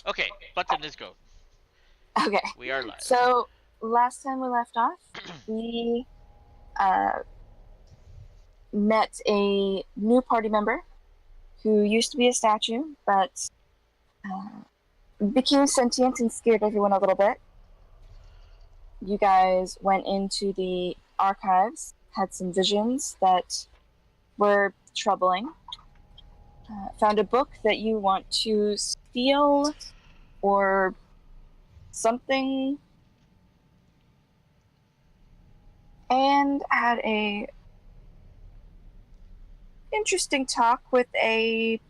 Okay, button is go. Okay. We are live. So last time we left off, we uh, met a new party member who used to be a statue, but became sentient and scared everyone a little bit. You guys went into the archives, had some visions that were troubling, found a book that you want to steal or something, and had a interesting talk with a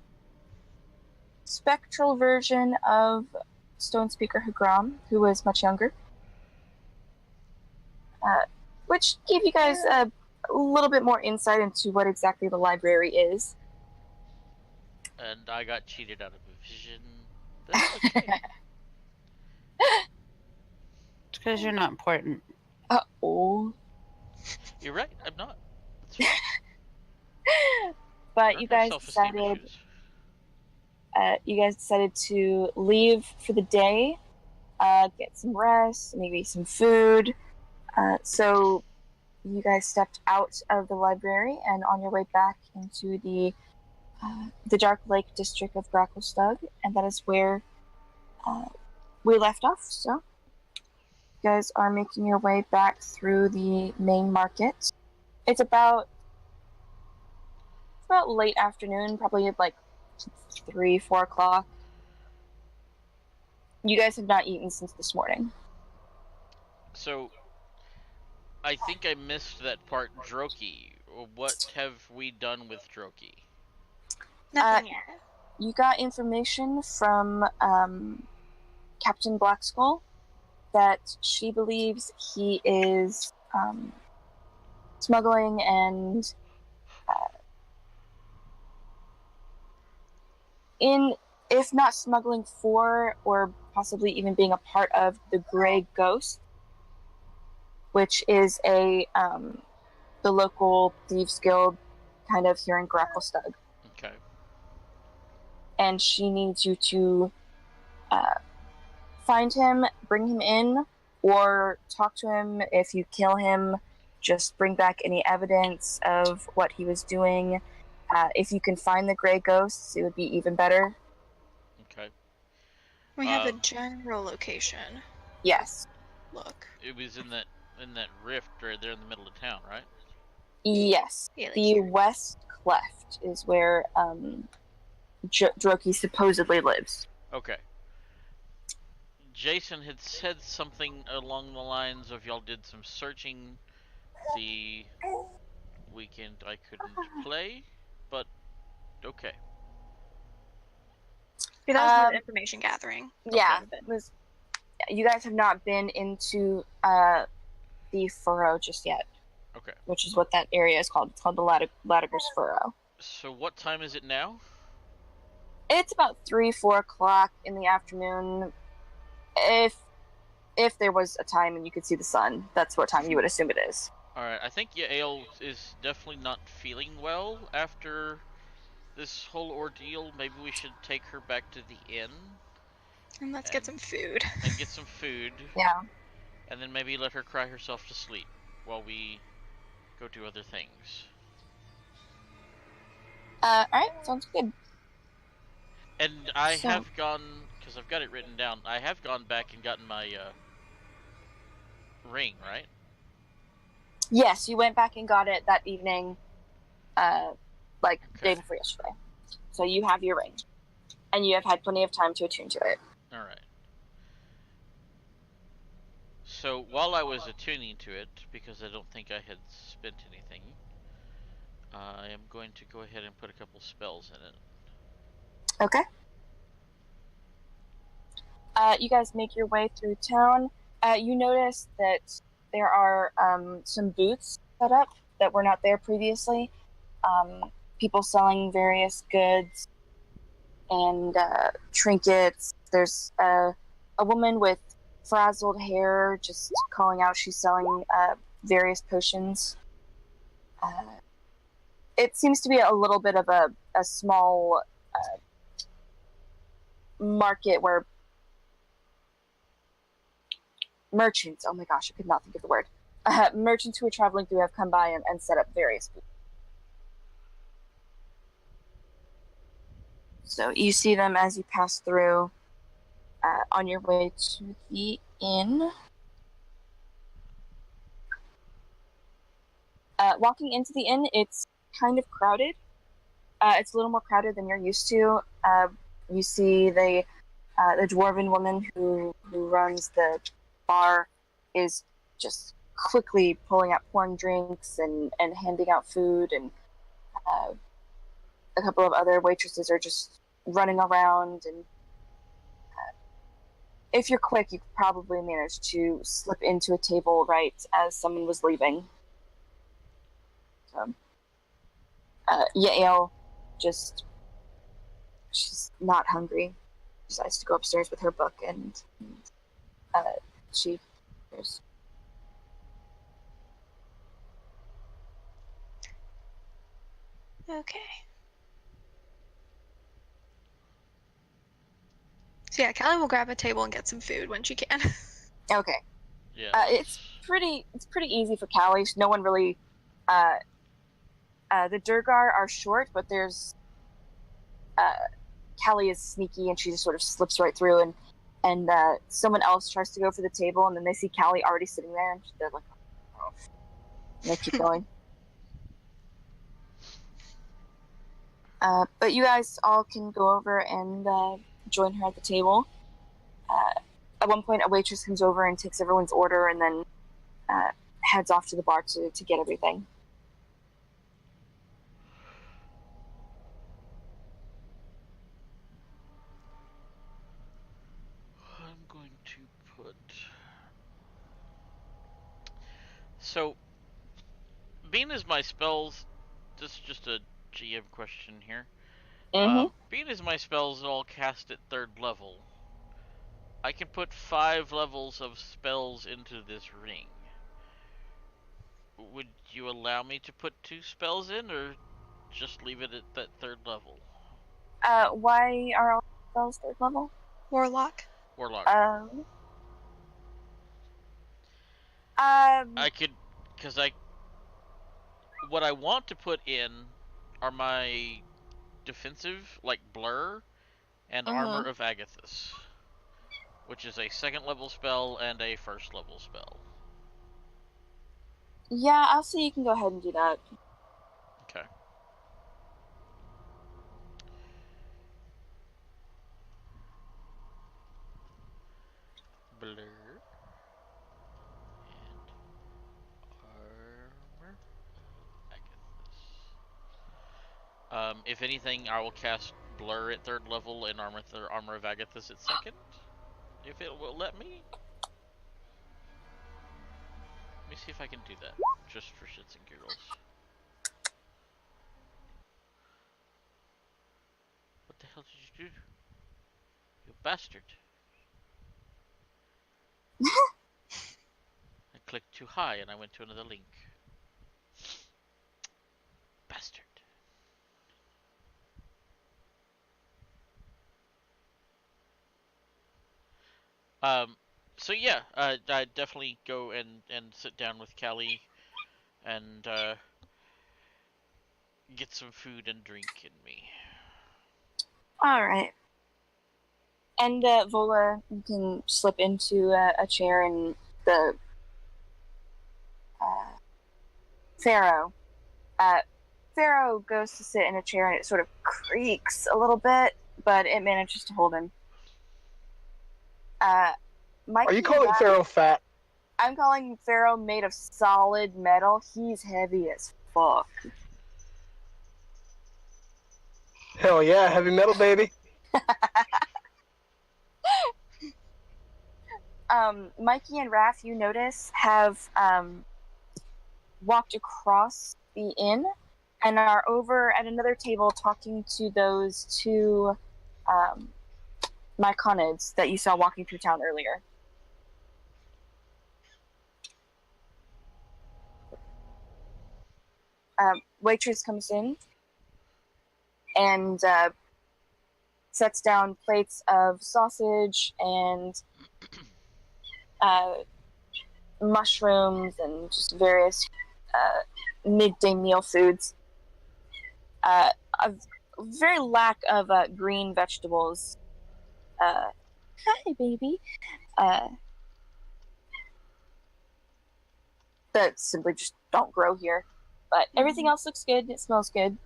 spectral version of Stone Speaker Hagram, who was much younger, uh, which gave you guys a little bit more insight into what exactly the library is. And I got cheated out of a vision. That's okay. It's because you're not important. Oh. You're right. I'm not. That's fine. But I you don't have guys self-esteem decided issues. to leave for the day, get some rest, maybe some food. So you guys stepped out of the library and on your way back into the Dark Lake district of Gracklestug, and that is where we left off. So you guys are making your way back through the main market. It's about late afternoon, probably at like 3, 4 o'clock. You guys have not eaten since this morning. So, I think I missed that part. Droki. What have we done with Droki? Nothing yet. You got information from Captain Blackskull that she believes he is smuggling and in, if not smuggling for, or possibly even being a part of the Grey Ghost, which is the local thieves guild kind of here in Gracklestug. Okay. And she needs you to find him, bring him in, or talk to him. If you kill him, just bring back any evidence of what he was doing. If you can find the Grey Ghosts, it would be even better. Okay. We have a general location. Yes. Look. It was in that rift right there in the middle of town, right? Yes. Yeah, like the here. West Cleft is where Droki supposedly lives. Okay. Jason had said something along the lines of y'all did some searching the weekend I couldn't play, but okay. Yeah, that was more the information gathering. Yeah, Okay. you guys have not been into the Furrow just yet. Okay. Which is what that area is called. It's called the Latiger's Furrow. So what time is it now? It's about 3, 4 o'clock in the afternoon. If there was a time and you could see the sun, that's what time you would assume it is. Alright, I think Yael is definitely not feeling well after this whole ordeal. Maybe we should take her back to the inn. And let's get some food. And get some food. Yeah. And then maybe let her cry herself to sleep while we go do other things. Alright, sounds good. And I have gone, because I've got it written down, I have gone back and gotten my ring, right? Yes, you went back and got it that evening, day before yesterday. So you have your ring. And you have had plenty of time to attune to it. Alright. So while I was attuning to it, because I don't think I had spent anything, I am going to go ahead and put a couple spells in it. Okay. You guys make your way through town. You notice that there are some booths set up that were not there previously. People selling various goods and trinkets. There's a woman with frazzled hair just calling out she's selling various potions. It seems to be a little bit of a small market where merchants. Oh my gosh, I could not think of the word. Merchants who are traveling through have come by and set up various booths. So you see them as you pass through on your way to the inn. Walking into the inn, it's kind of crowded. It's a little more crowded than you're used to. You see the dwarven woman who runs the bar is just quickly pouring drinks and handing out food, and a couple of other waitresses are just running around. And if you're quick, you could probably manage to slip into a table right as someone was leaving. So, Yael she's not hungry. She decides to go upstairs with her book, and there's Okay. So yeah, Callie will grab a table and get some food when she can. okay. Yeah. It's pretty easy for Callie. No one really. The Durgar are short, but there's. Callie is sneaky, and she just sort of slips right through, and someone else tries to go for the table, and then they see Callie already sitting there, and they're like, oh. And they keep going. But you guys all can go over and join her at the table. At one point, a waitress comes over and takes everyone's order, and then heads off to the bar to get everything. I'm going to put... So, being as my spells... This is just a GM question here. Mm-hmm. Being as my spells all cast at 3rd level, I can put 5 levels of spells into this ring. Would you allow me to put 2 spells in, or just leave it at that 3rd level? Why are all spells 3rd level? Warlock. Warlock. I could, because what I want to put in are my defensive, like Blur, and Armor of Agathis, which is a 2nd level spell and a 1st level spell. Yeah, I'll say you can go ahead and do that. Okay. Blur and Armor Agathis. If anything, I will cast Blur at 3rd level and Armor of Agathis at 2nd, if it will let me. Let me see if I can do that, just for shits and giggles. What the hell did you do? You bastard. I clicked too high and I went to another link. Bastard. So yeah, I definitely go and sit down with Callie and get some food and drink in me. Alright. And Vola, you can slip into a chair, and the Pharaoh. Pharaoh goes to sit in a chair, and it sort of creaks a little bit, but it manages to hold him. Mikey, are you calling Pharaoh fat? I'm calling Pharaoh made of solid metal. He's heavy as fuck. Hell yeah, heavy metal, baby. Mikey and Raph, you notice, have walked across the inn and are over at another table talking to those 2 Myconids that you saw walking through town earlier. Waitress comes in and sets down plates of sausage and mushrooms and just various midday meal foods. A very lack of green vegetables. Hi, baby. That simply just don't grow here. But everything else looks good. It smells good.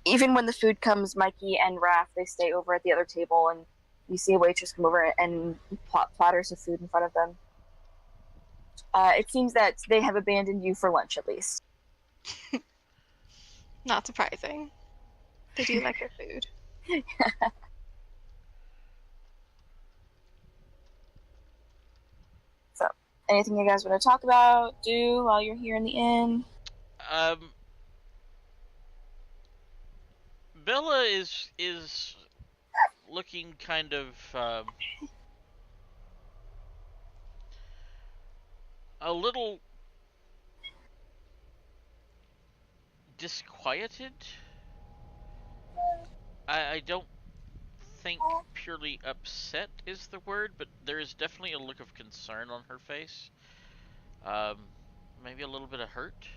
Even when the food comes, Mikey and Raph, they stay over at the other table, and you see a waitress come over and plot platters of food in front of them. It seems that they have abandoned you for lunch, at least. Not surprising. They do like their food. So, anything you guys want to talk about, do while you're here in the inn? Bella is looking kind of a little disquieted. I don't think purely upset is the word, but there is definitely a look of concern on her face. Maybe a little bit of hurt.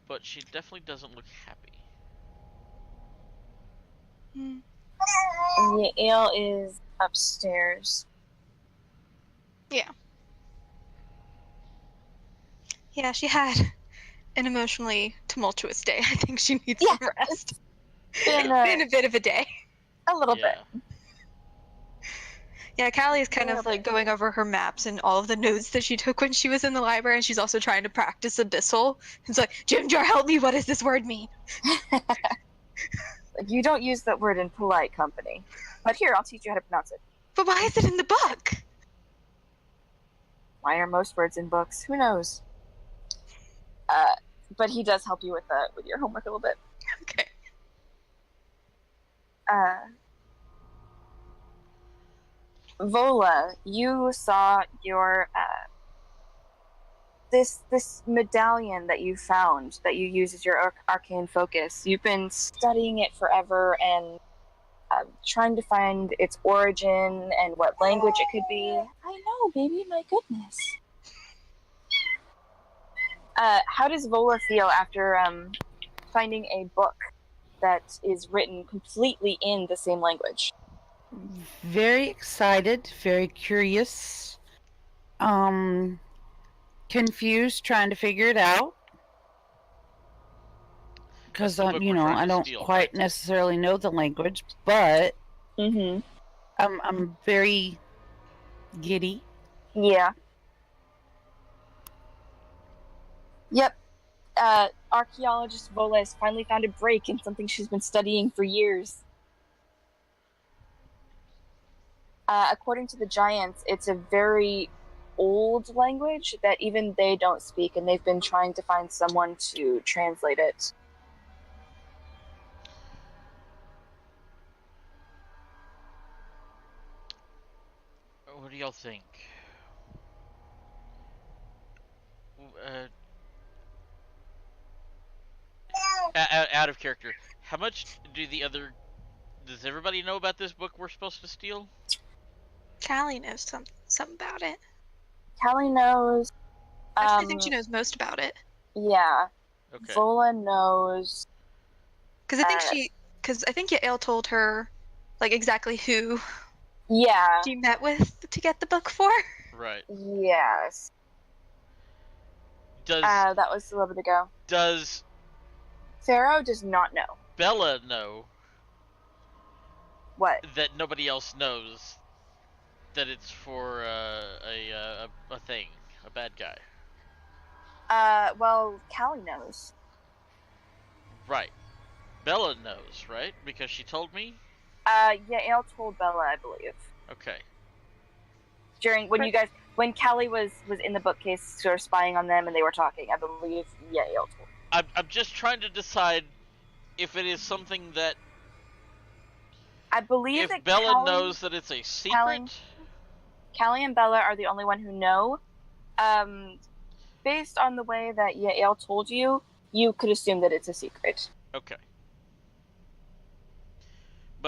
But she definitely doesn't look happy. Yael is upstairs. Yeah, she had an emotionally tumultuous day. I think she needs some rest. Been Been a bit of a day. a little Yeah. bit. Yeah, Callie is kind of like going over her maps and all of the notes that she took when she was in the library, and she's also trying to practice Abyssal. It's like, Jimjar, help me, what does this word mean? You don't use that word in polite company. But here, I'll teach you how to pronounce it. But why is it in the book? Why are most words in books? Who knows? But he does help you with your homework a little bit. Okay. Vola, you saw your this medallion that you found that you use as your arcane focus. You've been studying it forever and trying to find its origin and what language it could be. I know, baby. My goodness. How does Vola feel after finding a book that is written completely in the same language? Very excited, very curious, confused, trying to figure it out. Because, That's the book we're trying I to don't steal, quite right? necessarily know the language, but Mm-hmm. I'm very giddy. Yeah. Yep. Archaeologist Vola has finally found a break in something she's been studying for years. According to the Giants, it's a very old language that even they don't speak, and they've been trying to find someone to translate it. What do y'all think? Out of character, how much does everybody know about this book we're supposed to steal? Callie knows something about it. Callie knows. Actually, I think she knows most about it. Yeah. Okay. Vola knows. Because I think Yael told her, like, exactly who Yeah. she met with to get the book for. Right. Yes. Does That was a little bit ago. does Pharaoh does not know. Bella know What? that nobody else knows that it's for a thing, a bad guy? Well, Callie knows. Right. Bella knows, right? Because she told me? Yael told Bella, I believe. Okay. When Callie was in the bookcase sort of spying on them and they were talking, I believe Yael told. I'm just trying to decide if it is something that I believe if that Bella knows that it's a secret. Callie and Bella are the only one who know. Based on the way that Yael told you, you could assume that it's a secret. Okay.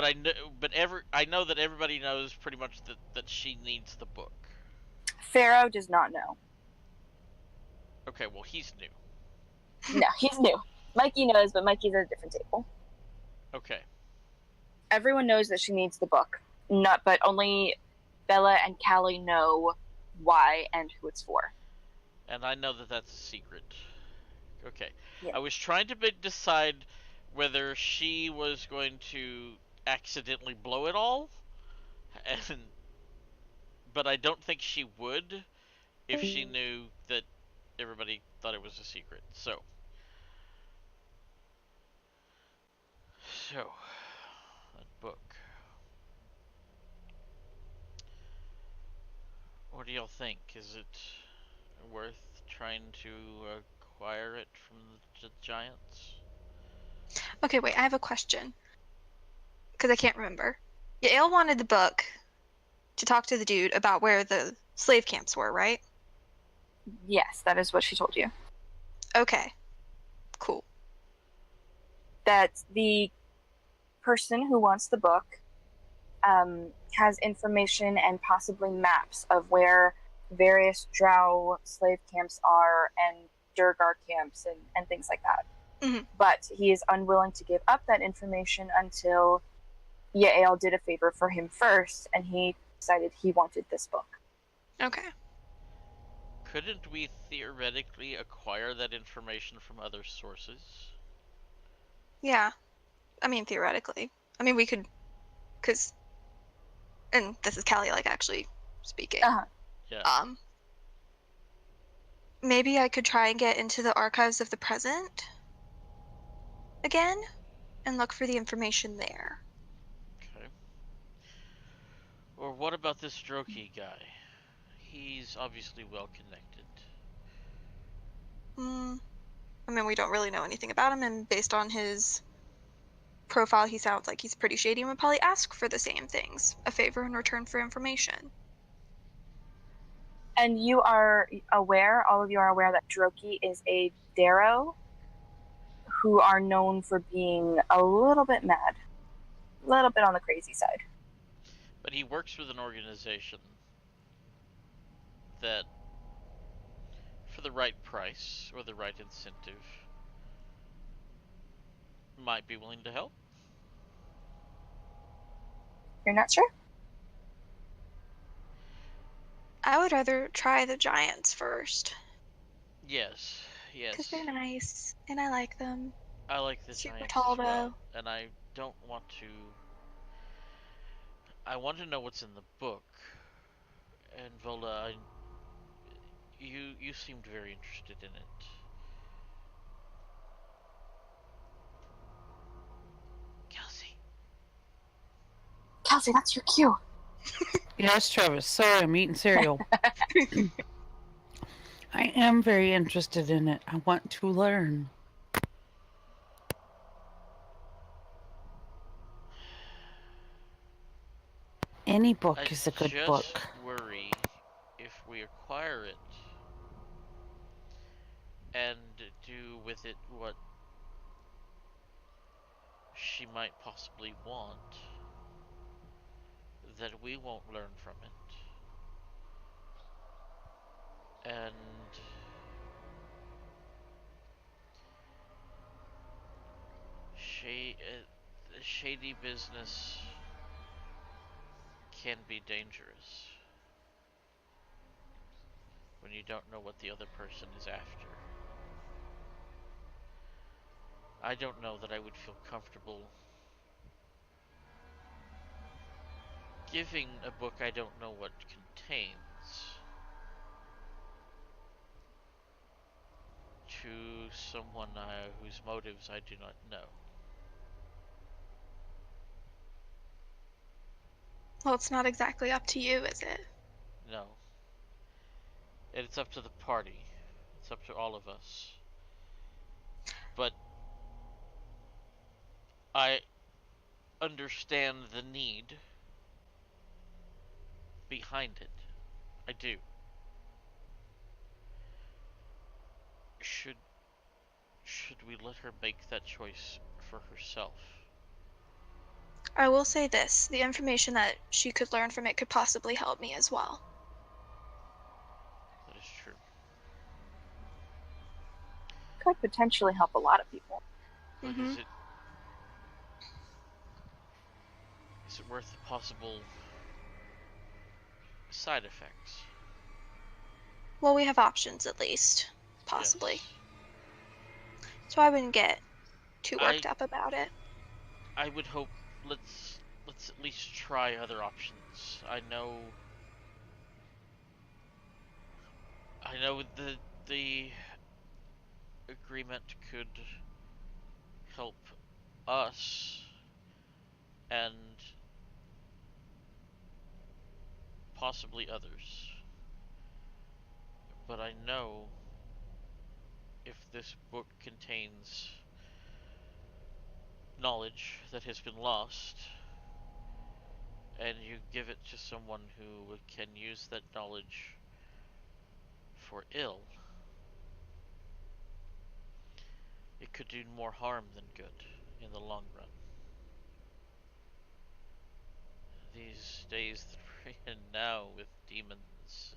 I know that everybody knows pretty much that she needs the book. Pharaoh does not know. Okay, well he's new. No, he's new. Mikey knows, but Mikey's at a different table. Okay. Everyone knows that she needs the book, but only Bella and Callie know why and who it's for. And I know that that's a secret. Okay. Yeah. I was trying to decide whether she was going to accidentally blow it all, but I don't think she would if she knew that everybody thought it was a secret. So, that book. What do y'all think? Is it worth trying to acquire it from the giants? Okay, wait, I have a question. Because I can't remember. Yael wanted the book to talk to the dude about where the slave camps were, right? Yes, that is what she told you. Okay. Cool. That the person who wants the book has information and possibly maps of where various Drow slave camps are and Durgar camps and things like that. Mhm. But he is unwilling to give up that information until Yael did a favor for him first, and he decided he wanted this book. Okay. Couldn't we theoretically acquire that information from other sources? Yeah. I mean, theoretically. I mean, we could, because, and this is Callie, like, actually speaking. Uh-huh. Yeah. Maybe I could try and get into the archives of the present again and look for the information there. Okay. Or what about this Droki guy? He's obviously well connected. I mean, we don't really know anything about him, and based on his profile, he sounds like he's pretty shady and would probably ask for the same things, a favor in return for information. And you are aware, all of you are aware that Droki is a Darrow who are known for being a little bit mad. A little bit on the crazy side. But he works with an organization that, for the right price or the right incentive, might be willing to help. You're not sure? I would rather try the giants first. Yes, Because yes. they're nice, and I like them. I like the Super giants tall, as well, though. and I don't want to. I want to know what's in the book. And Vola, you seemed very interested in it. Kelsey, that's your cue. Yes, Travis. Sorry, I'm eating cereal. I am very interested in it. I want to learn. Any book is a good book. I just worry if we acquire it and do with it what she might possibly want, that we won't learn from it. And shady business can be dangerous when you don't know what the other person is after. I don't know that I would feel comfortable giving a book I don't know what contains to someone whose motives I do not know. Well, it's not exactly up to you, is it? No. It's up to the party. It's up to all of us. But I understand the need behind it. I do. Should we let her make that choice for herself? I will say this: the information that she could learn from it could possibly help me as well. That is true. Could potentially help a lot of people. But Mm-hmm. is it worth the possible side effects? Well, we have options at least, possibly. Yes. So I wouldn't get too worked up about it. I would hope let's at least try other options. I know the agreement could help us and possibly others. But I know if this book contains knowledge that has been lost, and you give it to someone who can use that knowledge for ill, it could do more harm than good in the long run. These days that we're in now, with demons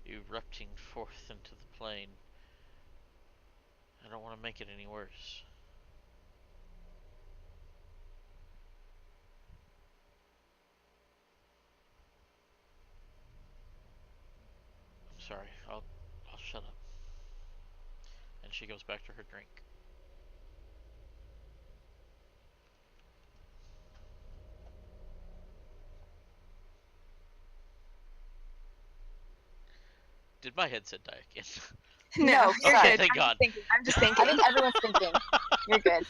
erupting forth into the plane, I don't want to make it any worse. I'm sorry, I'll shut up. And she goes back to her drink. Did my headset die again? No, you're okay, good. thank God. I'm just I thinking. think everyone's thinking. You're good.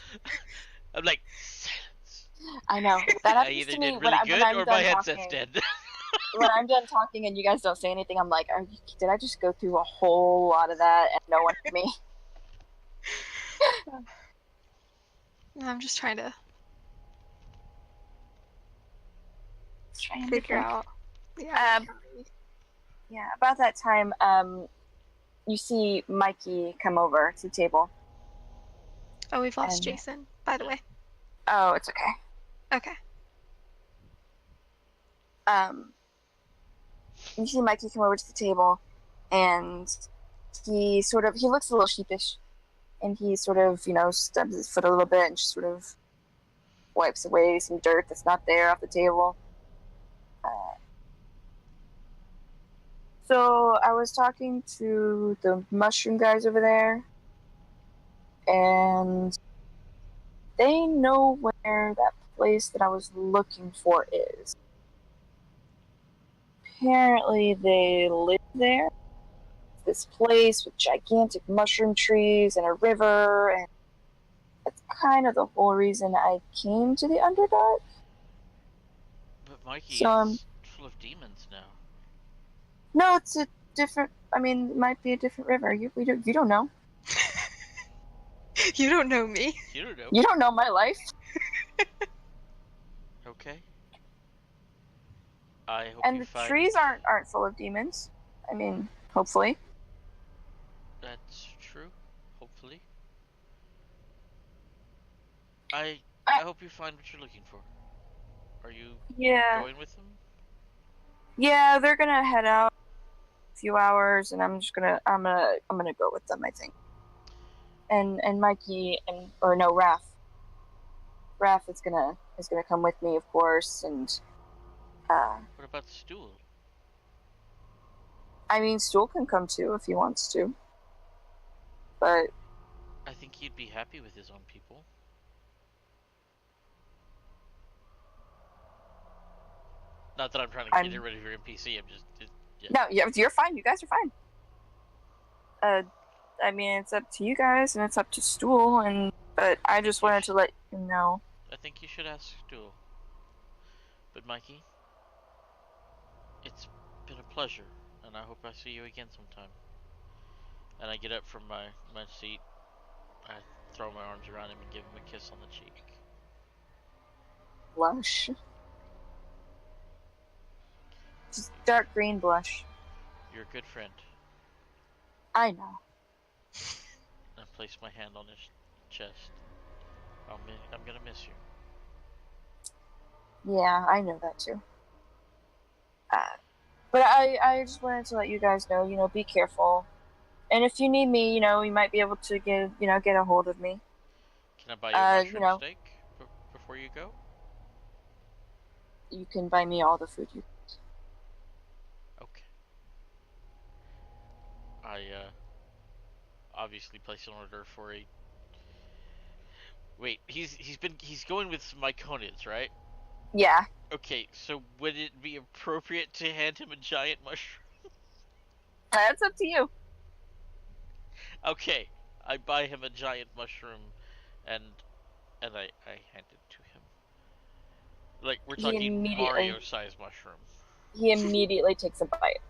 I'm like, silence. I know. That I happens either to me did when, really when good I'm or done my headset's talking. dead. When I'm done talking and you guys don't say anything, I'm like, did I just go through a whole lot of that and no one heard me? I'm just trying to Trying to figure think. out. Yeah. Yeah, about that time, you see Mikey come over to the table. Oh, we've lost And- Jason, by the way. Oh, it's okay. Okay. You see Mikey come over to the table, and he looks a little sheepish, and he sort of, stubs his foot a little bit and just sort of wipes away some dirt that's not there off the table. So I was talking to the mushroom guys over there, and they know where that place that I was looking for is. Apparently they live there. This place with gigantic mushroom trees and a river, and that's kind of the whole reason I came to the Underdark. But Mikey, So, it's full of demons now. No, it's a different. I mean, it might be a different river. You don't know. You don't know me. You don't know. You don't know my life. Okay. I hope And you the find... trees aren't full of demons. I mean, hopefully. That's true. Hopefully. I hope you find what you're looking for. Are you going with them? Yeah, they're gonna head out a few hours, and I'm gonna go with them, I think. And Mikey Raph is gonna come with me, of course, and What about Stool? I mean, Stool can come too if he wants to. But I think he'd be happy with his own people. Not that I'm trying to get rid of your NPC. I'm just... yeah. No, you're fine. You guys are fine. I mean, it's up to you guys, and it's up to Stool, but I just wanted to let you know. I think you should ask Stool. But Mikey, it's been a pleasure, and I hope I see you again sometime. And I get up from my seat. I throw my arms around him and give him a kiss on the cheek. Blush. Just dark green blush. You're a good friend. I know. I place my hand on his chest. I'm gonna miss you. Yeah, I know that too. But I just wanted to let you guys know, be careful. And if you need me, you might be able to get a hold of me. Can I buy you a mushroom steak before you go? You can buy me all the food you. Okay. I obviously place an order for a. Wait, he's going with some Myconids, right? Yeah. Okay, so would it be appropriate to hand him a giant mushroom? That's up to you. Okay, I buy him a giant mushroom, and I hand it to him. Like we're talking Mario-sized mushroom. He immediately takes a bite.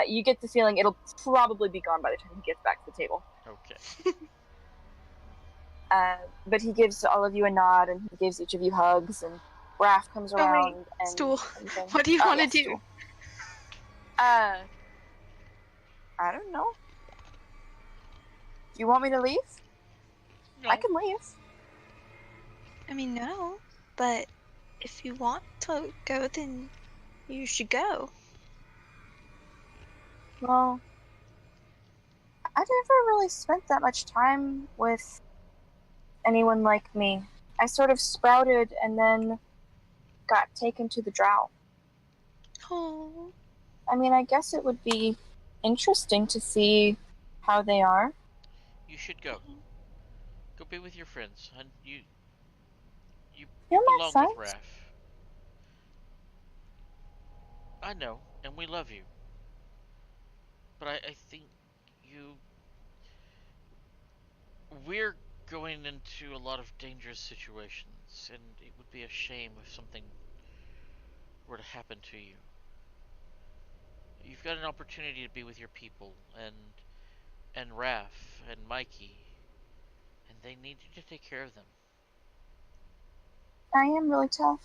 You get the feeling it'll probably be gone by the time he gets back to the table. Okay. But he gives all of you a nod, and he gives each of you hugs, and Raph comes around. Wait, and Stool. What do you want to do? Stool. I don't know. You want me to leave? No. I can leave. I mean, no. But if you want to go, then you should go. Well, I never really spent that much time with anyone like me. I sort of sprouted and then got taken to the Drow. Oh. I mean, I guess it would be interesting to see how they are. You should go. Go be with your friends, and you You're belong my with friends. Raph. I know, and we love you. But I think we're going into a lot of dangerous situations, and it would be a shame if something were to happen to you. You've got an opportunity to be with your people, and Raph, and Mikey, and they need you to take care of them. I am really tough.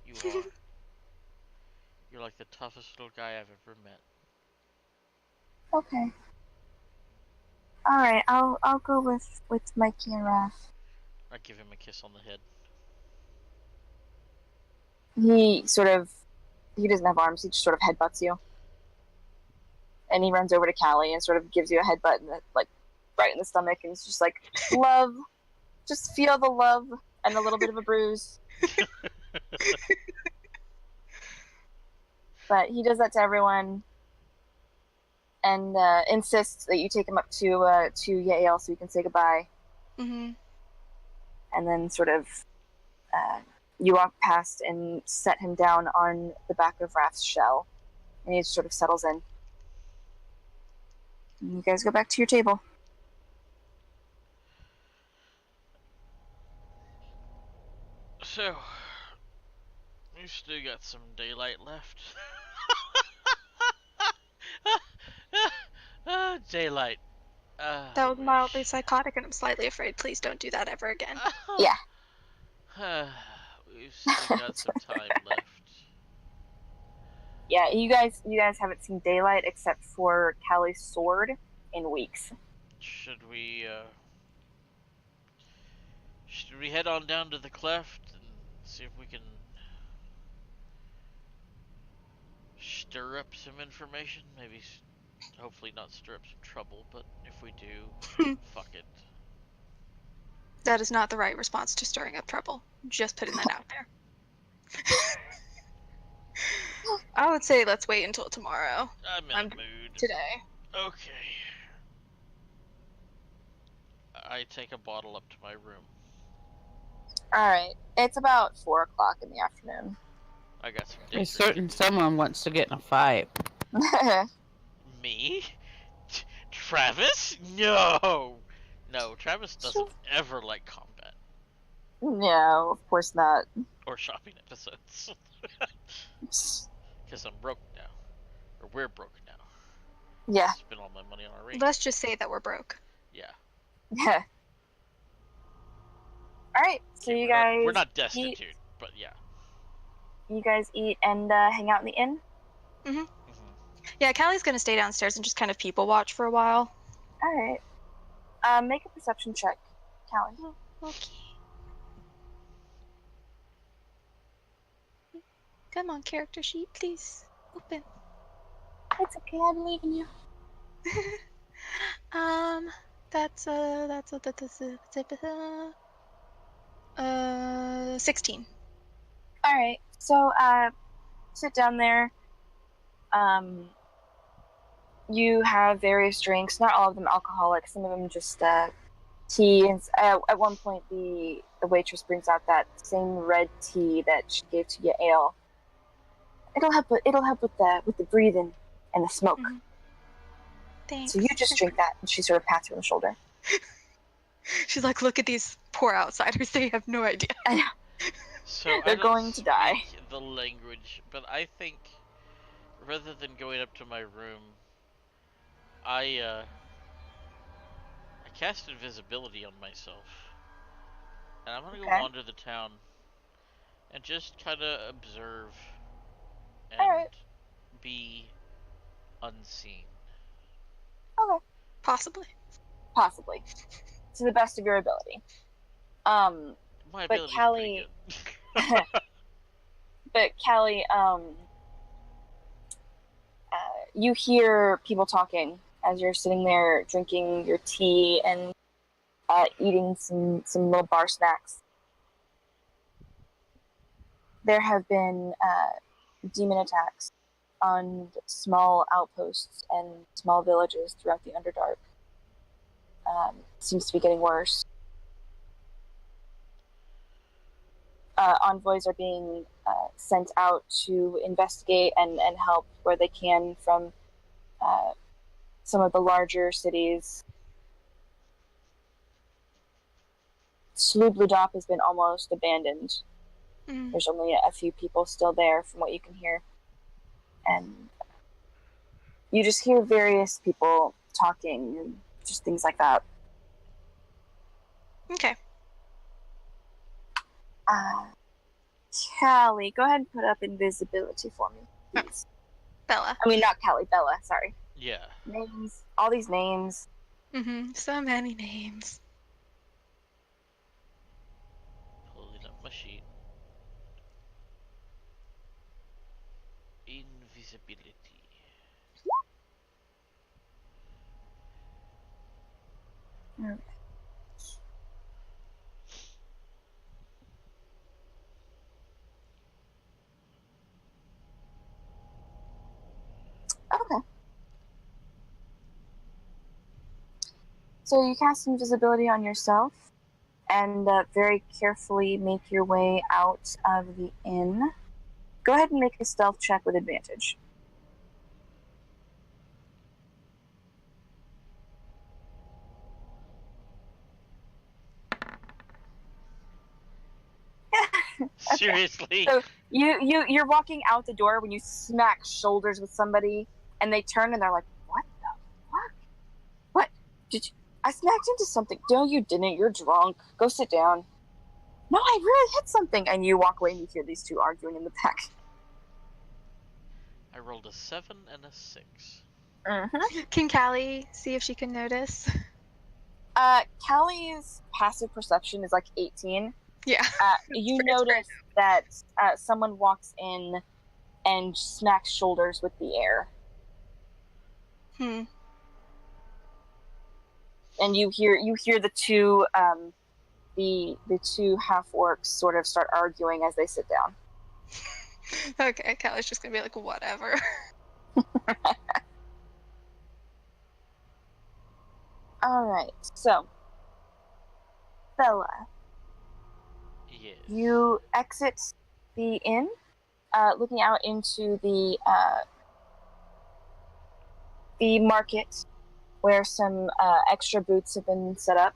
You are. You're like the toughest little guy I've ever met. Okay. Alright, I'll go with Mikey and Raph. I give him a kiss on the head. He doesn't have arms, he just sort of headbutts you. And he runs over to Callie and sort of gives you a headbutt right in the stomach, and it's just like, love. Just feel the love and a little bit of a bruise. But he does that to everyone, and insists that you take him up to Yael so you can say goodbye. Mm-hmm. And then sort of you walk past and set him down on the back of Raph's shell, and he sort of settles in. And you guys go back to your table. So, we've still got some daylight left. Daylight. That was mildly psychotic, and I'm slightly afraid. Please don't do that ever again. Yeah. We've still got some time left. Yeah, you guys haven't seen daylight except for Callie's sword in weeks. Should we head on down to the cleft and see if we can stir up some information? Maybe, hopefully not stir up some trouble, but if we do, fuck it. That is not the right response to stirring up trouble. Just putting that out there. I would say let's wait until tomorrow. I'm in the mood. Today. Okay. I take a bottle up to my room. Alright, it's about 4 o'clock in the afternoon. I got some There's certain someone wants to get in a fight. Me? Travis? No! No, Travis doesn't ever like combat. No, of course not. Or shopping episodes. Because I'm broke now. Or we're broke now. Yeah. I spent all my money on our ring. Let's just say that we're broke. Yeah. Yeah. Alright, so you guys... We're not destitute, but yeah. You guys eat and hang out in the inn? Mm-hmm. Yeah, Callie's gonna stay downstairs and just kind of people watch for a while. Alright. Make a perception check, Callie. Okay. Come on, character sheet, please. Open. It's okay, I believe in you. That's 16. Alright, so, sit down there. You have various drinks, not all of them alcoholic, some of them just, tea. And at one point, the waitress brings out that same red tea that she gave to you, ale. It'll help with the breathing and the smoke. Mm-hmm. Thanks. So you just drink that, and she sort of pats you on the shoulder. She's like, look at these poor outsiders. They have no idea. I know. So They're I don't going to die. speak the language, but I think rather than going up to my room, I cast invisibility on myself, and I'm gonna go Okay. wander the town and just kind of observe and Alright. be unseen. Okay. Possibly. Possibly. To the best of your ability. My But ability's Callie- pretty good. But Callie, you hear people talking as you're sitting there drinking your tea and eating some little bar snacks. There have been demon attacks on small outposts and small villages throughout the Underdark. Seems to be getting worse. Envoys are being sent out to investigate and help where they can from some of the larger cities. Slubludop has been almost abandoned. Mm. There's only a few people still there from what you can hear. And you just hear various people talking and just things like that. Okay. Callie, go ahead and put up invisibility for me, please. Bella. I mean, not Callie, Bella, sorry. Yeah. Names, all these names. So many names. Pulling up my sheet. Invisibility. Okay. So you cast invisibility on yourself and very carefully make your way out of the inn. Go ahead and make a stealth check with advantage. Seriously? So you're walking out the door when you smack shoulders with somebody, and they turn and they're like, "What the fuck? What did you? I smacked into something. No, you didn't. You're drunk. Go sit down." No, I really hit something, and you walk away and you hear these two arguing in the back. I rolled a 7 and a 6. Mm-hmm. Can Callie see if she can notice? Callie's passive perception is like 18. Yeah. You It's notice that someone walks in and smacks shoulders with the air, Hmm. and you hear the two the two half orcs sort of start arguing as they sit down. Okay, Callie's just gonna be like, whatever. All right, so Bella, Yes. you exit the inn, looking out into the market where some extra booths have been set up.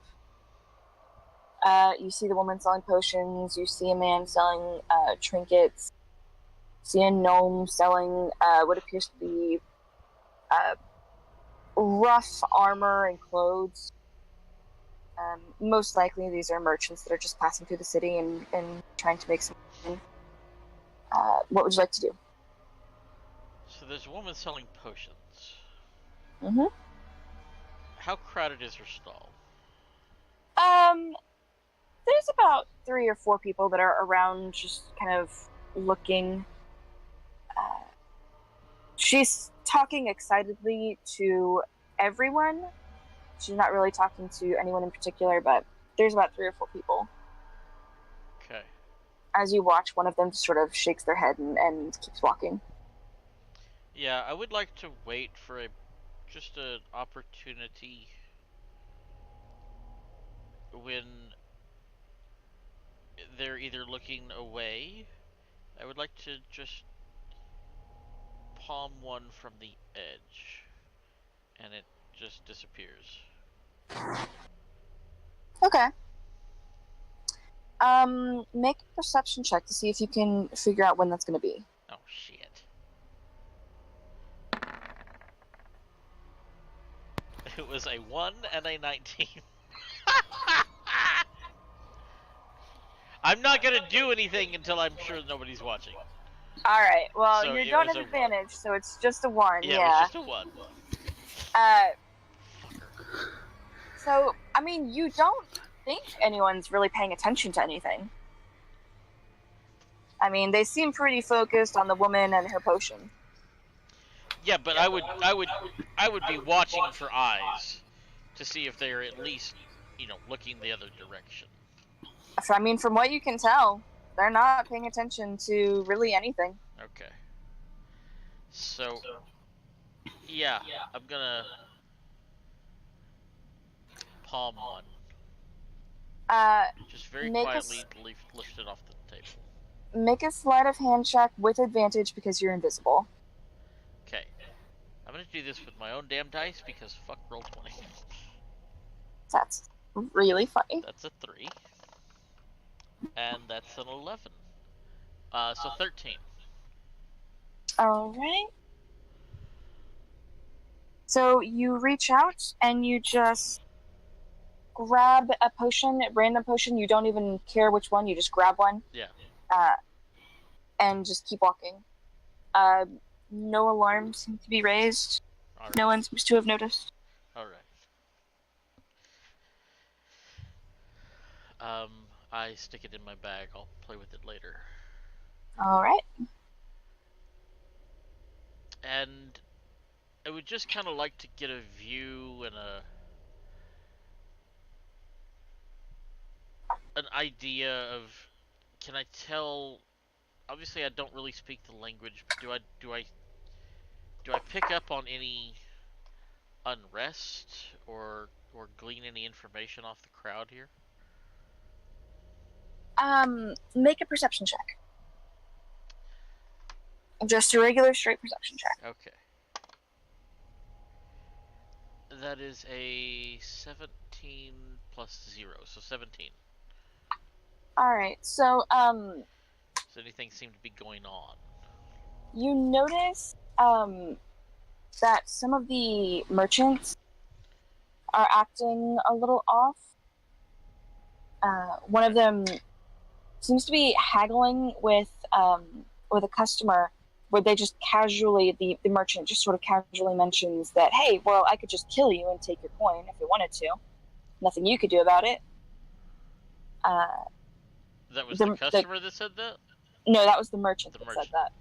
You see the woman selling potions. You see a man selling trinkets. You see a gnome selling what appears to be rough armor and clothes. Most likely, these are merchants that are just passing through the city and trying to make some money. What would you like to do? So there's a woman selling potions. Mm-hmm. How crowded is her stall? There's about 3 or 4 people that are around, just kind of looking. She's talking excitedly to everyone. She's not really talking to anyone in particular, but there's about 3 or 4 people. Okay. As you watch, one of them just sort of shakes their head and keeps walking. Yeah, I would like to wait for just an opportunity when they're either looking away. I would like to just palm one from the edge, and it just disappears. Okay. Make a perception check to see if you can figure out when that's going to be. Oh, shit. It was a 1 and a 19. I'm not gonna do anything until I'm sure nobody's watching. Alright, well, So you it don't was have a advantage, so it's just a 1, Yeah, it was just a 1. Fucker. So, I mean, you don't think anyone's really paying attention to anything. I mean, they seem pretty focused on the woman and her potion. Yeah, but I would be watching for eyes to see if they're at least, looking the other direction. So, I mean, from what you can tell, they're not paying attention to really anything. Okay. So, yeah, I'm gonna palm one. Just very quietly lift it off the table. Make a sleight of hand check with advantage because you're invisible. Okay. I'm gonna do this with my own damn dice because fuck roll 20. That's really funny. That's a 3. And that's an 11. So 13. Alright. So you reach out and you just grab a potion, a random potion. You don't even care which one. You just grab one. Yeah. And just keep walking. No alarms seem to be raised. Right. No one seems to have noticed. Alright. I stick it in my bag. I'll play with it later. Alright. And I would just kind of like to get a view and an idea of, can I tell, obviously I don't really speak the language, but do I pick up on any unrest or glean any information off the crowd here? Make a perception check. Just a regular straight perception check. Okay. That is a 17 plus 0, so 17. Alright, so, Does anything seem to be going on? you notice, that some of the merchants are acting a little off. One of them seems to be haggling with a customer, where they just casually, the merchant just sort of casually mentions that, hey, well, I could just kill you and take your coin if I wanted to. Nothing you could do about it. That was the customer that said that? No, that was the merchant that said that.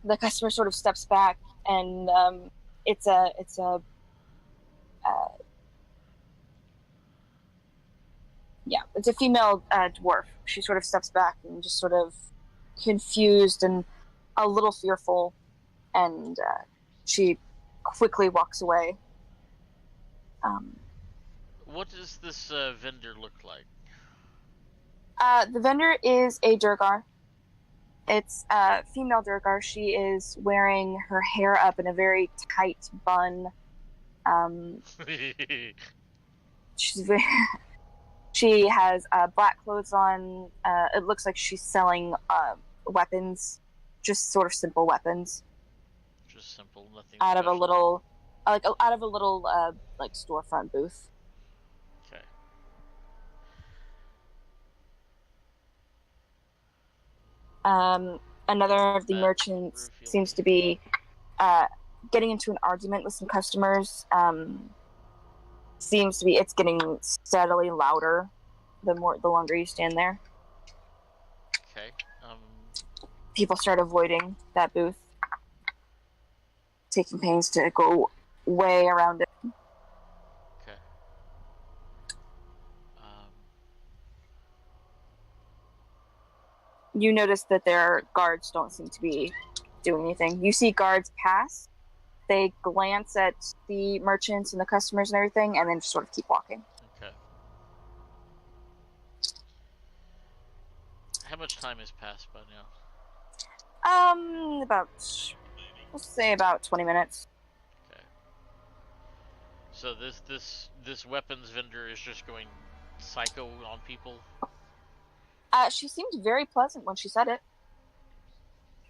The customer sort of steps back, and it's a female dwarf. She sort of steps back and just sort of confused and a little fearful, and she quickly walks away. What does this vendor look like? The vendor is a Durgar. It's a female Durgar. She is wearing her hair up in a very tight bun. She has black clothes on. It looks like she's selling weapons, just sort of simple weapons. Just simple, nothing. Out special. of a little, like storefront booth. Okay. Another of the merchants seems to be getting into an argument with some customers. Seems to be, it's getting steadily louder the longer you stand there. Okay. People start avoiding that booth. taking pains to go way around it. Okay. You notice that their guards don't seem to be doing anything. You see guards pass. They glance at the merchants and the customers and everything, and then just sort of keep walking. Okay. How much time has passed by now? Let's say about 20 minutes. Okay. So this weapons vendor is just going psycho on people? She seemed very pleasant when she said it.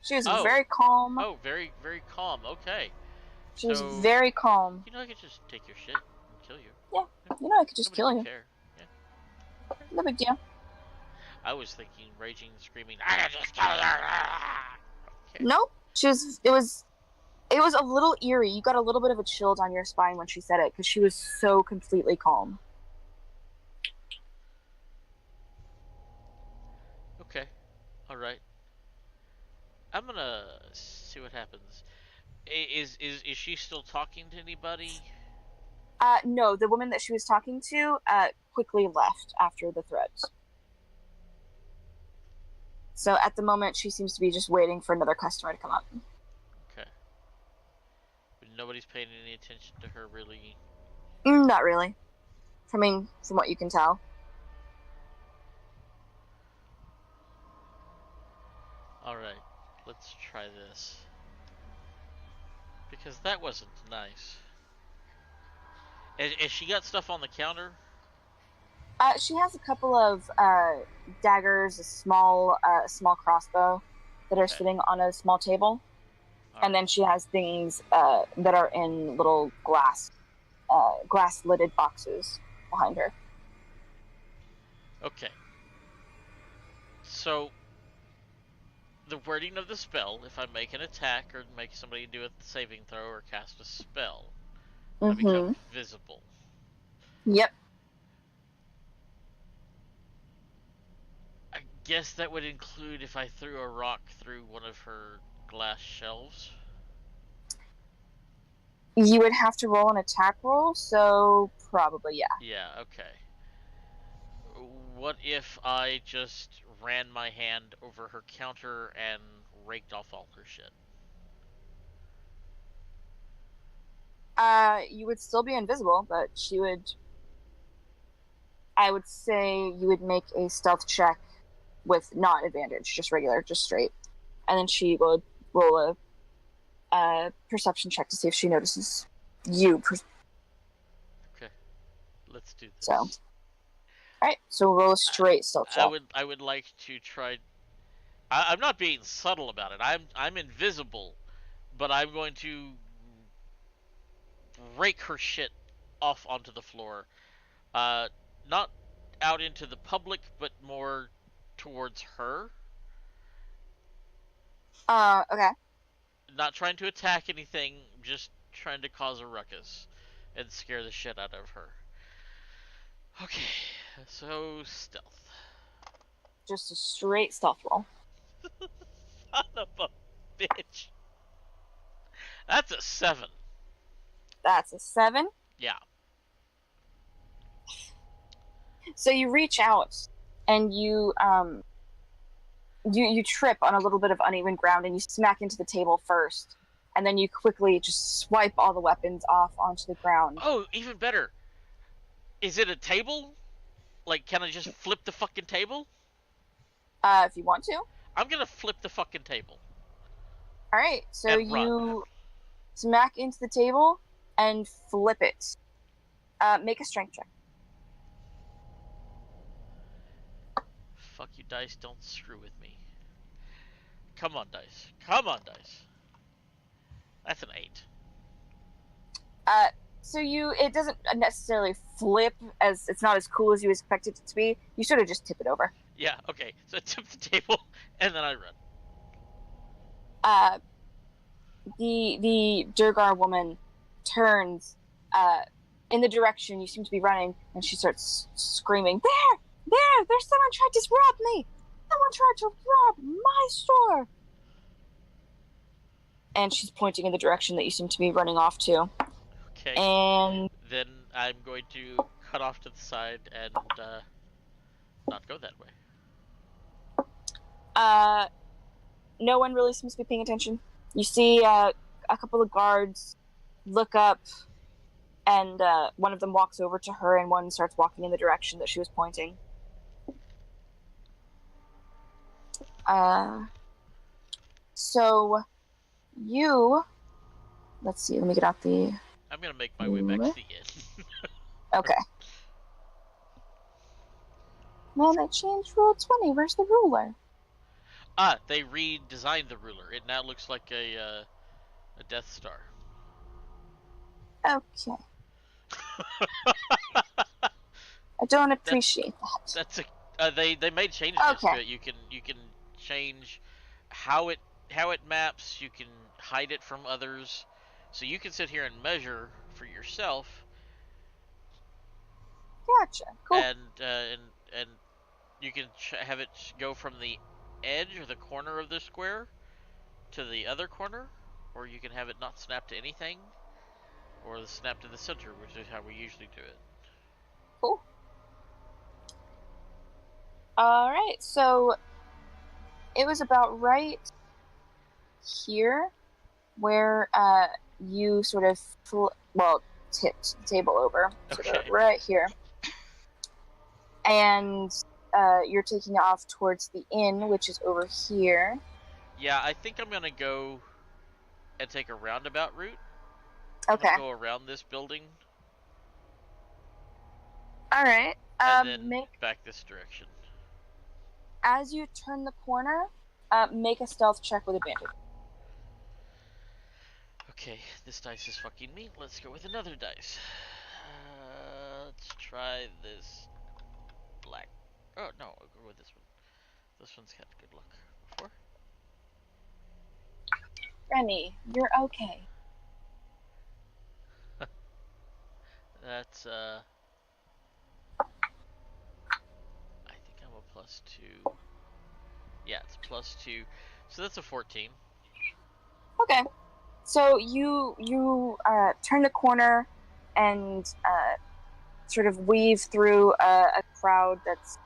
She was Oh. very calm. Oh, very, very calm. Okay. She was very calm. You know, I could just take your shit and kill you. Yeah, you know, I could just Nobody kill would you. care. Yeah. No big deal. I was thinking, raging, screaming, I can just kill you! Okay. Nope. It was a little eerie. You got a little bit of a chill down your spine when she said it, because she was so completely calm. Okay. Alright. I'm gonna see what happens. Is she still talking to anybody? No, the woman that she was talking to, quickly left after the threat. So at the moment, she seems to be just waiting for another customer to come up. Okay. But nobody's paying any attention to her, really? Not really. From what you can tell. Alright, let's try this. Because that wasn't nice. Has she got stuff on the counter? She has a couple of daggers, a small crossbow that are sitting on a small table, and then she has things that are in little glass lidded boxes behind her. Okay. So, the wording of the spell, if I make an attack or make somebody do a saving throw or cast a spell, I become visible. Yep. I guess that would include if I threw a rock through one of her glass shelves. You would have to roll an attack roll, so probably, yeah. Yeah, okay. What if I just ran my hand over her counter and raked off all her shit? You would still be invisible, but I would say you would make a stealth check with not advantage, just regular, just straight. And then she would roll a perception check to see if she notices you. Okay. Let's do this. So. Alright, so roll a straight stealth check. I would like to try... I'm not being subtle about it. I'm invisible, but I'm going to rake her shit off onto the floor. Not out into the public, but more towards her. Okay. Not trying to attack anything, just trying to cause a ruckus and scare the shit out of her. Okay, so stealth. Just a straight stealth roll. Son of a bitch. That's a 7. That's a 7. Yeah. So you reach out and you trip on a little bit of uneven ground and you smack into the table first, and then you quickly just swipe all the weapons off onto the ground. Oh, even better. Is it a table? Like, can I just flip the fucking table? If you want to. I'm gonna flip the fucking table. Alright, so And you smack into the table and flip it. Make a strength check. Fuck you, dice. Don't screw with me. Come on, dice. Come on, dice. That's an 8. So it doesn't necessarily flip, as it's not as cool as you expected it to be. You sort of just tip it over. Yeah, okay. So I tip the table, and then I run. The Durgar woman turns in the direction you seem to be running, and she starts screaming, There's someone tried to rob me! Someone tried to rob my store! and she's pointing in the direction that you seem to be running off to. Okay. And Then I'm going to cut off to the side and not go that way. no one really seems to be paying attention. You see a couple of guards look up, and one of them walks over to her, and one starts walking in the direction that she was pointing. So you, let's see, let me get out the... I'm gonna make my way back to the inn. Okay. Man, they changed Rule 20. Where's the ruler? They redesigned the ruler. It now looks like a Death Star. Okay. I don't appreciate that. That's they made changes to it. You can change how it maps. You can hide it from others, so you can sit here and measure for yourself. Gotcha. Cool. And you can have it go from the edge or the corner of the square to the other corner, or you can have it not snap to anything, or snap to the center, which is how we usually do it. Cool. All right, so it was about right here where you sort of tipped the table over, sort of right here, and you're taking off towards the inn, which is over here. Yeah, I think I'm gonna go and take a roundabout route. Okay. Go around this building. All right. And then back this direction. As you turn the corner, make a stealth check with advantage. Okay, this dice is fucking me. Let's go with another dice. Let's try this black. Oh no, I'll go with this one. This one's had good luck before. Remy, you're okay. That's I think I'm a +2. Yeah, it's +2. So that's a 14. Okay. So you turn the corner and sort of weave through a crowd that's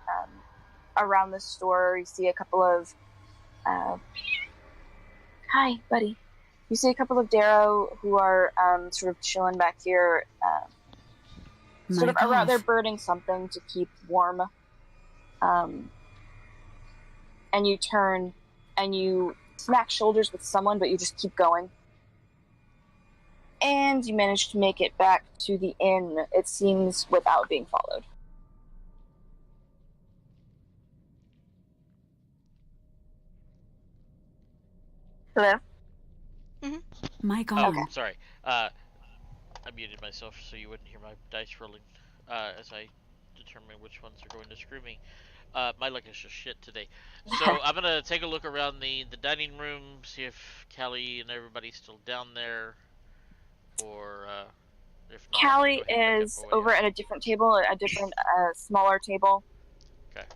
around the store. You see a couple of hi, buddy. You see a couple of Darrow who are sort of chilling back here, sort of around. They're burning something to keep warm. And you turn and you smack shoulders with someone, but you just keep going. And you manage to make it back to the inn, it seems, without being followed. Hello? Mm-hmm. My God. Oh, sorry. I muted myself so you wouldn't hear my dice rolling as I determine which ones are going to screw me. My luck is just shit today. So I'm going to take a look around the dining room, see if Callie and everybody's still down there. Or if not, Callie is over at a different table, a different, smaller table. Okay.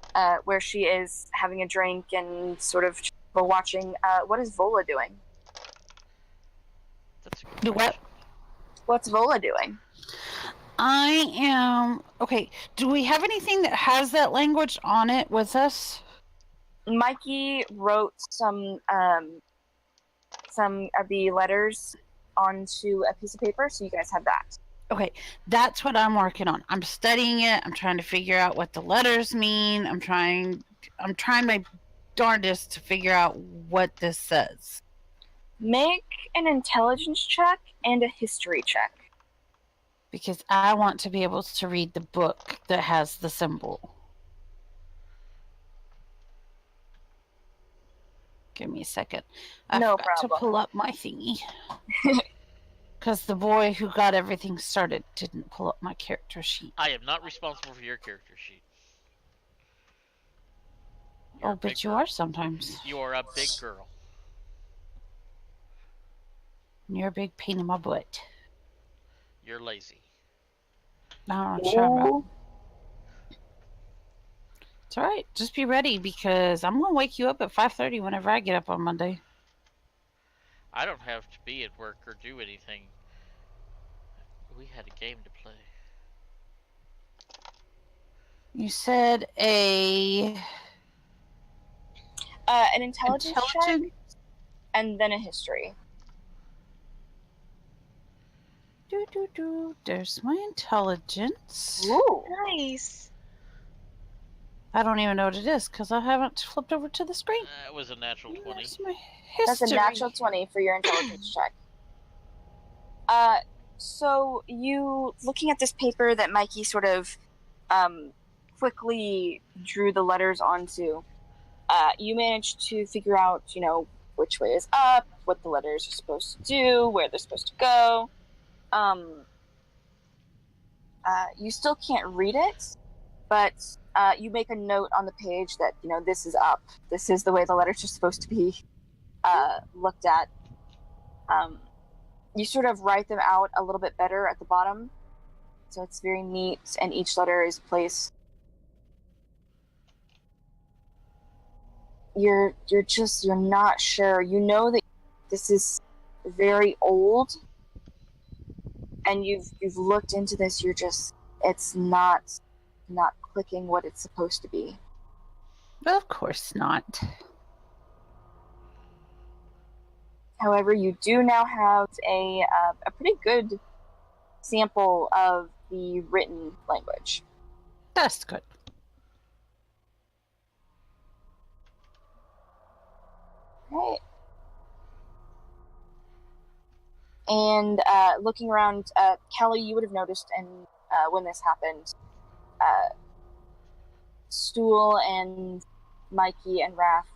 Where she is having a drink and sort of watching. What is Vola doing? That's a good Do what? What's Vola doing? I am... Okay, do we have anything that has that language on it with us? Mikey wrote some of the letters onto a piece of paper, so you guys have that. Okay, that's what I'm working on. I'm studying it. I'm trying to figure out what the letters mean. I'm trying my darndest to figure out what this says. Make an intelligence check and a history check. Because I want to be able to read the book that has the symbol. Give me a second. I No forgot problem. to pull up my thingy. Because the boy who got everything started didn't pull up my character sheet. I am not responsible for your character sheet. You're Oh, but you are sometimes. You are a big girl. You're a big pain in my butt. You're lazy. No, I'm sure about. It's alright. Just be ready because I'm going to wake you up at 5:30 whenever I get up on Monday. I don't have to be at work or do anything. We had a game to play. You said An intelligence check intelligent. and then a history. There's my intelligence. Ooh. Nice. I don't even know what it is because I haven't flipped over to the screen. That was a natural 20. There's my history. That's a natural 20 for your intelligence check. So you, looking at this paper that Mikey sort of quickly drew the letters onto, you managed to figure out, which way is up, what the letters are supposed to do, where they're supposed to go. You still can't read it, but you make a note on the page that, this is up. This is the way the letters are supposed to be looked at. You sort of write them out a little bit better at the bottom, so it's very neat, and each letter is placed. You're not sure. You know that this is very old, and you've looked into this. It's not clicking what it's supposed to be. Of course not. However, you do now have a pretty good sample of the written language. That's good. Right. And looking around, Kelly, you would have noticed, and when this happened, Stool and Mikey and Raph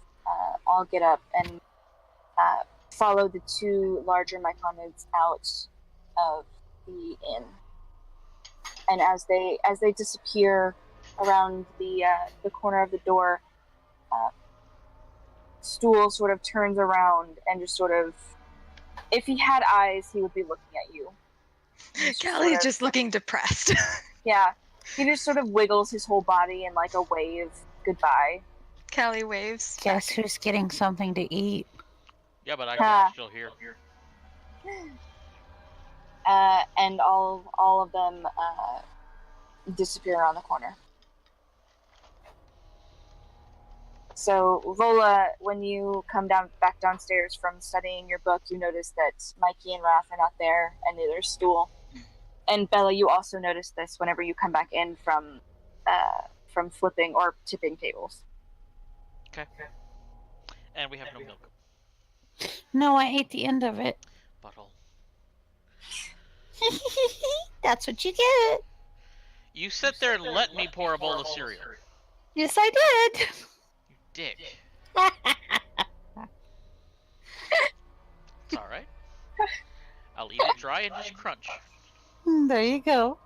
all get up and follow the two larger Myconids out of the inn. And as they disappear around the corner of the door, Stool sort of turns around and just sort of, if he had eyes, he would be looking at you. Callie's just looking depressed. Yeah, he just sort of wiggles his whole body in like a wave goodbye. Callie waves. Guess who's getting something to eat? Yeah, but I'm still here. And all of them disappear around the corner. So, Vola, when you come back downstairs from studying your book, you notice that Mikey and Raph are not there, and neither is Stool. And Bella, you also notice this whenever you come back in from flipping or tipping tables. Okay. And we have no milk. No, I ate the end of it. Butthole. That's what you get. You sit there and let me pour a bowl of cereal. Yes, I did. You dick. It's alright. I'll eat it dry and just crunch. There you go.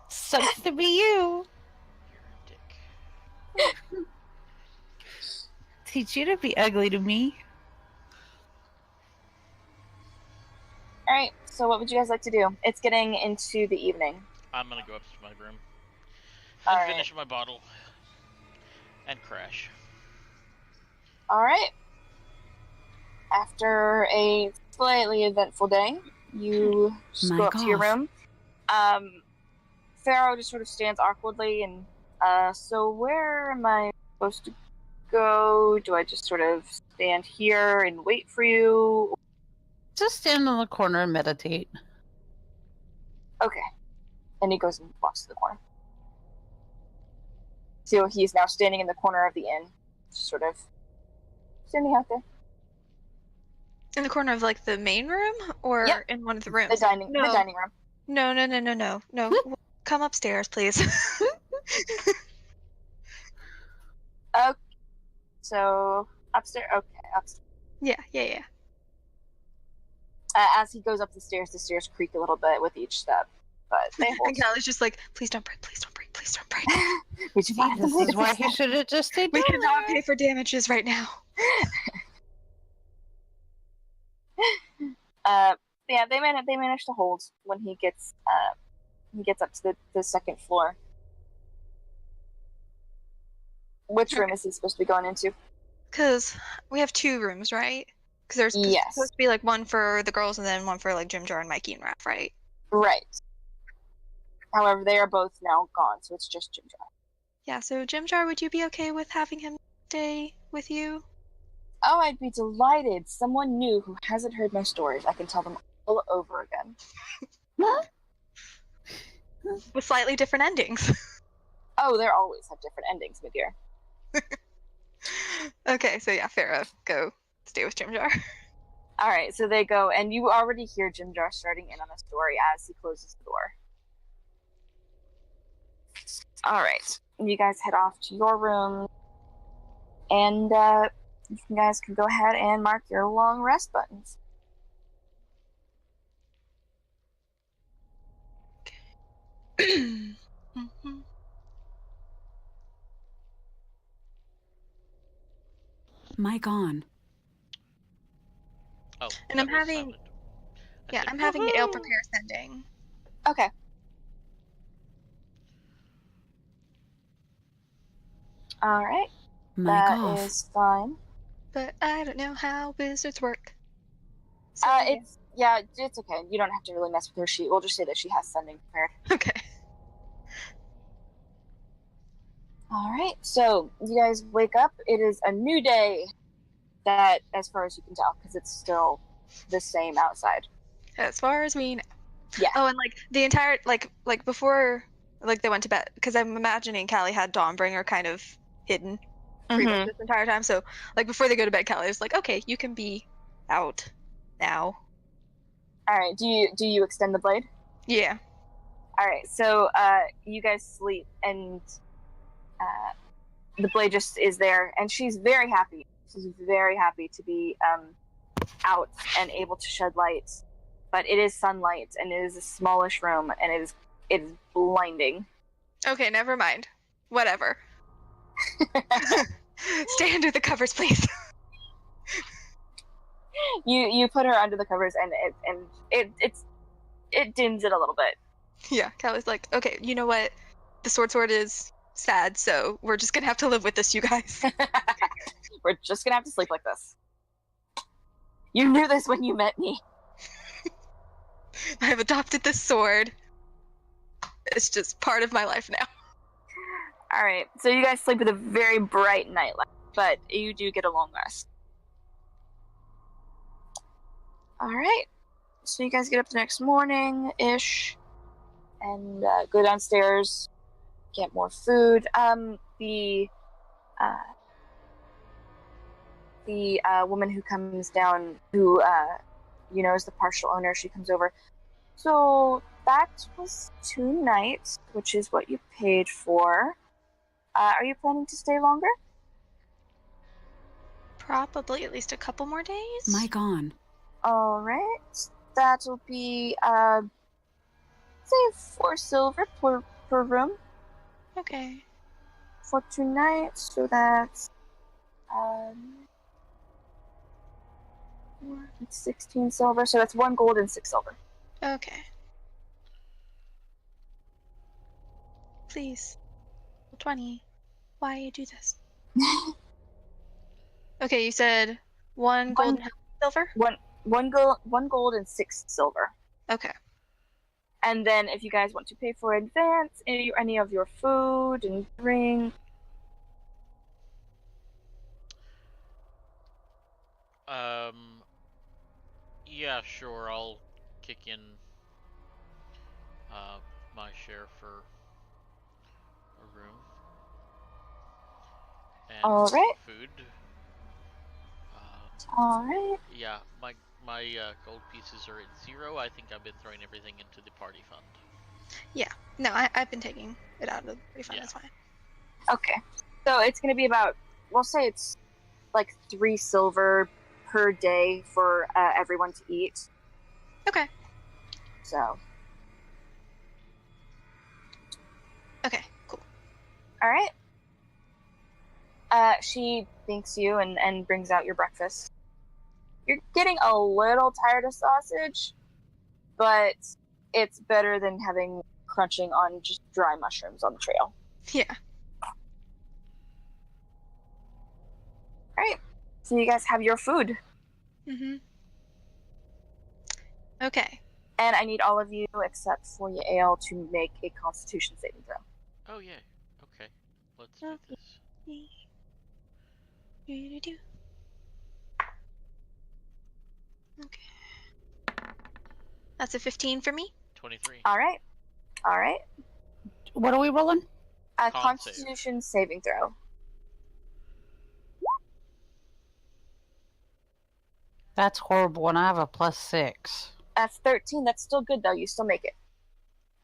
Sucks to be you. You're a dick. Teach you to be ugly to me. Alright, so what would you guys like to do? It's getting into the evening. I'm gonna go up to my room. All And right. finish my bottle. And crash. Alright. After a slightly eventful day, you just My go up to your gosh. room. Pharaoh just sort of stands awkwardly and, so where am I supposed to go? Do I just sort of stand here and wait for you? Just stand in the corner and meditate. Okay. And he goes and walks to the corner. So he's now standing in the corner of the inn, just sort of standing out there. In the corner of like the main room, or Yep. in one of the rooms? The dining room. No. Come upstairs, please. So upstairs. Okay, upstairs. Yeah. As he goes up the stairs creak a little bit with each step, but they hold. And Callie's just like, please don't break. Would you mind? This is why he should have just stayed We down cannot there. pay for damages right now. Yeah, they manage to hold when he gets up to the second floor. Which room is he supposed to be going into? Because we have two rooms, right? Because there's Yes. supposed to be like one for the girls and then one for like Jim Jar and Mikey and Raph, right? Right. However, they are both now gone, so it's just Jim Jar. Yeah, so Jim Jar, would you be okay with having him stay with you? Oh, I'd be delighted. Someone new who hasn't heard my stories. I can tell them all over again. With slightly different endings. Oh, they always have different endings, my dear. Okay, so yeah, Farah, go stay with Jim Jar. All right, so they go, and you already hear Jim Jar starting in on the story as he closes the door. All right, you guys head off to your room, and you guys can go ahead and mark your long rest buttons. Mhm. Mic on. Oh, And that I'm was having- silent. I Yeah, said, I'm having Ale "Woohoo!" prepare sending. Okay. All right, Mic that off. is fine. But I don't know how wizards work. So, It's okay. You don't have to really mess with her sheet. We'll just say that she has sending prepared. okay. All right, so you guys wake up. It is a new day. That, as far as you can tell, because it's still the same outside. As far as we know. Yeah. Oh, and like the entire like before like they went to bed, because I'm imagining Callie had Dawnbringer kind of hidden pretty much this entire time. So like before they go to bed, Callie was like, "Okay, you can be out now." All right. Do you extend the blade? Yeah. All right. So you guys sleep, and the blade just is there, and she's very happy. She's very happy to be out and able to shed light. But it is sunlight, and it is a smallish room, and it is blinding. Okay, never mind. Whatever. Stay under the covers, please. You put her under the covers, and it dims it a little bit. Yeah, Callie's like, "Okay, you know what? The sword is sad, so we're just gonna have to live with this, you guys." We're just gonna have to sleep like this. You knew this when you met me. I have adopted this sword. It's just part of my life now. All right, so you guys sleep with a very bright nightlight, but you do get a long rest. All right, so you guys get up the next morning-ish and go downstairs, get more food. The woman who comes down, who is the partial owner, she comes over. So that was 2 nights, which is what you paid for. Are you planning to stay longer? Probably at least a couple more days. Mic on. All right, that'll be say 4 silver per room Okay. for 2 nights. So that's 16 silver. So that's 1 gold and 6 silver. Okay. Please. 20. Why you do this? Okay, you said 1 gold and how much silver? 1 gold and 6 silver. Okay. And then if you guys want to pay for advance any of your food and drink. Yeah, sure. I'll kick in my share for a room and All right. food. All right. Yeah, my gold pieces are at 0. I think I've been throwing everything into the party fund. No, I've been taking it out of the refund. Yeah. That's fine. Okay. So it's going to be about, we'll say it's like 3 silver per day for everyone to eat. Okay. So, Okay, cool. all right. She thanks you and brings out your breakfast. You're getting a little tired of sausage, but it's better than having crunching on just dry mushrooms on the trail. Yeah. All right. So you guys have your food. Mm-hmm. Okay. And I need all of you, except for Yael, to make a Constitution saving throw. Oh yeah. Okay. Let's do this. Okay. That's a 15 for me. 23. All right. All right. What are we rolling? A Con Constitution saving throw. That's horrible, and I have a +6. That's 13. That's still good, though. You still make it.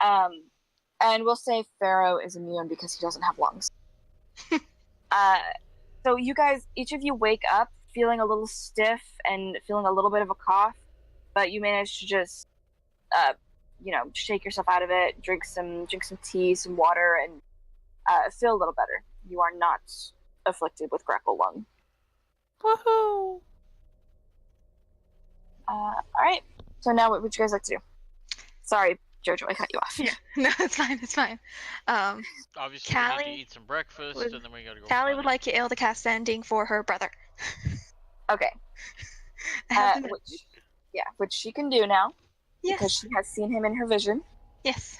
And we'll say Pharaoh is immune because he doesn't have lungs. So you guys, each of you wake up feeling a little stiff and feeling a little bit of a cough, but you manage to just, shake yourself out of it, drink some tea, some water, and feel a little better. You are not afflicted with grackle lung. Woohoo! All right. So now, what would you guys like to do? Sorry, Jojo, I cut you off. Yeah. No, it's fine. It's fine. Obviously, we need Callie to eat some breakfast, would- and then we gotta go. Callie find would it. like Yael to cast Sending for her brother. Okay. I have the Which she can do now because Yes. she has seen him in her vision. Yes.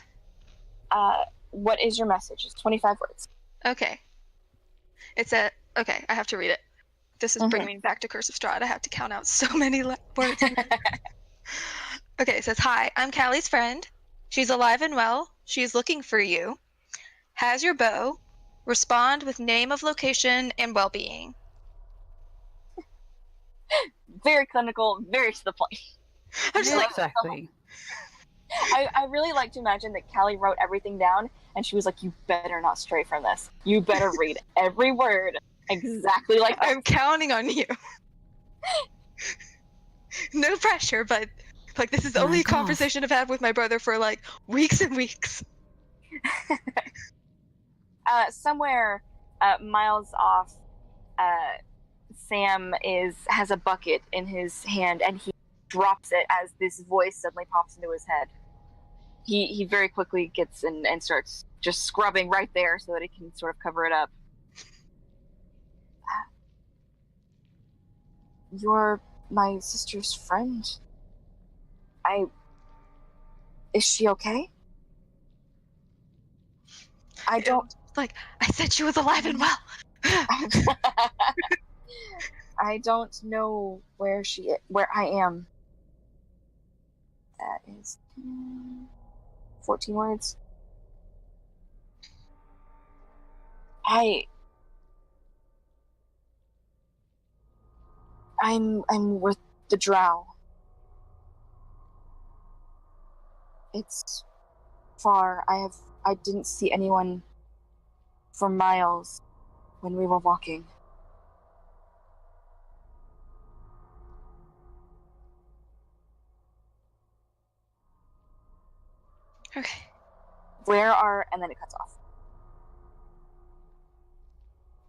What is your message? It's 25 words. Okay. Okay, I have to read it. This is bringing me back to Curse of Strahd. I have to count out so many words. Okay, it says, "Hi, I'm Callie's friend. She's alive and well. She's looking for you. Has your bow. Respond with name of location and well-being." Very clinical, very to the point. I'm just like, Exactly. I really like to imagine that Callie wrote everything down and she was like, you better not stray from this. You better read every word exactly like that. I'm counting on you. No pressure, but like this is the My only gosh. conversation I've had with my brother for like weeks and weeks. Somewhere miles off, Sam has a bucket in his hand and he drops it as this voice suddenly pops into his head. He very quickly gets in and starts just scrubbing right there so that he can sort of cover it up. You're my sister's friend. Is she okay? I don't. Like, I said she was alive and well. I don't know where I am. That is 14 words. I'm with the Drow. It's far. I didn't see anyone for miles when we were walking. Okay. And then it cuts off.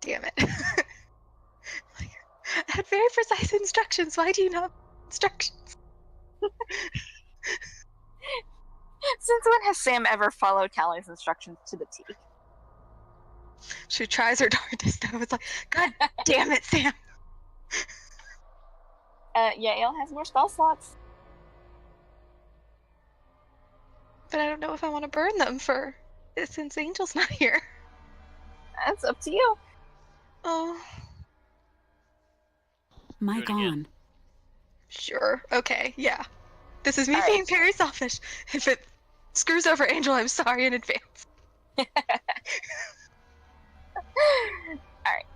Damn it. Like, I had very precise instructions. Why do you not have instructions? Since when has Sam ever followed Callie's instructions to the T? She tries her darndest. I was like, God damn it, Sam. Yael has more spell slots. But I don't know if I want to burn them since Angel's not here. That's up to you. Oh, Mic Do it again. on. sure. Okay, yeah. This is me All right. being very selfish. If it screws over Angel, I'm sorry in advance. Alright,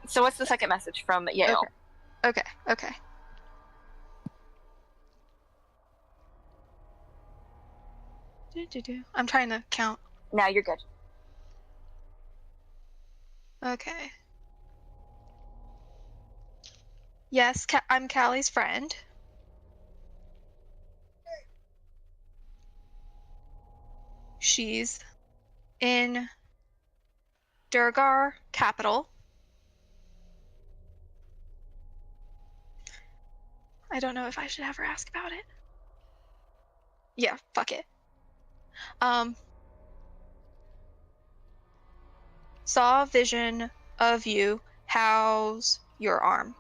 so what's the second message from Yael? Okay. I'm trying to count. Now you're good. Okay. Yes, I'm Callie's friend. She's in Durgar capital. I don't know if I should ever ask about it. Yeah, fuck it. Saw a vision of you. How's your arm?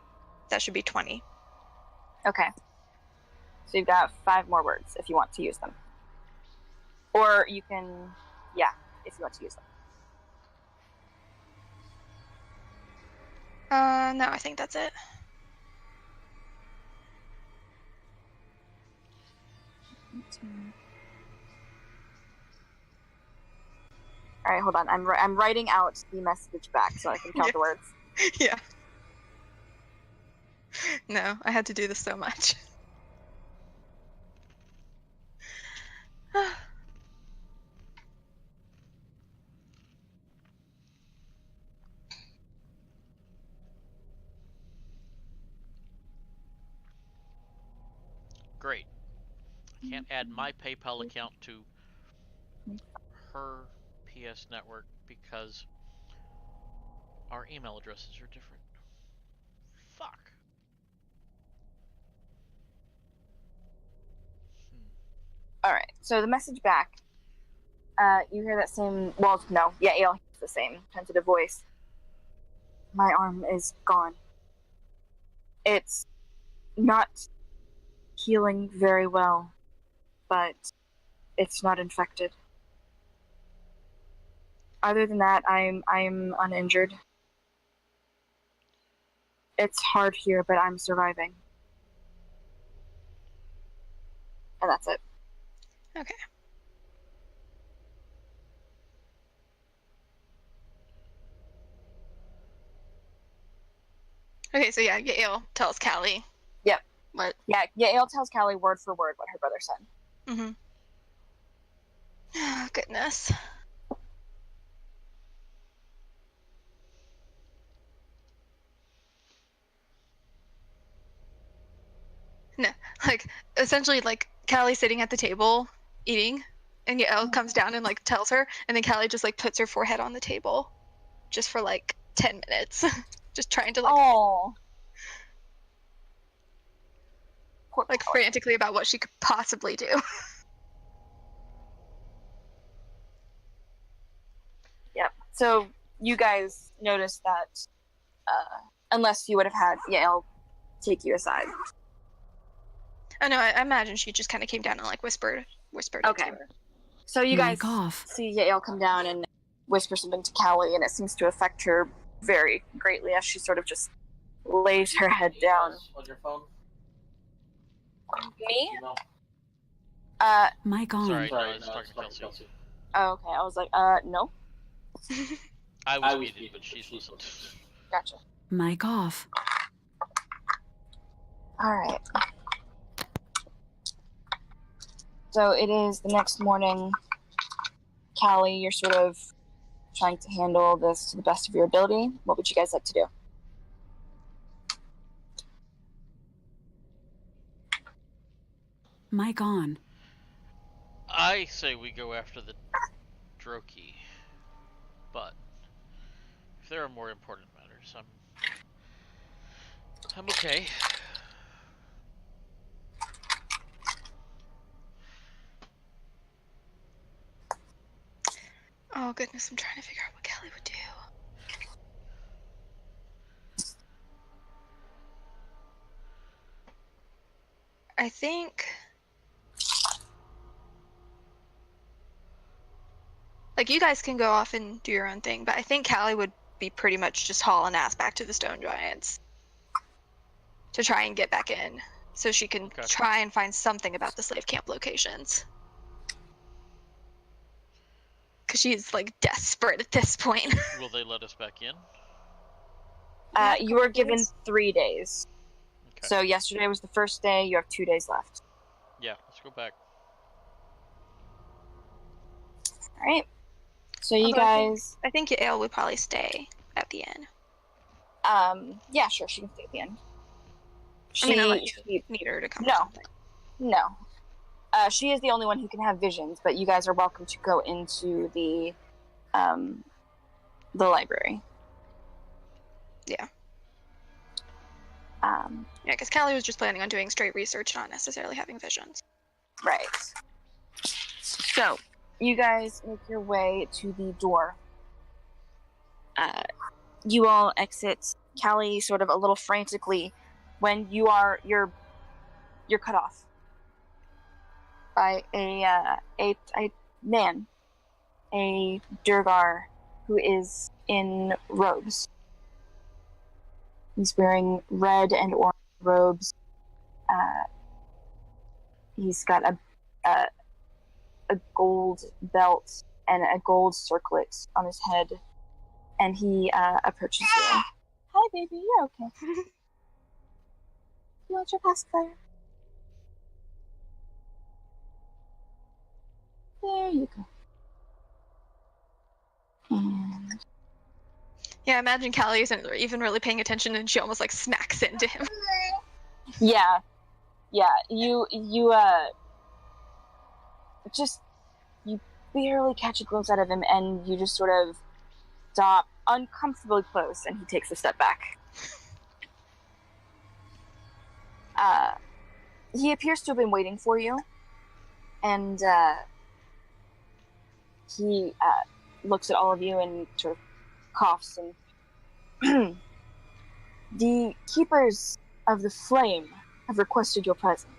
That should be 20. Okay. So you've got 5 more words if you want to use them. Or you can, if you want to use them. No, I think that's it. All right, hold on. I'm writing out the message back so I can count the words. Yeah. No, I had to do this so much. Great. I can't add my PayPal account to her PS network because our email addresses are different. Fuck. All right. So the message back. You hear that same. Well, no. Yeah, Ael hears the same tentative voice. My arm is gone. It's not healing very well, but it's not infected. Other than that, I'm uninjured. It's hard here, but I'm surviving. And that's it. Okay. Okay, so yeah, Yael tells Callie. Yep. What? Yeah, Ael tells Callie word for word what her brother said. Mm-hmm. Oh, goodness. No, like, essentially, like, Callie's sitting at the table, eating, and Yael comes down and, like, tells her, and then Callie just, like, puts her forehead on the table, just for, like, 10 minutes. Just trying to, like, Oh. like, frantically about what she could possibly do. Yep. So you guys noticed that, unless you would have had Yael take you aside. I know, I imagine she just kind of came down and, like, whispered Okay. into her. So you guys Mic off. see Yael come down and whisper something to Callie, and it seems to affect her very greatly as she sort of just lays her head down. On your phone? Me? Email? Mic on. Sorry, no, I Sorry, was talking to Kelsey. Oh, okay. I was like, no. I was muted, but she's listened. Gotcha. Mic off. Alright. So it is the next morning. Callie, you're sort of trying to handle this to the best of your ability. What would you guys like to do? Mic on. I say we go after the Droki, but if there are more important matters, I'm okay. Oh, goodness, I'm trying to figure out what Callie would do. I think... Like, you guys can go off and do your own thing, but I think Callie would be pretty much just hauling ass back to the Stone Giants to try and get back in, so she can Okay. try and find something about the slave camp locations. Because she's, like, desperate at this point. Will they let us back in? You were given 3 days. Okay. So yesterday was the first day. You have 2 days left. Yeah, let's go back. All right. So you Although guys, I think Yael would probably stay at the inn. yeah, sure, she can stay at the end. I mean, unless She- you need her to come. No. Or something. No. She is the only one who can have visions, but you guys are welcome to go into the library. Yeah. Yeah, Yeah, because Callie was just planning on doing straight research, not necessarily having visions. right. So, you guys make your way to the door. You all exit. Callie sort of a little frantically when you're cut off. by a man, a Durgar, who is in robes. He's wearing red and orange robes. He's got a gold belt and a gold circlet on his head, and he approaches you. Hi, baby. You're okay. You want your pacifier? There you go. And Yeah, I imagine Callie isn't even really paying attention, and she almost like smacks into him. yeah, you just you barely catch a glimpse out of him, and you just sort of stop uncomfortably close, and he takes a step back. He appears to have been waiting for you, and he looks at all of you and sort of coughs, and the Keepers of the Flame have requested your presence.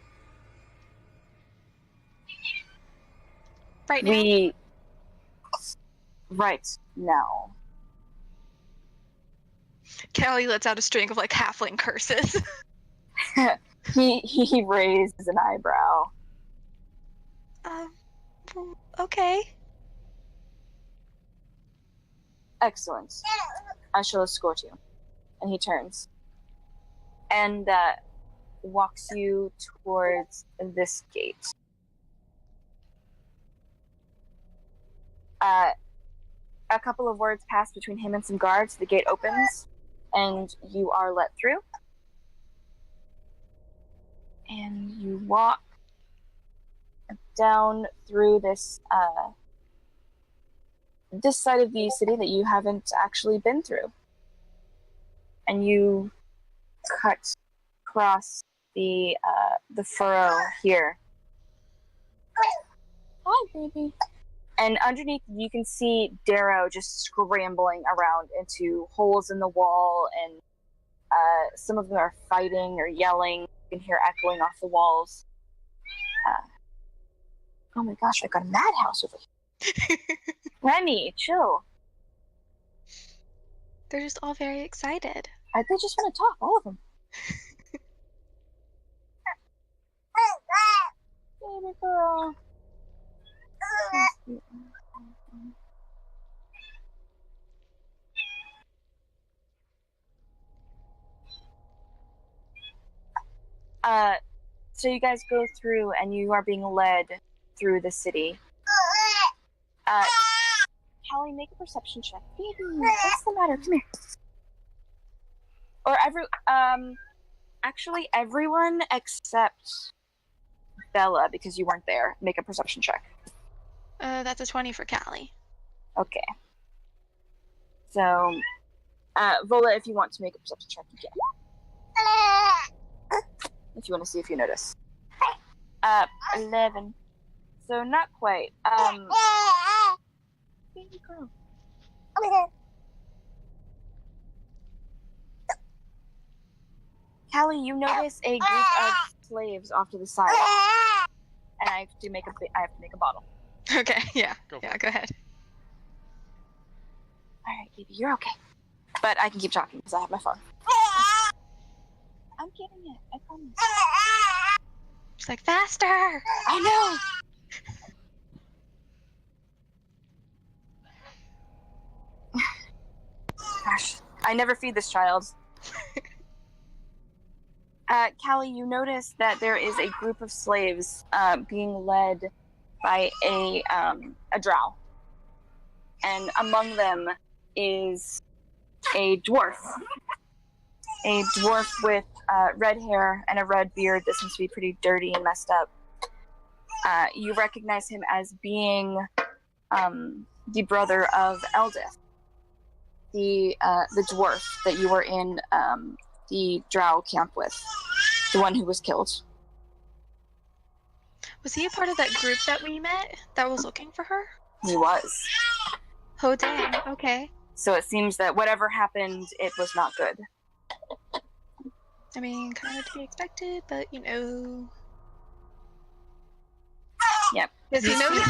Right now? Right now. Callie lets out a string of like halfling curses. He raises an eyebrow. Okay. Excellent. I shall escort you. And he turns and walks you towards this gate. A couple of words pass between him and some guards. The gate opens, and you are let through. And you walk down through this this side of the city that you haven't actually been through. And you cut across the furrow here. Hi, baby. And underneath, you can see Darrow just scrambling around into holes in the wall, and some of them are fighting or yelling. You can hear echoing off the walls. Oh my gosh, I've got a madhouse over here. Remy, chill. They're just all very excited. They just want to talk, all of them. Baby girl. So you guys go through, and you are being led through the city. Callie, make a perception check. Baby, what's the matter? Come here. Or actually everyone except Bella, because you weren't there. Make a perception check. That's a 20 for Callie. Okay. So, Vola, if you want to make a perception check, you can. If you want to see if you notice. 11. So not quite. Baby girl. Callie, you notice a group of slaves off to the side, and I have to make a bottle. Okay, yeah. Go for Yeah, it. go ahead. All right, baby, you're okay. But I can keep talking because I have my phone. I'm getting it. I promise. She's like, faster! I know. Gosh, I never feed this child. Callie, you notice that there is a group of slaves being led by a drow. And among them is a dwarf. A dwarf with red hair and a red beard that seems to be pretty dirty and messed up. You recognize him as being the brother of Eldith, the dwarf that you were in the drow camp with, the one who was killed. Was he a part of that group that we met that was looking for her? He was. Oh, dang. Okay. So it seems that whatever happened, it was not good. I mean, kind of to be expected, but you know. Yep. Does he notice?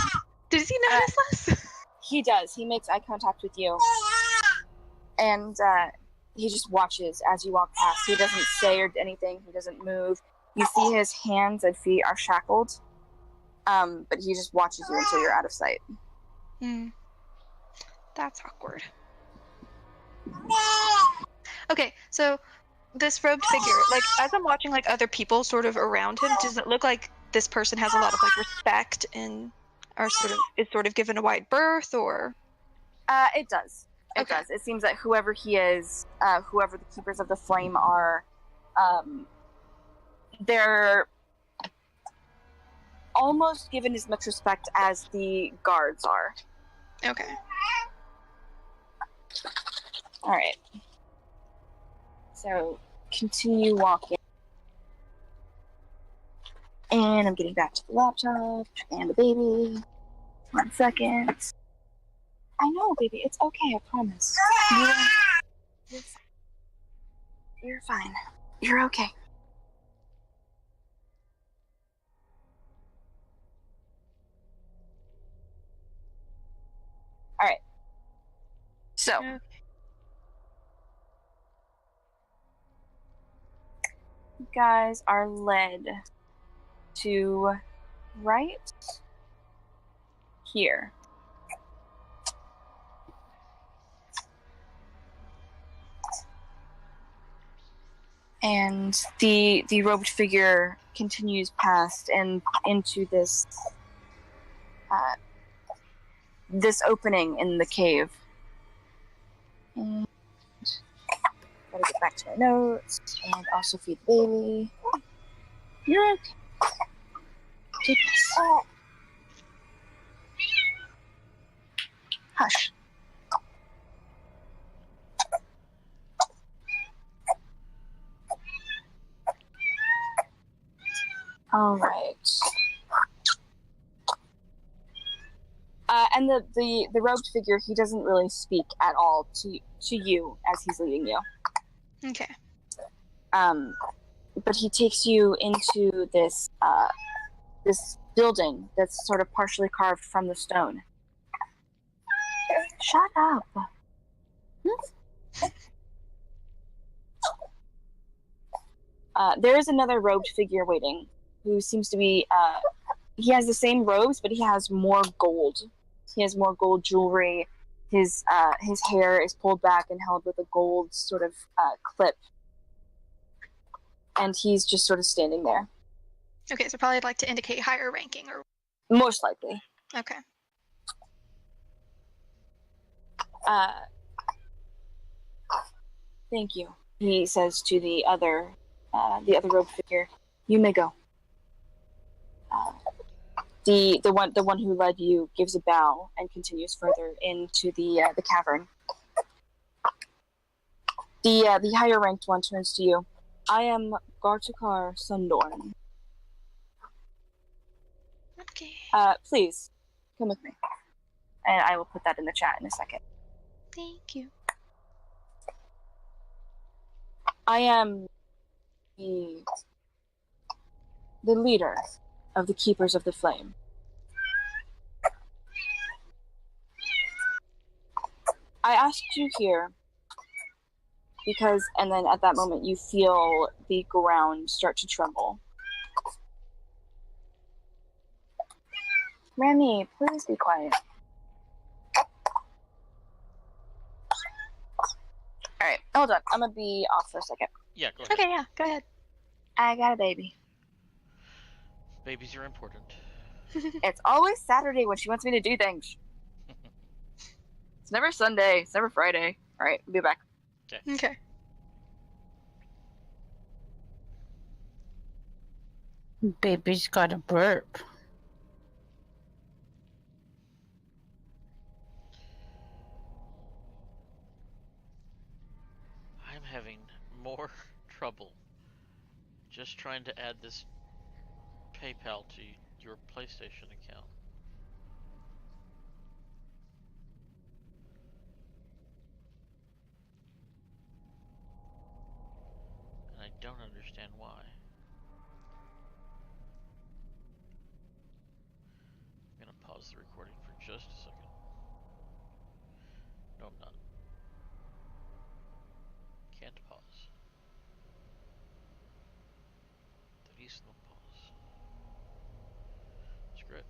Does he notice us? He does. He makes eye contact with you. And he just watches as you walk past. He doesn't say or anything. He doesn't move. You see his hands and feet are shackled. But he just watches you until you're out of sight. That's awkward. Okay, so this robed figure, like as I'm watching like other people sort of around him, does it look like this person has a lot of like respect and is sort of given a wide berth, or? It does. It does. It seems that whoever he is, whoever the Keepers of the Flame are, they're almost given as much respect as the guards are. Okay. All right. So continue walking. And I'm getting back to the laptop and the baby. 1 second. I know, baby. It's okay. I promise. You're fine. You're okay. All right. So. Okay. You guys are led to right here. And the robed figure continues past and into this this opening in the cave. And gotta get back to my notes and also feed the baby. You're okay. Take this. Hush. All right. And the robed figure, he doesn't really speak at all to you as he's leading you. Okay. But he takes you into this this building that's sort of partially carved from the stone. Shut up. There is another robed figure waiting, who seems to be he has the same robes, but he has more gold. He has more gold jewelry. His hair is pulled back and held with a gold sort of clip. And he's just sort of standing there. Okay, so probably I'd like to indicate higher ranking, or Most likely. okay. Thank you, he says to the other robed figure. You may go. The one who led you gives a bow and continues further into the cavern. The higher ranked one turns to you. I am Gartukar Sundorn. Okay. Please come with me, and I will put that in the chat in a second. Thank you. I am the leader of the Keepers of the Flame. I asked you here because, and then at that moment you feel the ground start to tremble. Remy, please be quiet. Alright, hold on. I'm gonna be off for a second. Yeah, go ahead. Okay, yeah, go ahead. I got a baby. Babies are important. It's always Saturday when she wants me to do things. It's never Sunday. It's never Friday. Alright, I'll be back. Okay. Baby's got a burp. I'm having more trouble just trying to add this PayPal to your PlayStation account. And I don't understand why. the recording for just a second. No, I'm not. Can't pause. There is no pause. Screw it.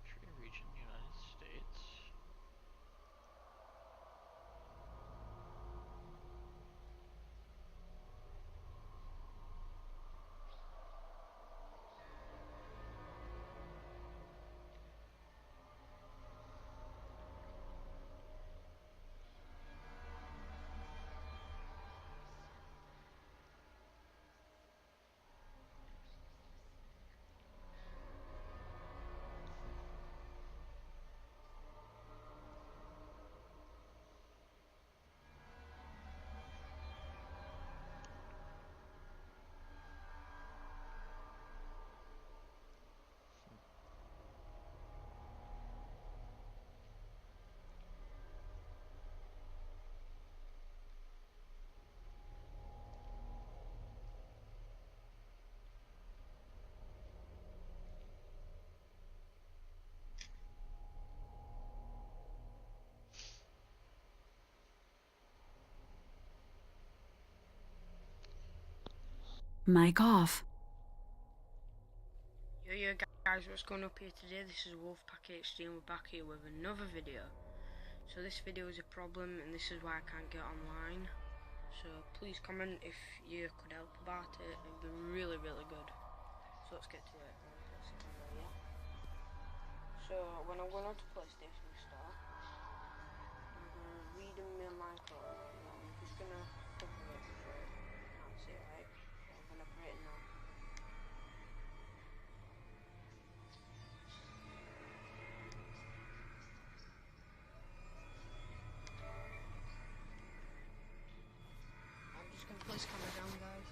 Country, region, United States. Mic off. Yo guys, what's going up here today? This is Wolfpack HD and we're back here with another video. So this video is a problem and this is why I can't get online. So please comment if you could help about it. It'd be really good. So let's get to it. So when I'm going on to PlayStation Store, I'm going to read in my micro. I'm just going to cover it so you can't see it, right? So I'm going to put it now. I'm just going to place camera down, guys.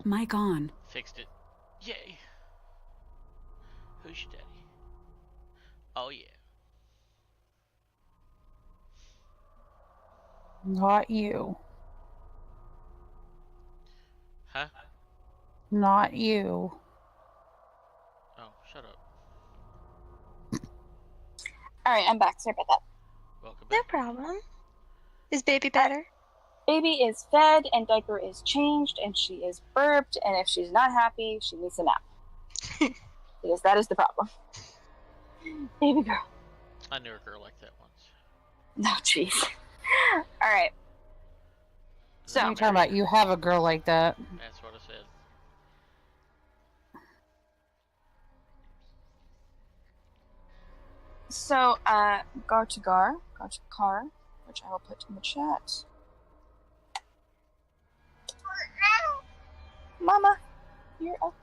Mic on. Fixed it. Yay. Who's your daddy? Oh yeah. Not you. Huh? Not you. Oh, shut up. Alright, I'm back. Sorry about that. Welcome No back. problem. Is baby better? Baby is fed and diaper is changed and she is burped, and if she's not happy, she needs a nap. Because that is the problem. Baby girl. I knew a girl like that once. No, jeez. Alright. So, What are you talking about? You have a girl like that. That's what I said. So, Gartagar, which I will put in the chat. Mama, you're okay.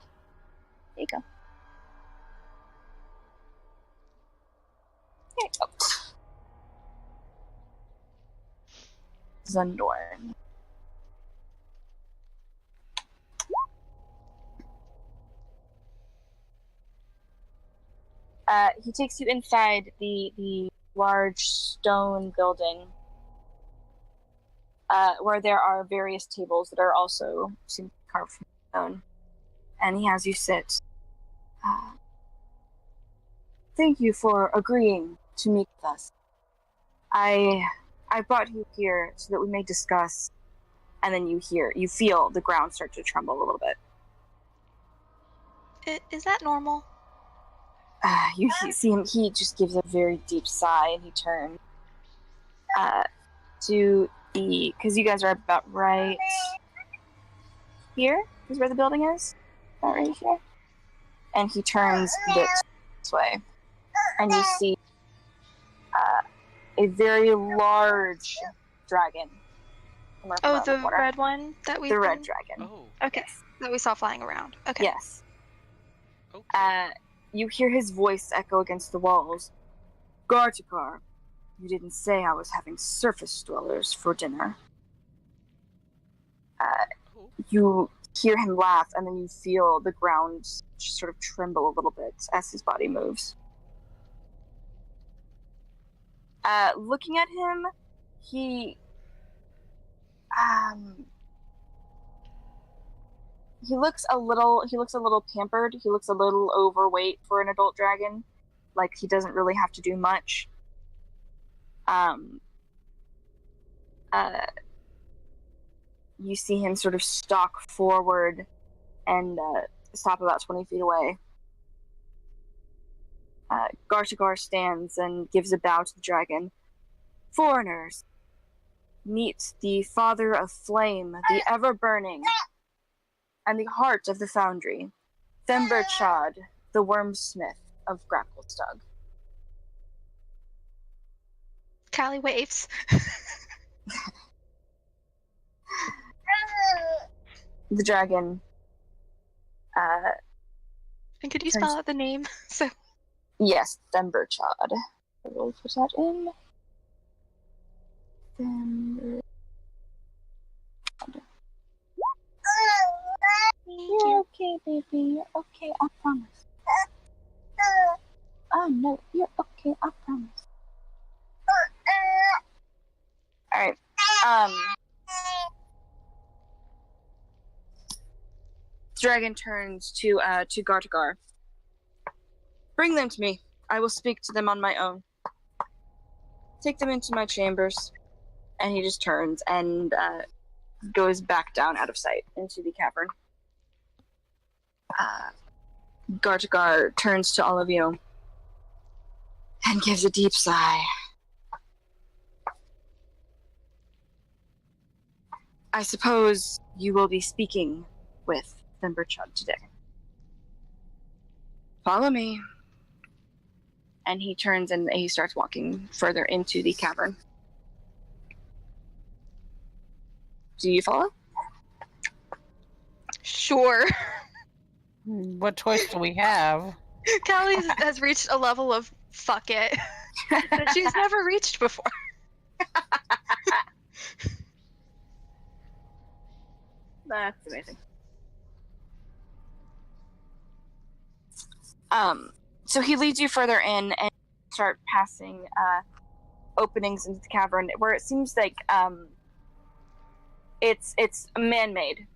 There you go. There you go. Zundorn. He takes you inside the large stone building, where there are various tables that are also seem carved from stone, and he has you sit. Thank you for agreeing to meet with us. I brought you here so that we may discuss, and then you feel the ground start to tremble a little bit. Is that normal? You see him, he just gives a very deep sigh, and he turns to because you guys are about right here is where the building is. About right here. And he turns this way, and you see a very large dragon. Oh, the red one that we. The red dragon. Oh. Okay, that we saw flying around. Okay. Yes. Okay. You hear his voice echo against the walls. Gartakar, you didn't say I was having surface dwellers for dinner. You hear him laugh, and then you feel the ground just sort of tremble a little bit as his body moves. Looking at him, he looks a little pampered. He looks a little overweight for an adult dragon. Like, he doesn't really have to do much. You see him sort of stalk forward and stop about 20 feet away. Gartagar stands and gives a bow to the dragon. Foreigners, meet the father of flame, the ever-burning, and the heart of the foundry, Themberchad, the wormsmith of Grapplestug. Callie waves. The dragon. And could you spell out the name? So. Yes, Themberchad. I will put that in. Themberchad. You're okay, baby. You're okay. I promise. Oh no, you're okay. I promise. All right. Dragon turns to Gartagar. Bring them to me. I will speak to them on my own. Take them into my chambers. And he just turns and goes back down out of sight into the cavern. Gartagar turns to all of you and gives a deep sigh. I suppose you will be speaking with Themberchad today. Follow me. And he turns and he starts walking further into the cavern. Do you follow? Sure. What choice do we have? Callie has reached a level of fuck it that she's never reached before. That's amazing. So he leads you further in and start passing openings into the cavern where it seems like it's man-made.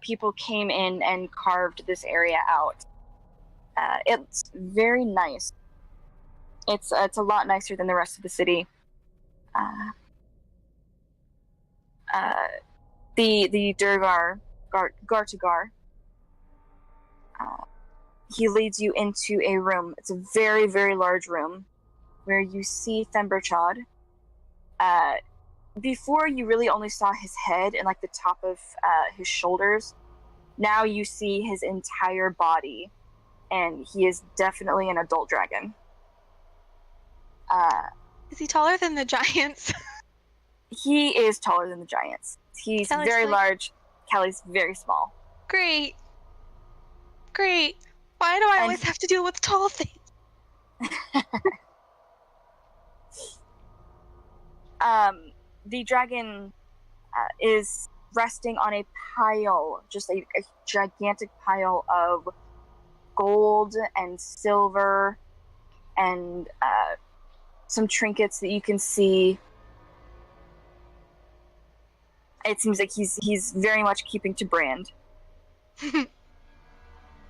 People came in and carved this area out. It's very nice. It's a lot nicer than the rest of the city. The Durgar Gartagar. He leads you into a room. It's a very, very large room where you see Themberchaud. Before you really only saw his head and like the top of his shoulders. Now you see his entire body, and he is definitely an adult dragon. Is he taller than the giants? He is taller than the giants. He's Kelly's very like- large. Kelly's very small. Great. Great. Why do I always have to deal with tall things? The dragon is resting on a pile, just a gigantic pile of gold and silver and some trinkets that you can see. It seems like he's very much keeping to brand.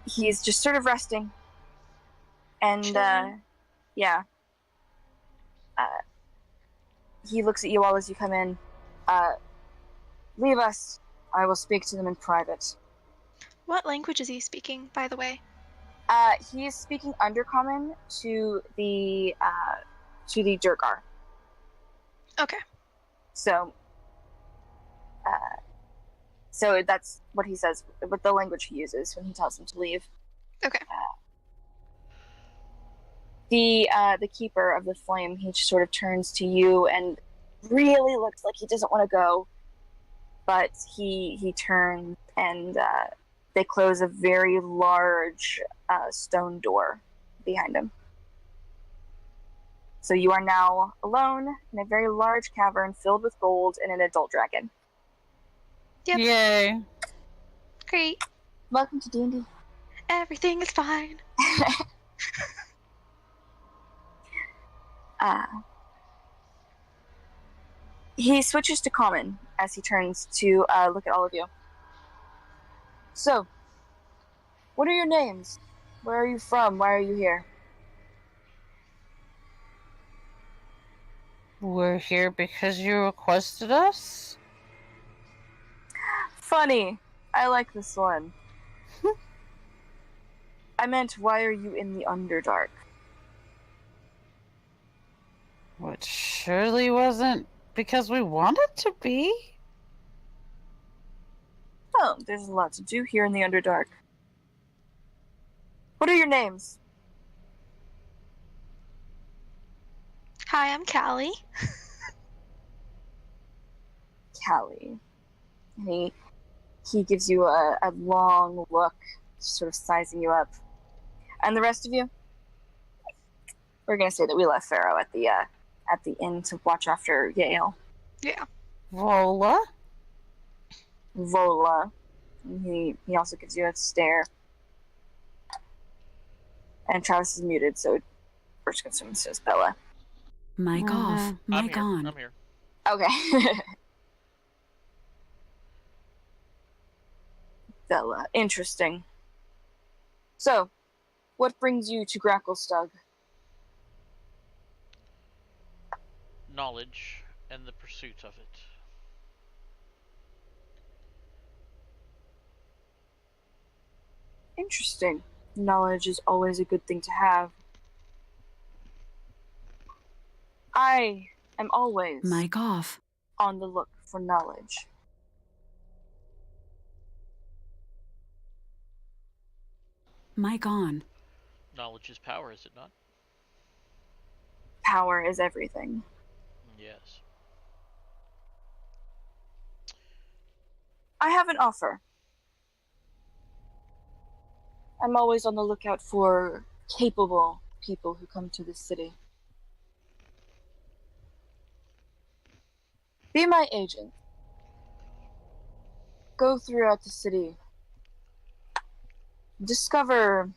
He's just sort of resting. And yeah. He looks at you all as you come in. Leave us. I will speak to them in private. What language is he speaking, by the way? He is speaking Undercommon to the Durgar. Okay. So that's what he says, what the language he uses when he tells them to leave. Okay. The keeper of the flame, he just sort of turns to you and really looks like he doesn't want to go, but he turns and they close a very large stone door behind him. So you are now alone in a very large cavern filled with gold and an adult dragon. Yep. Yay. Great. Welcome to D&D. Everything is fine. He switches to common as he turns to look at all of you. So, what are your names? Where are you from? Why are you here? We're here because you requested us? Funny. I like this one. I meant, why are you in the Underdark? Which surely wasn't because we wanted to be. Oh, there's a lot to do here in the Underdark. What are your names? Hi, I'm Callie. Callie. And he gives you a long look, sort of sizing you up. And the rest of you? We're gonna say that we left Pharaoh at the inn to watch after Yale. Yeah. Vola? Vola. And he also gives you a stare. And Travis is muted, so we're just gonna assume it says Bella. Mic off. I'm Mic here. on. I'm here. Okay. Bella. Interesting. So, what brings you to Gracklestug? Knowledge and the pursuit of it. Interesting. Knowledge is always a good thing to have. I am always Mic off. on the look for knowledge. Mic on. Knowledge is power, is it not? Power is everything. Yes. I have an offer. I'm always on the lookout for capable people who come to this city. Be my agent. Go throughout the city. Discover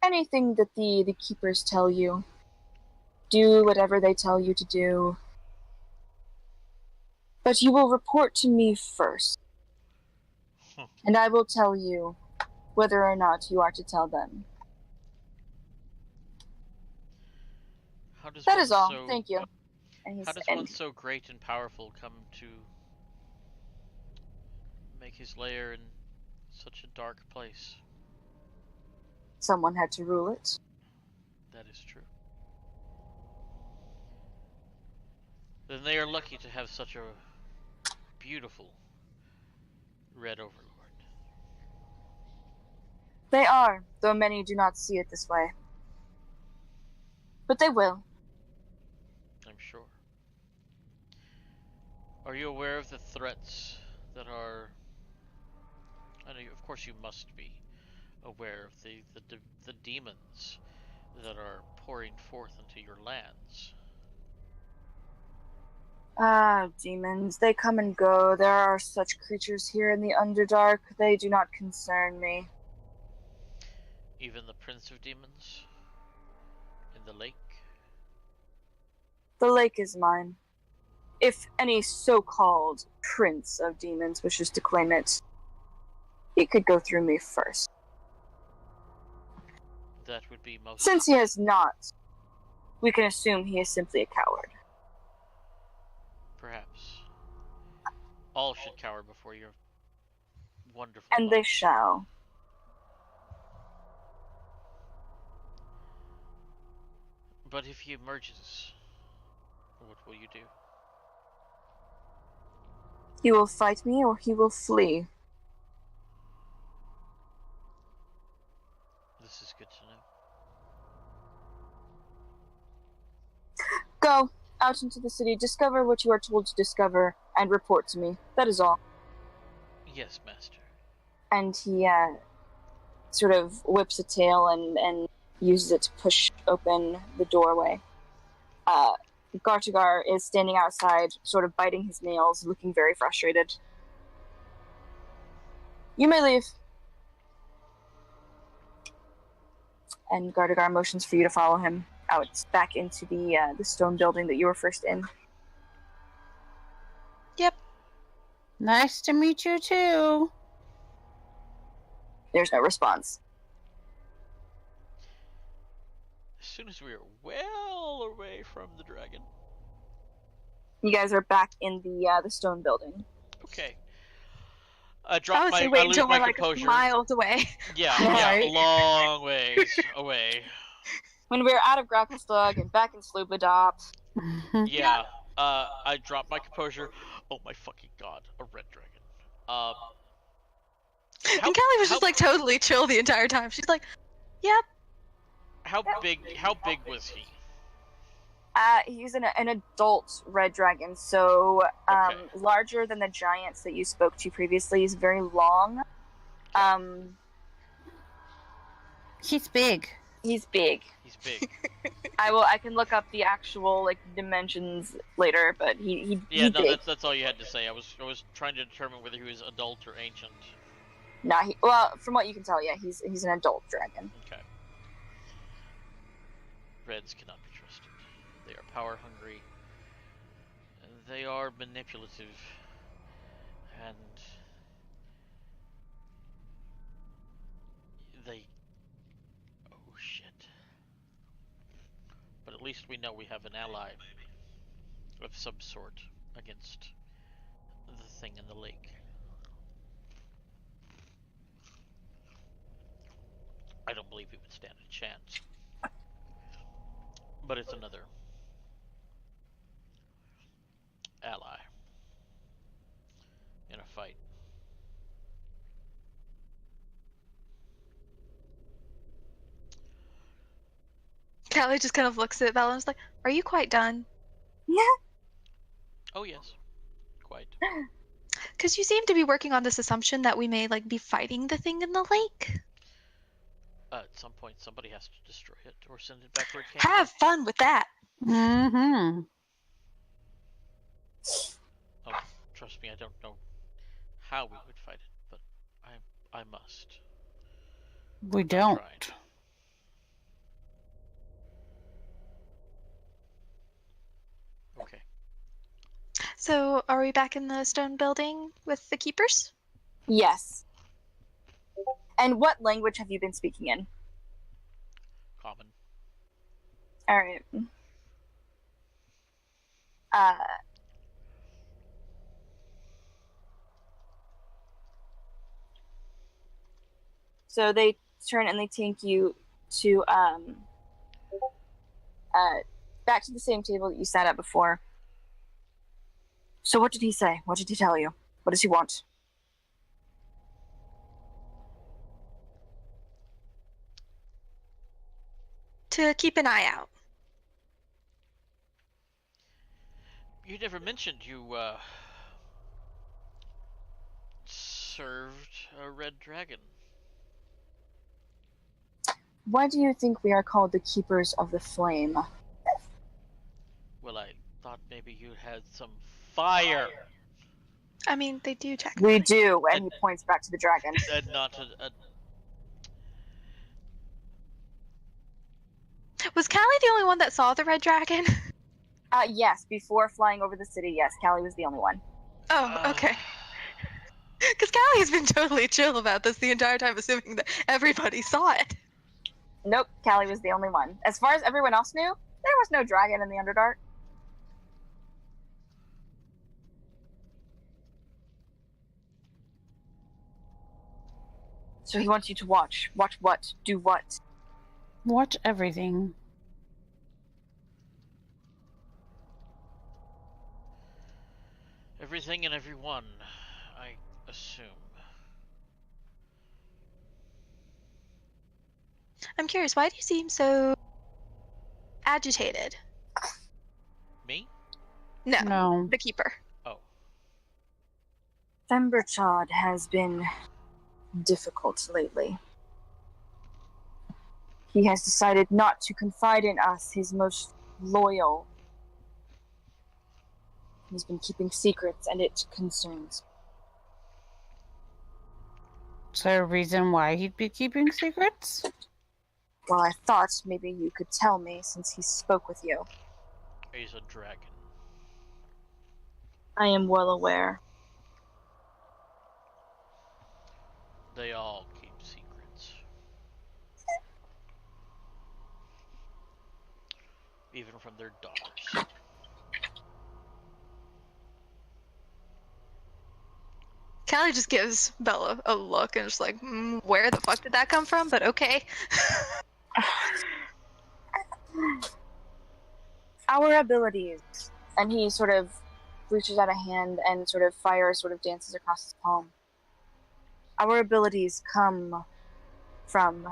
anything that the keepers tell you. Do whatever they tell you to do. But you will report to me first. And I will tell you whether or not you are to tell them. How does That one is all. so Thank you. And how does one so great and powerful come to make his lair in such a dark place? Someone had to rule it. That is true. Then they are lucky to have such a beautiful Red Overlord. They are, though many do not see it this way. But they will. I'm sure. Are you aware of the threats that are... I know, of course you must be aware of the demons that are pouring forth into your lands. Ah, demons. They come and go. There are such creatures here in the Underdark. They do not concern me. Even the Prince of Demons in the lake? The lake is mine. If any so-called Prince of Demons wishes to claim it, he could go through me first. That would be most... Since he has not, we can assume he is simply a coward. Perhaps. All should cower before your wonderful And might. they shall. But if he emerges, what will you do? He will fight me or he will flee. This is good to know. Go out into the city, discover what you are told to discover, and report to me. That is all. Yes, master. And he sort of whips a tail and uses it to push open the doorway. Gartagar is standing outside, sort of biting his nails, looking very frustrated. You may leave. And Gartagar motions for you to follow him out back into the stone building that you were first in. Yep. Nice to meet you too. There's no response. As soon as we are well away from the dragon. You guys are back in the stone building. Okay. I I would say wait lose until my we're like composure. miles away. Yeah, Right. yeah, long ways away. When we're out of Gracklestug and back in Sloobadop. Yeah. I drop my composure. Oh my fucking god, a red dragon. And Callie was just like totally chill the entire time. She's like, yep. How big was he? He's an adult red dragon, so Okay. larger than the giants that you spoke to previously. He's very long. He's big. He's big. He's big. I can look up the actual like dimensions later, but Yeah, he's no, big. that's all you had to say. I was trying to determine whether he was adult or ancient. Nah, well, from what you can tell, yeah, he's an adult dragon. Okay. Reds cannot be trusted. They are power hungry. They are manipulative. And they... Oh shit. But at least we know we have an ally of some sort against the thing in the lake. I don't believe he would stand a chance. But it's another ally in a fight. Callie just kind of looks at Val and is like, are you quite done? Oh yes, quite. Because you seem to be working on this assumption that we may like be fighting the thing in the lake. At some point, somebody has to destroy it or send it back where it came Have fun with that. Mm-hmm. from. Oh, trust me, I don't know how we would fight it, but I must. We don't. Tried. Okay. So, are we back in the stone building with the keepers? Yes. And what language have you been speaking in? Common. All right. So they turn and they take you to back to the same table that you sat at before. So what did he say? What did he tell you? What does he want? To keep an eye out. You never mentioned you served a red dragon. Why do you think we are called the Keepers of the Flame? Well, I thought maybe you had some fire. I mean, they do technically. We do, and he points back to the dragon. And not a Was Callie the only one that saw the red dragon? Yes, before flying over the city, yes, Callie was the only one. Oh, okay. Because Callie has been totally chill about this the entire time, assuming that everybody saw it. Nope, Callie was the only one. As far as everyone else knew, there was no dragon in the Underdark. So he wants you to watch. Watch what? Do what? Watch everything. everything and everyone, I assume. I'm curious, why do you seem so agitated? Me? No, No. the keeper. Oh. Themberchad has been difficult lately. He has decided not to confide in us, his most loyal. He's been keeping secrets, and it concerns. Is there a reason why he'd be keeping secrets? Well, I thought maybe you could tell me since he spoke with you. He's a dragon. I am well aware. They all keep secrets. Even from their daughters. Callie just gives Bella a look and just like, where the fuck did that come from? But okay. Our abilities. And he sort of reaches out a hand and sort of fire sort of dances across his palm. Our abilities come from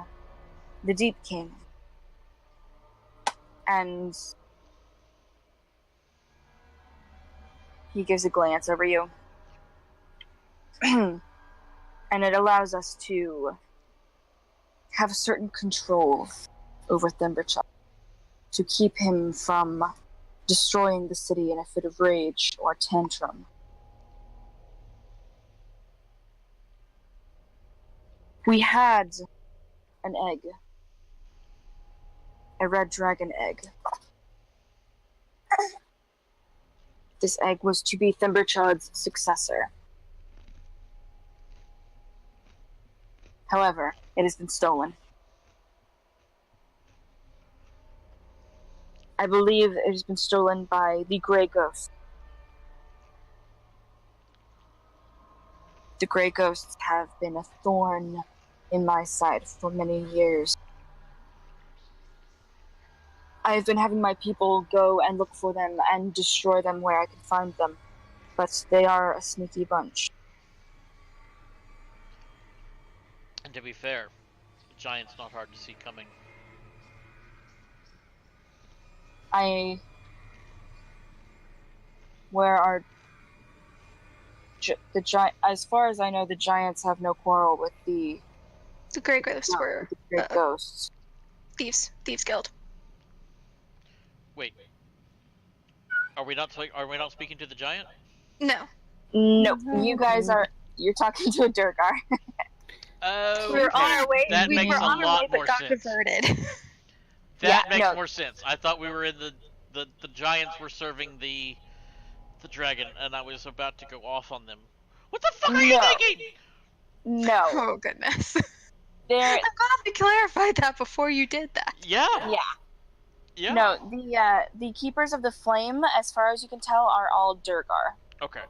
the Deep King. And he gives a glance over you. And it allows us to have certain control over Themberchad, to keep him from destroying the city in a fit of rage or tantrum. We had an egg, a red dragon egg. This egg was to be Themberchad's successor. However, it has been stolen. I believe it has been stolen by the Grey Ghost. The Grey Ghosts have been a thorn in my side for many years. I have been having my people go and look for them and destroy them where I can find them, but they are a sneaky bunch. And to be fair, the giant's not hard to see coming. Where are the giant? As far as I know, the giants have no quarrel with the Grey Ghosts were the Grey Ghosts. Thieves Guild. Wait. Are we not speaking to the giant? No. Nope. You guys are. You're talking to a Durgar. Oh, We were on our way. That we makes were a on our lot way, but more got sense. diverted. That makes no. more sense. I thought we were in the giants were serving the dragon, and I was about to go off on them. What the fuck are you No. thinking? No. Oh goodness. There. I'm glad we clarified that before you did that. Yeah. Yeah. Yeah. No. The keepers of the flame, as far as you can tell, are all Durgar, Okay.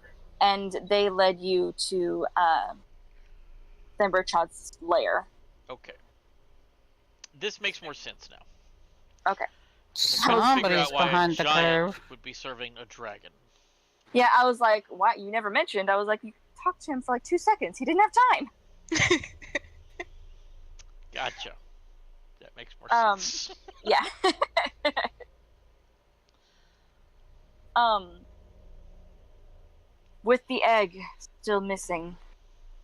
and they led you to Themberchaud's lair. Okay. This makes more sense now. Okay. 'Cause I couldn't figure Somebody's out why behind a the giant curve. would be serving a dragon. Yeah, I was like, "What? You never mentioned." I was like, "You talked to him for like 2 seconds. He didn't have time." Gotcha. That makes more sense. Yeah. With the egg still missing,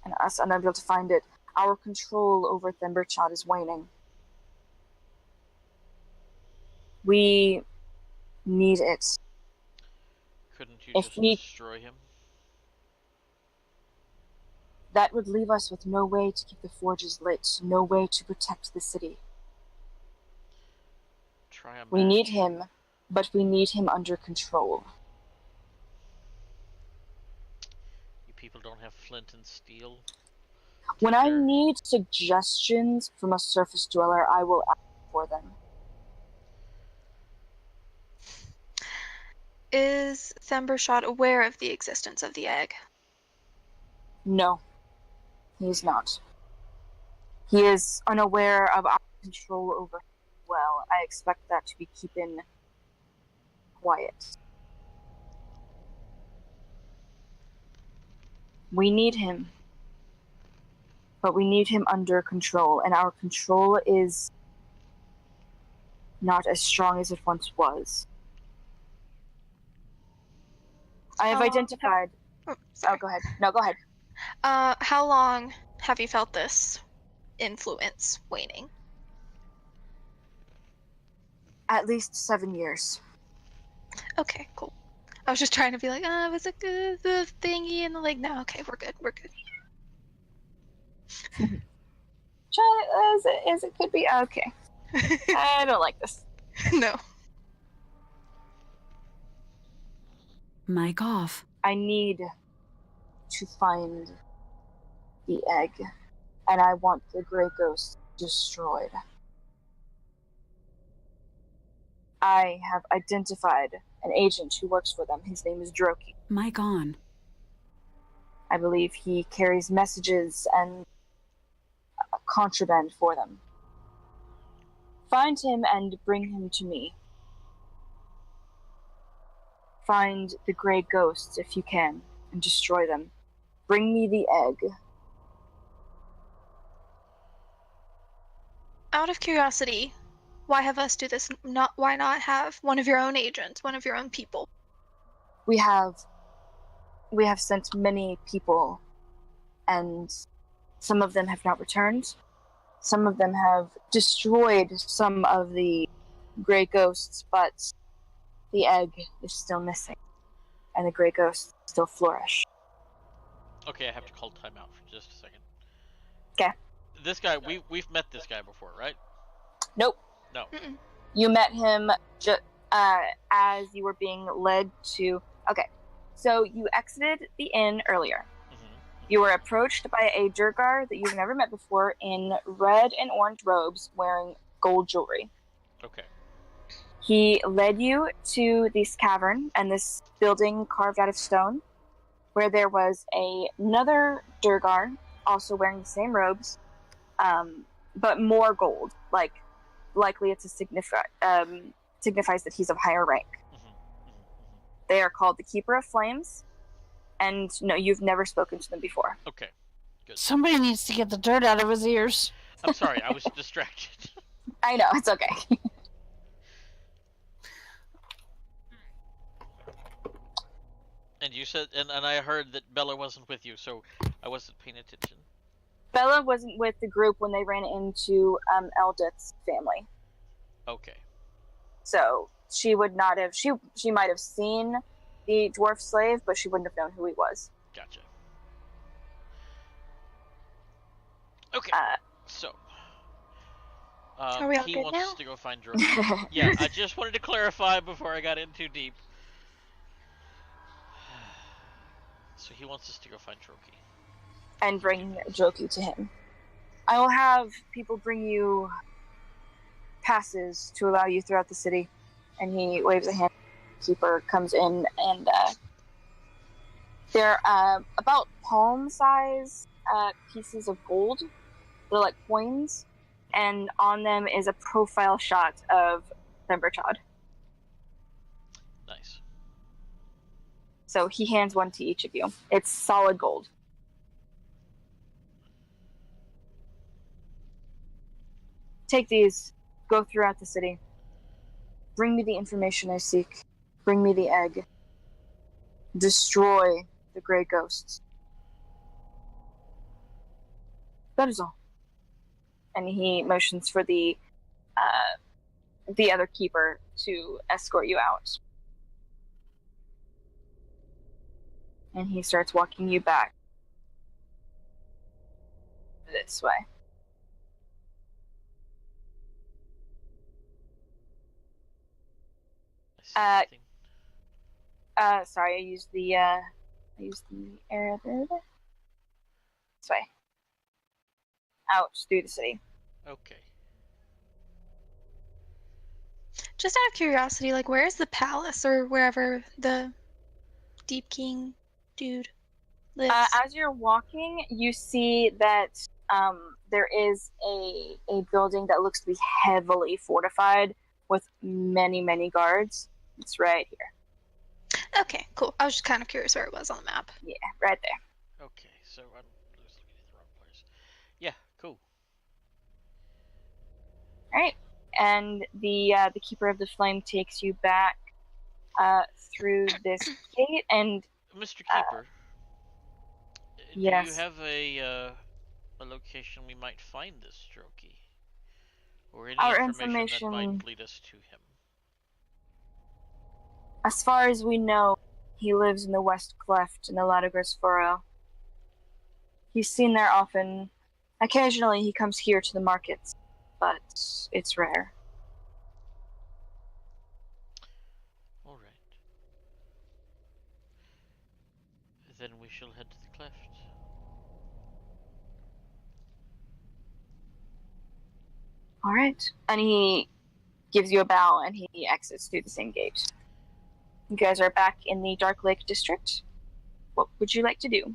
and us unable to find it, our control over Themberchaud is waning. We need it. Couldn't you If just we- destroy him? That would leave us with no way to keep the forges lit, no way to protect the city. Try a We match. need him, but we need him under control. You people don't have flint and steel. When I Sure. need suggestions from a surface dweller, I will ask for them. Is Themberchaud aware of the existence of the egg? No, he is not. He is unaware of our control over him. Well, I expect that to be keeping quiet. We need him. But we need him under control, and our control is not as strong as it once was. I have Oh, identified... Oh, Oh, sorry. go ahead. No, go ahead. How long have you felt this influence waning? At least 7 years. Okay, cool. I was just trying to be like, was it the thingy? And like, no, okay, we're good, we're good. Try as it could be. Okay. I don't like this. No. Mic off. I need to find the egg, and I want the Grey Ghost destroyed. I have identified an agent who works for them. His name is Droki. Mic on. I believe he carries messages and contraband for them. Find him and bring him to me. Find the Grey Ghosts if you can, and destroy them. Bring me the egg. Out of curiosity, why have us do this? Why not have one of your own agents, one of your own people? We have sent many people, and some of them have not returned. Some of them have destroyed some of the Grey Ghosts, but the egg is still missing, and the Grey Ghosts still flourish. Okay, I have to call timeout for just a second. 'Kay. This guy, we've met this guy before, right? Nope. No. Mm-mm. You met him as you were being led to... Okay, so you exited the inn earlier. Mm-hmm. You were approached by a Durgar that you've never met before in red and orange robes wearing gold jewelry. Okay. He led you to this cavern and this building carved out of stone, where there was another Durgar, also wearing the same robes, but more gold. Likely it's signifies that he's of higher rank. Mm-hmm. Mm-hmm. They are called the Keeper of Flames, and no, you've never spoken to them before. Okay. Good. Somebody needs to get the dirt out of his ears. I'm sorry, I was distracted. I know, it's okay. And you said, and I heard that Bella wasn't with you, so I wasn't paying attention. Bella wasn't with the group when they ran into Eldith's family. Okay. So she would not have. She might have seen the dwarf slave, but she wouldn't have known who he was. Gotcha. Okay. Uh, So, Are we all He good wants now? us to go find Droki. Yeah, I just wanted to clarify before I got in too deep. So he wants us to go find Droki. And bring Joki to him. I will have people bring you passes to allow you throughout the city. And he waves a hand. Keeper comes in, and they're about palm-size pieces of gold. They're like coins, and on them is a profile shot of Themberchaud. Nice. So he hands one to each of you. It's solid gold. Take these. Go throughout the city. Bring me the information I seek. Bring me the egg. Destroy the Grey Ghosts. That is all. And he motions for the other keeper to escort you out. And he starts walking you back this way. I see nothing. Sorry, I used the area there. This way. Out through the city. Okay. Just out of curiosity, like, where is the palace or wherever the Deep King dude lives? As you're walking, you see that there is a building that looks to be heavily fortified with many, many guards. It's right here. Okay, cool. I was just kind of curious where it was on the map. Yeah, right there. Okay, so I was looking at the wrong place. Yeah, cool. All right, and the keeper of the flame takes you back through this gate, and Mr. Keeper, yes. do you have a location we might find this Droki? Or any Our information that might lead us to him? As far as we know, he lives in the West Cleft in the Ladogris Furrow. He's seen there often. Occasionally he comes here to the markets, but it's rare. Alright. Then we shall head to the cleft. All right. And he gives you a bow and he exits through the same gate. You guys are back in the Dark Lake District. What would you like to do?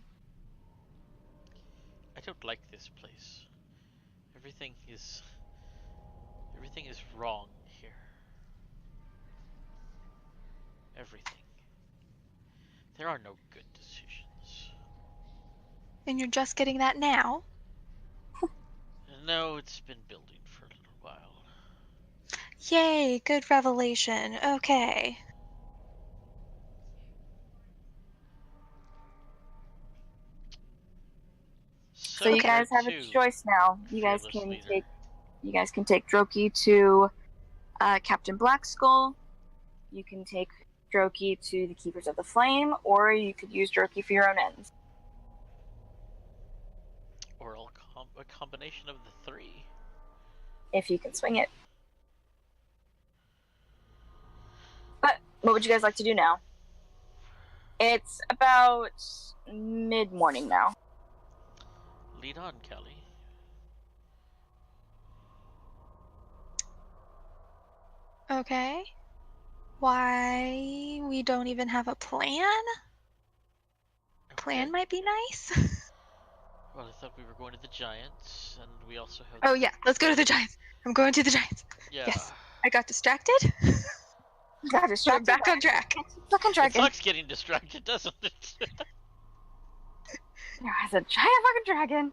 I don't like this place. Everything is wrong here. Everything. There are no good decisions. And you're just getting that now? No, it's been building for a little while. Yay, good revelation. Okay. So you guys have a choice now. You guys can take Droki to Captain Blackskull. You can take Droki to the Keepers of the Flame, or you could use Droki for your own ends. Or a combination of the three. If you can swing it. But what would you guys like to do now? It's about mid-morning now. Lead on, Kelly. Okay. Why we don't even have a plan? Plan might be nice. Well, I thought we were going to the Giants, and we also have... Oh yeah, let's go to the Giants. I'm going to the Giants. Yeah. Yes. I got distracted. Got distracted. I'm back on track. Back on track. It sucks getting distracted, doesn't it? There's a giant fucking dragon.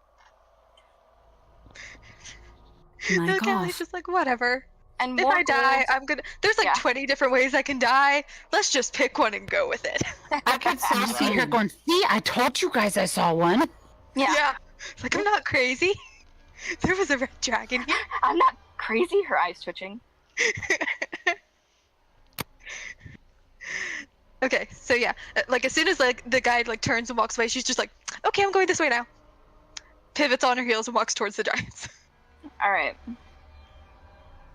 My Kelly's God. just like, whatever. And If more I die, gold. I'm gonna. There's like Yeah. 20 different ways I can die. Let's just pick one and go with it. I can still see her going, see, I told you guys I saw one. Yeah. It's like, I'm not crazy. There was a red dragon here. I'm not crazy. Her eyes twitching. Okay, so yeah, like as soon as like the guy like turns and walks away, she's just like, okay, I'm going this way now. Pivots on her heels and walks towards the Giants. All right.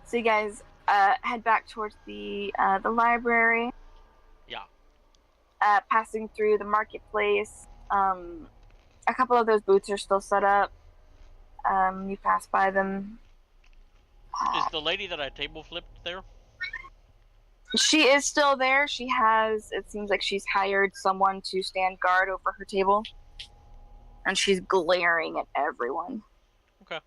So you guys head back towards the library. Yeah. Passing through the marketplace. A couple of those booths are still set up. You pass by them. Is the lady that I table flipped there? She is still there. It seems like she's hired someone to stand guard over her table. And she's glaring at everyone. Okay.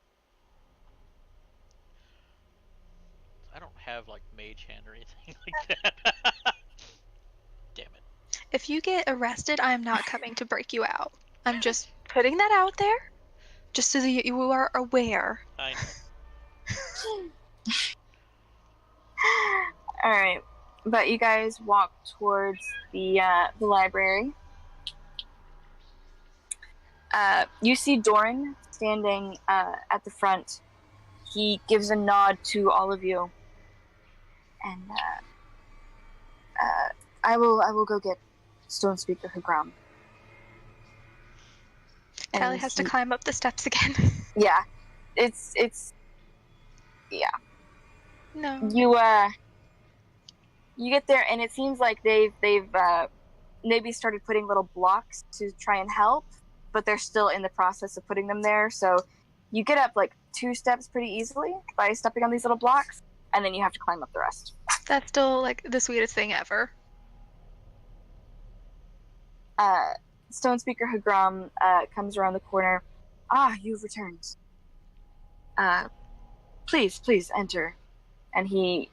I don't have, like, mage hand or anything like that. Damn it. If you get arrested, I am not coming to break you out. I'm just putting that out there, just so that you are aware. I know. All right, but you guys walk towards the library. You see Doran standing at the front. He gives a nod to all of you, and I will go get Stone Speaker Hagram. Callie has to climb up the steps again. Yeah, it's yeah. No. You get there, and it seems like they've maybe started putting little blocks to try and help, but they're still in the process of putting them there. So you get up like 2 steps pretty easily by stepping on these little blocks, and then you have to climb up the rest. That's still like the sweetest thing ever. Stone Speaker Hagram comes around the corner. Ah, you've returned. Please enter. And he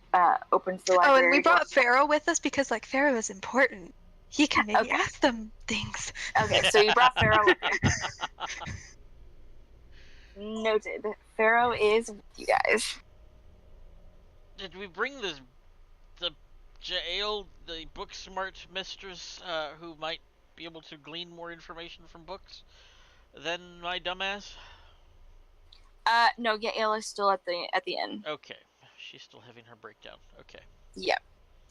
opens the library. Oh, and we brought Pharaoh with us because, like, Pharaoh is important. He can maybe ask them things. Okay, so you brought Pharaoh with you. Noted. Pharaoh is with you guys. Did we bring the jail, the book smart mistress, who might be able to glean more information from books than my dumbass? No, Yael is still at the inn. Okay. She's still having her breakdown. Okay. Yep.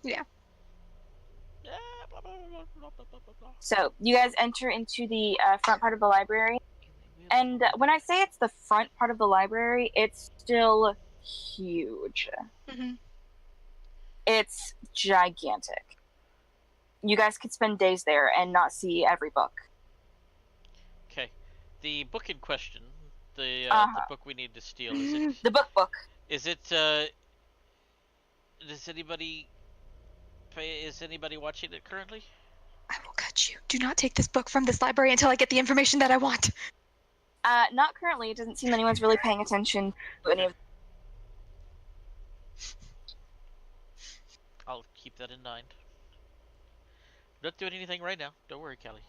Yeah. Blah, blah, blah, blah, blah, blah, blah. So you guys enter into the front part of the library, and when I say it's the front part of the library, it's still huge. Mm-hmm. It's gigantic. You guys could spend days there and not see every book. Okay. The book in question, the book we need to steal, is it? The book. Is it, is anybody watching it currently? I will cut you. Do not take this book from this library until I get the information that I want. Not currently. It doesn't seem anyone's really paying attention to any of. I'll keep that in mind. Not doing anything right now. Don't worry, Callie.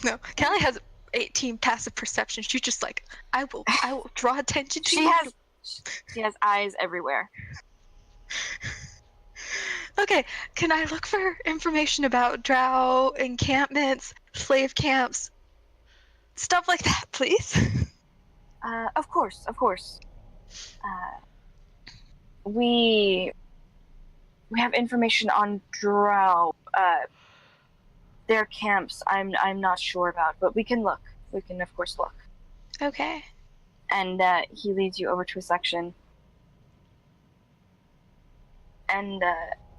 No, Callie has 18 passive perception. She's just like, I will draw attention to you. She has eyes everywhere. Okay, can I look for information about drow encampments, slave camps, stuff like that, please? Of course. We have information on drow. Their camps, I'm not sure about, but we can look. We can, of course, look. Okay. And he leads you over to a section. And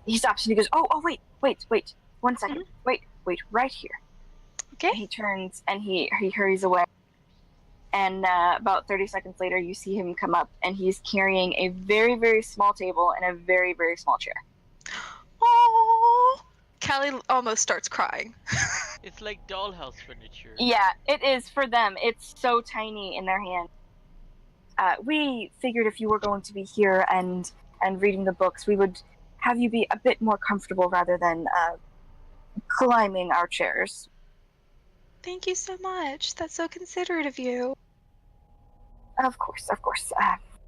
he stops and he goes, oh, wait, 1 second. Mm-hmm. Wait, right here. Okay. And he turns and he hurries away. And about 30 seconds later, you see him come up, and he's carrying a very, very small table and a very, very small chair. Oh, Callie almost starts crying. It's like dollhouse furniture. Yeah, it is for them. It's so tiny in their hand. We figured if you were going to be here and reading the books, we would have you be a bit more comfortable rather than climbing our chairs. Thank you so much. That's so considerate of you. Of course.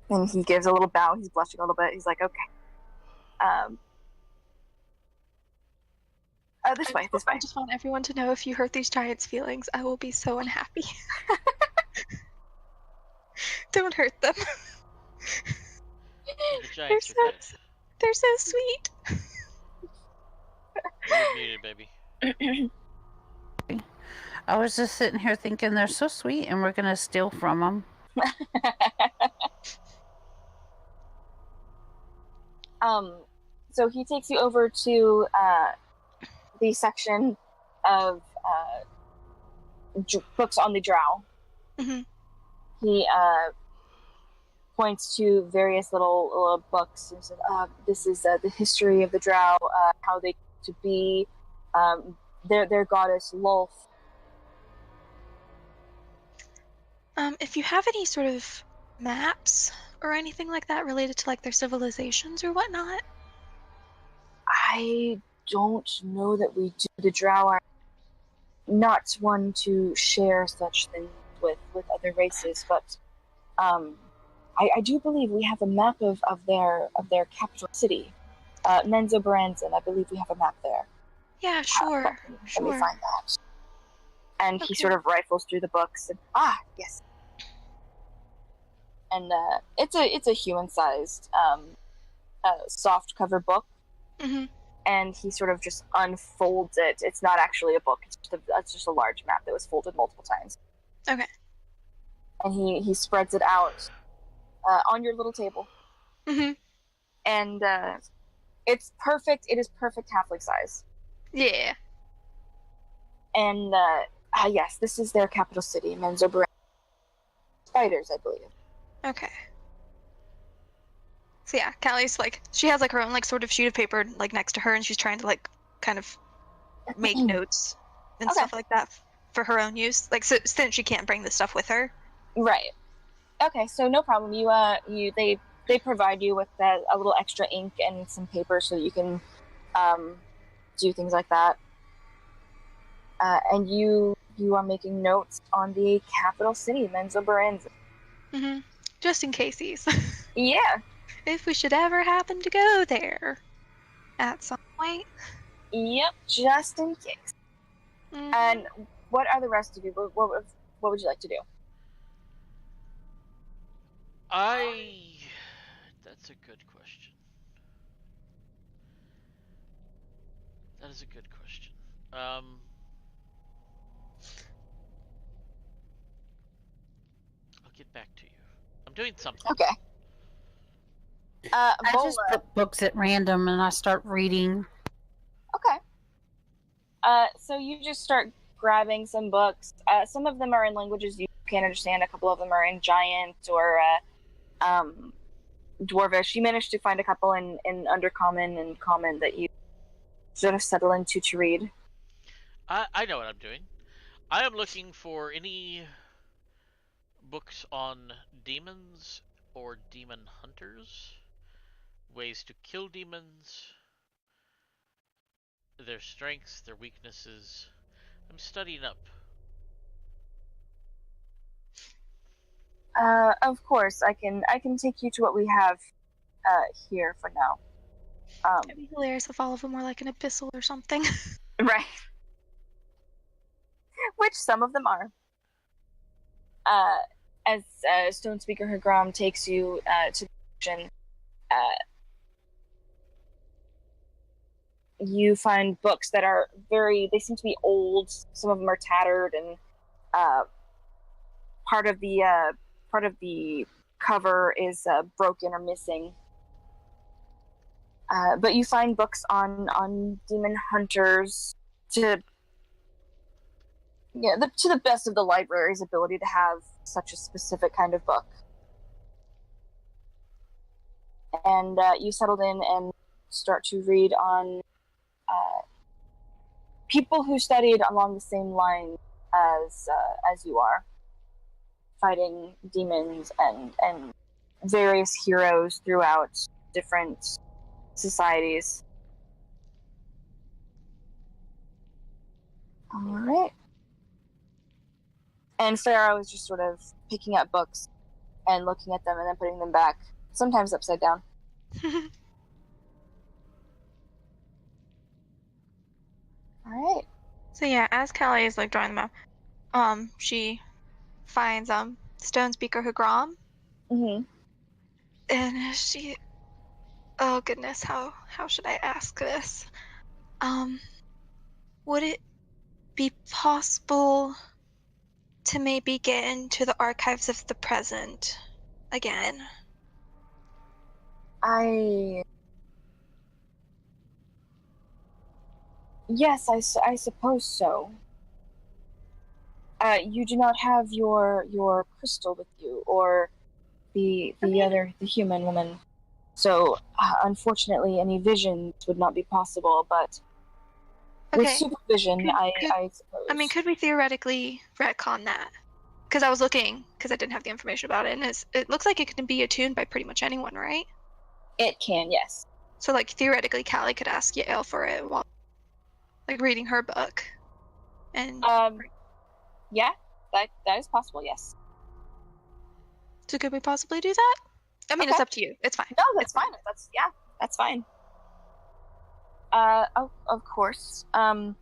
And he gives a little bow. He's blushing a little bit. He's like, okay. This way. I just want everyone to know, if you hurt these giants' feelings, I will be so unhappy. Don't hurt them. The giants are dead. They're so sweet. You're muted, baby. I was just sitting here thinking they're so sweet, and we're gonna steal from them. So he takes you over to the section of books on the Drow. Mhm. He points to various little books and says, "This is the history of the Drow, how they came to be, their goddess Lolth." If you have any sort of maps or anything like that related to like their civilizations or whatnot. I don't know that we do. The Drow are not one to share such things with other races, but I do believe we have a map of their capital city, Menzoberranzan. I believe we have a map there. Yeah, sure. Let me find that. And he sort of rifles through the books and yes. And it's a human-sized soft cover book. Mm-hmm. And he sort of just unfolds it. It's not actually a book. It's just a large map that was folded multiple times. Okay. And he spreads it out on your little table. Mm-hmm. And it's perfect. It is perfect halfling size. Yeah. And yes, this is their capital city, Menzoberranzan. Spiders, I believe. Okay. So yeah, Callie's like, she has like her own like sort of sheet of paper like next to her, and she's trying to like kind of make notes and stuff like that for her own use. Like, so since she can't bring the stuff with her. Right. Okay, so no problem. They provide you with a little extra ink and some paper so that you can do things like that. And you are making notes on the capital city, Menzoberranzan. Mm-hmm. Just in case. Yeah. If we should ever happen to go there at some point. Yep, just in case. Mm-hmm. And what are the rest of you? What would you like to do? That's a good question. That is a good question. I'll get back to you. I'm doing something. Okay. I Vola. just put books at random and I start reading. Okay. So you just start grabbing some books. Some of them are in languages you can't understand. A couple of them are in Giant or Dwarvish. You managed to find a couple in Undercommon and Common that you sort of settle into to read. I know what I'm doing. I am looking for any books on demons or demon hunters, ways to kill demons, their strengths, their weaknesses. I'm studying up. Of course, I can take you to what we have here for now. It'd be hilarious if all of them were like an epistle or something. Right. Which some of them are. As Stone Speaker Hagram takes you to the section, you find books that are they seem to be old. Some of them are tattered, and part of the cover is broken or missing. But you find books on demon hunters to the best of the library's ability to have such a specific kind of book. And you settled in and start to read on people who studied along the same line as you are, fighting demons and various heroes throughout different societies. All right. And Pharaoh is just sort of picking up books and looking at them and then putting them back, sometimes upside down. All right. So yeah, as Callie is like drawing them out, she finds Stone Speaker Hagram. Mm-hmm. And she, oh goodness, how should I ask this? Would it be possible to maybe get into the archives of the present again? I Yes, I suppose so. You do not have your crystal with you, or the human woman. So, unfortunately, any visions would not be possible. But with Okay. supervision, I suppose. I mean, could we theoretically retcon that? Because I was looking, because I didn't have the information about it, and it looks like it can be attuned by pretty much anyone, right? It can, yes. So, like, theoretically, Callie could ask Yael for it while, like, reading her book. And Yeah, that is possible. Yes. so could we possibly do that? I mean, it's Okay. up to you. It's fine. No, that's fine. That's fine. Of course. I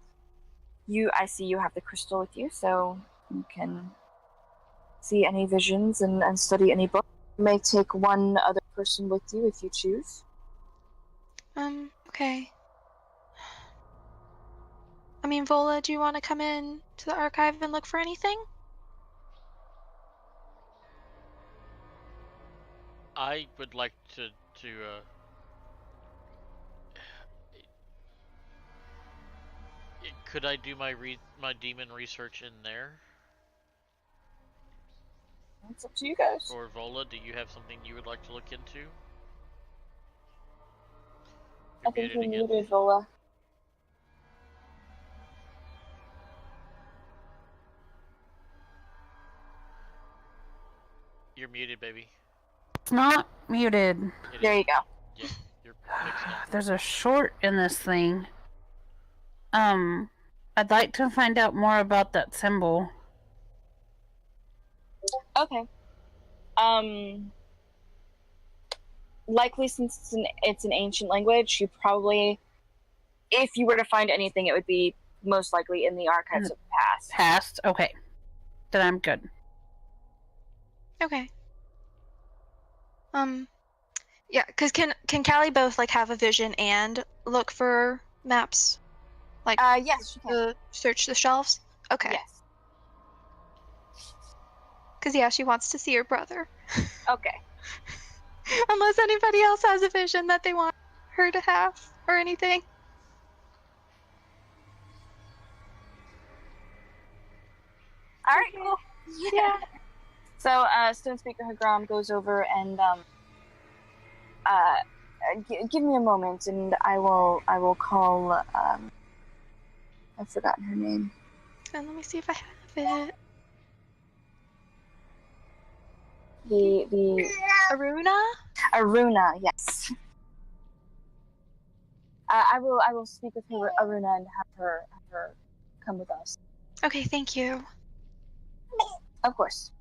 see you have the crystal with you, so you can see any visions and study any book. You may take one other person with you if you choose. Okay. I mean, Vola, do you want to come in to the archive and look for anything? I would like to could I do my demon research in there? It's up to you guys. Or Vola, do you have something you would like to look into? I think you muted Vola. You're muted, baby. It's not muted. There you go. Yeah, you're fixed now. There's a short in this thing. I'd like to find out more about that symbol. Okay. Likely since it's an ancient language, you probably, if you were to find anything, it would be most likely in the archives of the past. Past? Okay. Then I'm good. Okay. Yeah, because can Callie both, like, have a vision and look for maps? Like, yes, she can. search the shelves? Okay. Yes. Because, yeah, she wants to see her brother. Okay. Unless anybody else has a vision that they want her to have or anything. All right, cool. Yeah. So, Stone Speaker Hagram goes over and give me a moment, and I will call. I've forgotten her name. And let me see if I have it. The Aruna, yes. I will speak with her, Aruna, and have her come with us. Okay, thank you. Of course.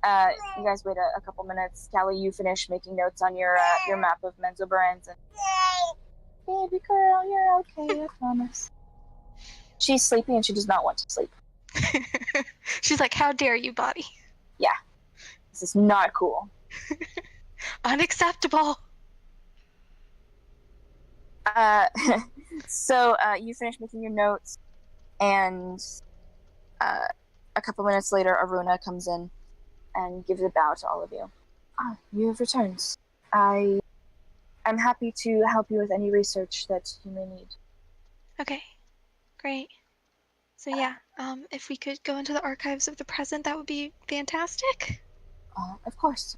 You guys wait a couple minutes. Callie, you finish making notes on your map of Menzoberran's, and baby girl, you're okay, I promise. She's sleepy and she does not want to sleep. She's like, how dare you, Bobby? Yeah. This is not cool. Unacceptable. So you finish making your notes, and a couple minutes later, Aruna comes in and gives a bow to all of you. You have returned. I'm happy to help you with any research that you may need. Okay, great. So yeah, if we could go into the archives of the present, that would be fantastic. Of course.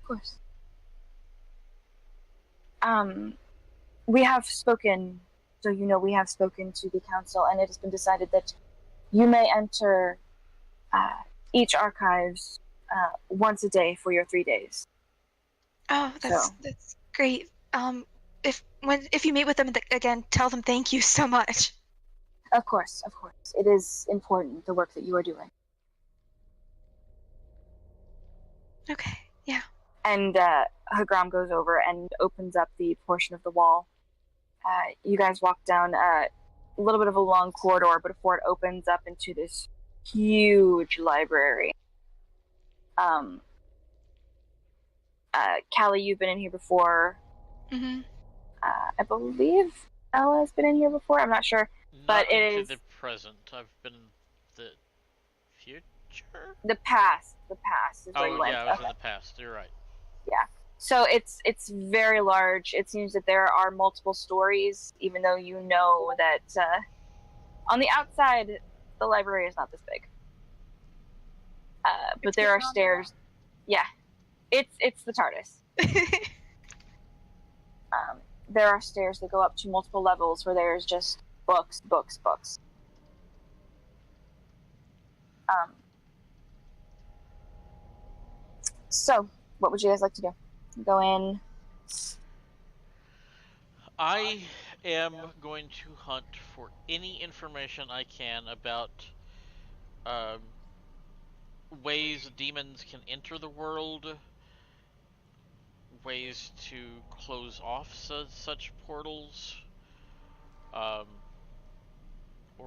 We have spoken, so you know, we have spoken to the council, and it has been decided that you may enter each archives once a day for your 3 days. Oh, that's great. If you meet with them again, tell them thank you so much. Of course. It is important, the work that you are doing. Okay, yeah. And Hagram goes over and opens up the portion of the wall. You guys walk down a little bit of a long corridor, but before it opens up into this huge library. Callie, you've been in here before. Mm-hmm. I believe Ella has been in here before. I'm not sure. Not But it into is the present. I've been in the future. the past. The past is where you went. Yeah, I was Okay. in the past. You're right. So it's very large. It seems that there are multiple stories, even though you know that On the outside, the library is not this big. But there are stairs. Yeah, it's the TARDIS. There are stairs that go up to multiple levels where there's just books. So, what would you guys like to do? Go in. I am going to hunt for any information I can about ways demons can enter the world, ways to close off such portals, or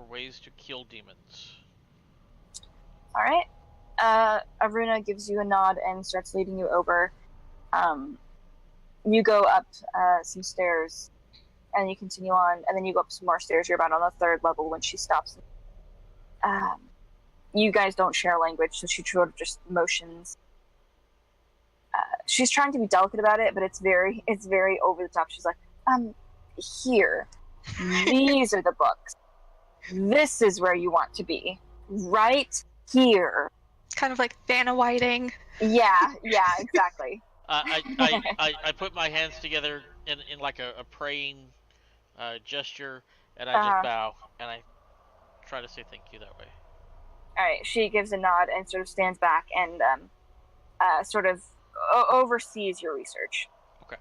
ways to kill demons. All right. Aruna gives you a nod and starts leading you over. You go up some stairs, and you continue on, and then you go up some more stairs. You're about on the 3rd level when she stops. You guys don't share language, so she sort of just motions. She's trying to be delicate about it, but it's very over the top. She's like, here. These are the books. This is where you want to be. Right here. Kind of like Vanna Whiting. Yeah, exactly. I put my hands together in like a praying gesture, and I just bow, and I try to say thank you that way. All right, she gives a nod and sort of stands back and sort of oversees your research. Okay.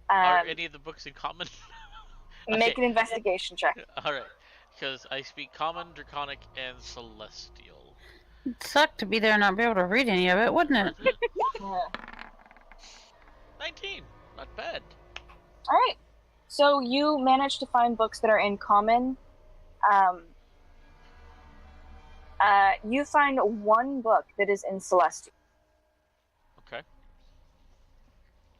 Are any of the books in common? Make an investigation check. All right, because I speak Common, Draconic, and Celestial. It'd suck to be there and not be able to read any of it, wouldn't it? 19, not bad. All right, so you managed to find books that are in common. You find one book that is in Celestial. Okay.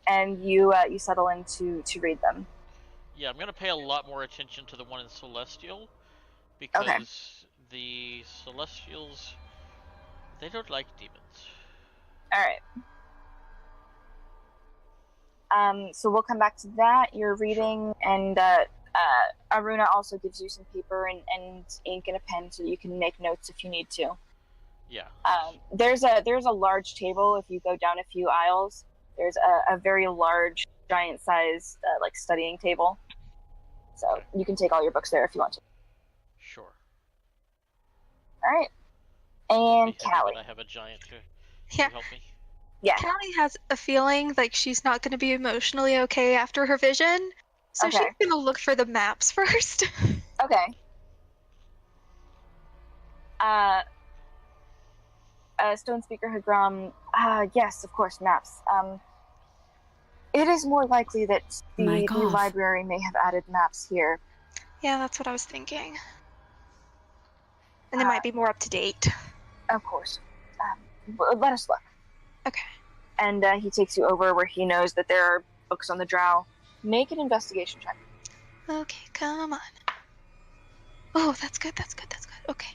And you settle in to read them. Yeah, I'm gonna pay a lot more attention to the one in Celestial, because the Celestials, they don't like demons. All right. So we'll come back to that. You're reading, and Aruna also gives you some paper and ink and a pen so you can make notes if you need to. Yeah. There's a large table. If you go down a few aisles, there's a very large, giant-sized like studying table. So you can take all your books there if you want to. Sure. All right. And Callie. I have a giant to help me. Yeah. Callie has a feeling like she's not going to be emotionally okay after her vision, so she's going to look for the maps first. Okay. Stone Speaker Hagram. Yes, of course, maps. It is more likely that the library may have added maps here. Yeah, that's what I was thinking. And they might be more up to date. Of course. Let us look. Okay. And he takes you over where he knows that there are books on the drow. Make an investigation check. Okay, come on. Oh, that's good. Okay.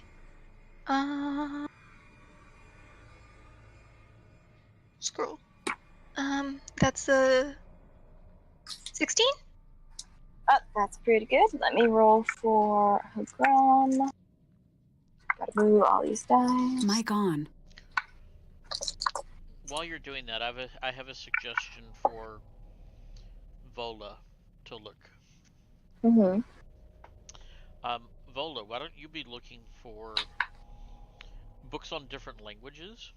Scroll. That's a 16? Oh, that's pretty good. Let me roll for Hagram. Gotta move all these dice. Mic on. While you're doing that, I have a suggestion for Vola to look. Mm-hmm. Vola, why don't you be looking for books on different languages?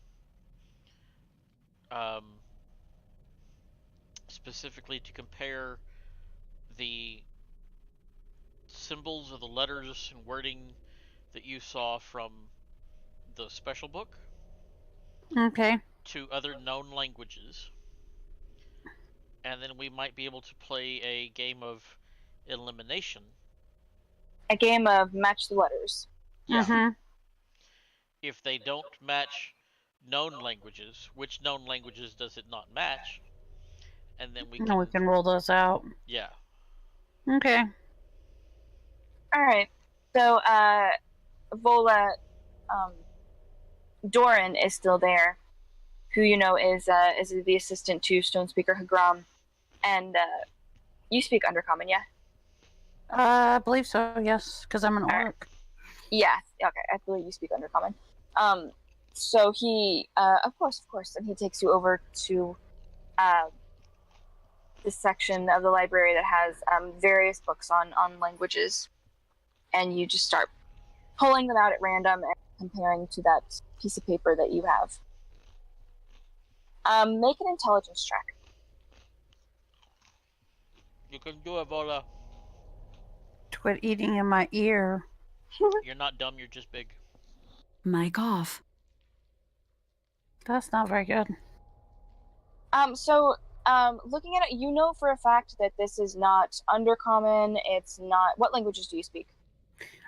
Specifically to compare the symbols or the letters and wording that you saw from the special book Okay. to other known languages, and then we might be able to play a game of elimination. A game of match the letters. Yeah. Mm-hmm. If they don't match known languages, which known languages does it not match? And then we can roll those out. Yeah. Okay. All right. So, Vola, Doran is still there, who you know is the assistant to Stone Speaker Hagram, and you speak Undercommon, yeah? I believe so, yes, because I'm an Alright. orc. Yeah, okay, I believe you speak Undercommon. So he, of course, and he takes you over to this section of the library that has various books on languages, and you just start pulling them out at random and comparing to that piece of paper that you have. Make an intelligence check. You can do it, Vola. Quit eating in my ear. You're not dumb, you're just big. Mic off. That's not very good. Looking at it, you know for a fact that this is not Undercommon. It's not. What languages do you speak?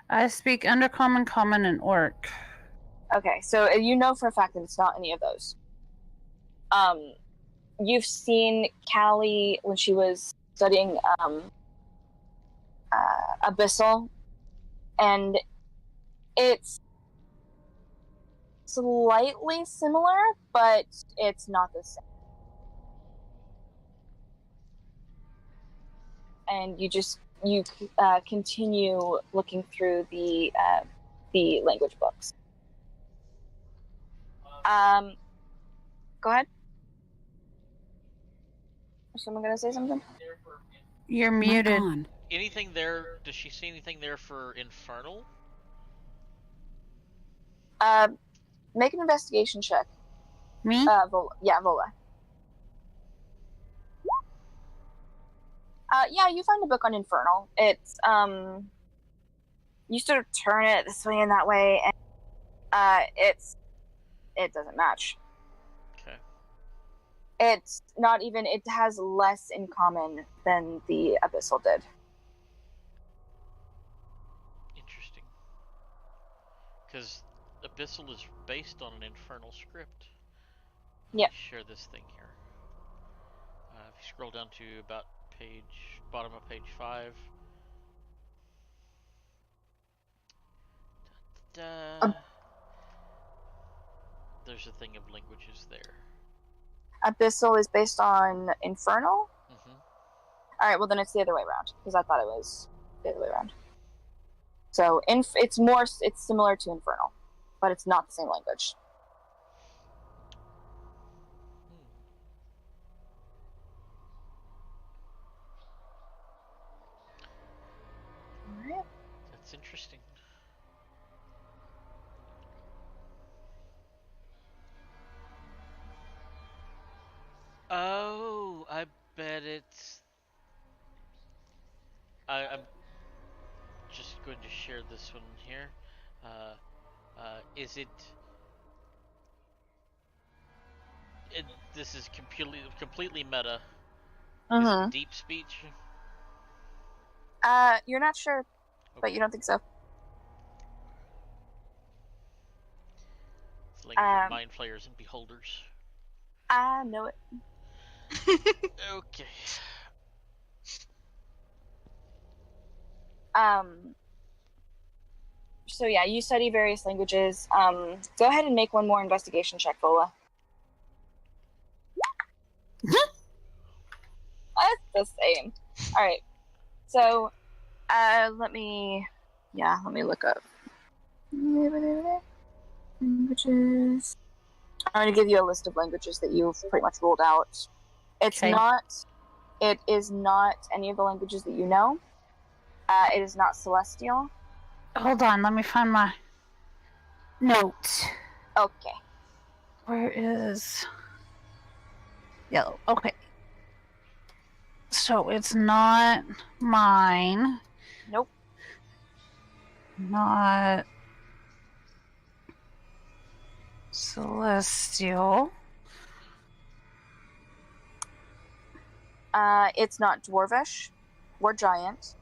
I speak Undercommon, Common, and Orc. Okay, so you know for a fact that it's not any of those. You've seen Callie when she was studying Abyssal, and it's slightly similar, but it's not the same. And you continue looking through the language books. Go ahead. Is someone gonna say something? You're Mic muted. on. Anything there? Does she see anything there for Infernal? Make an investigation check. Me? Vola. Yeah, Vola. Yeah, you find a book on Infernal. It's you sort of turn it this way and that way, and it doesn't match. Okay. It's not even. It has less in common than the Abyssal did. Interesting. Because Abyssal is based on an Infernal script. Yep. Share this thing here. If you scroll down to about bottom of page 5. There's a thing of languages there. Abyssal is based on Infernal? Mm-hmm. Alright, well then it's the other way around, because I thought it was the other way around. So it's similar to Infernal, but it's not the same language. Alright. That's interesting. Oh, I bet it's... I'm just going to share this one here. Is it... This is completely meta. Is it deep speech? You're not sure, but you don't think so. It's language of mind flayers and beholders. I know it. Okay. So yeah, you study various languages. Go ahead and make one more investigation check, Vola. That's the same. All right. So, let me look up languages. I'm going to give you a list of languages that you've pretty much ruled out. It is not any of the languages that you know. It is not Celestial. Hold on, let me find my note. Okay. Where is yellow? Okay. So it's not mine. Nope. Not Celestial. It's not Dwarvish or Giant.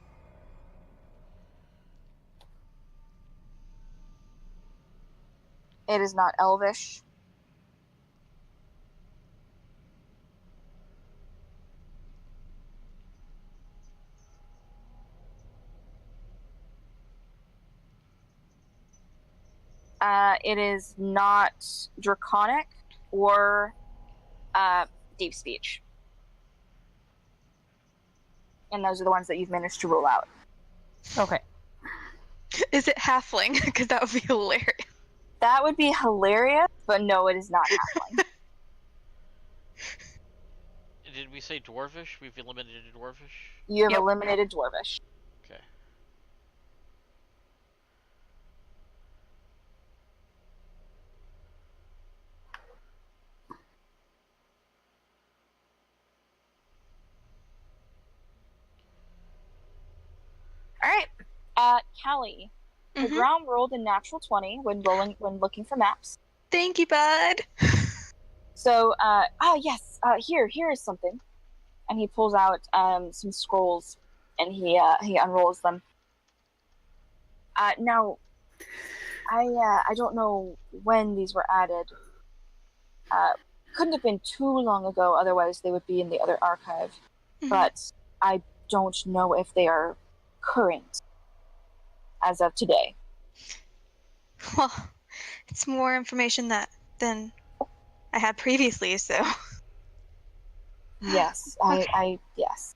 It is not Elvish. It is not Draconic or Deep Speech. And those are the ones that you've managed to rule out. Okay. Is it halfling? Because that would be hilarious. That would be hilarious, but no, it is not halfling. Did we say dwarvish? We've eliminated dwarvish? You have Yep. eliminated dwarvish. Okay. All right, Callie. The Mhm. ground rolled a natural 20 when looking for maps. Thank you, bud. So, yes, here is something, and he pulls out some scrolls, and he unrolls them. Now, I don't know when these were added. Couldn't have been too long ago, otherwise they would be in the other archive. Mhm. But I don't know if they are current as of today. Well, it's more information than I had previously, so. Yes, Okay. yes.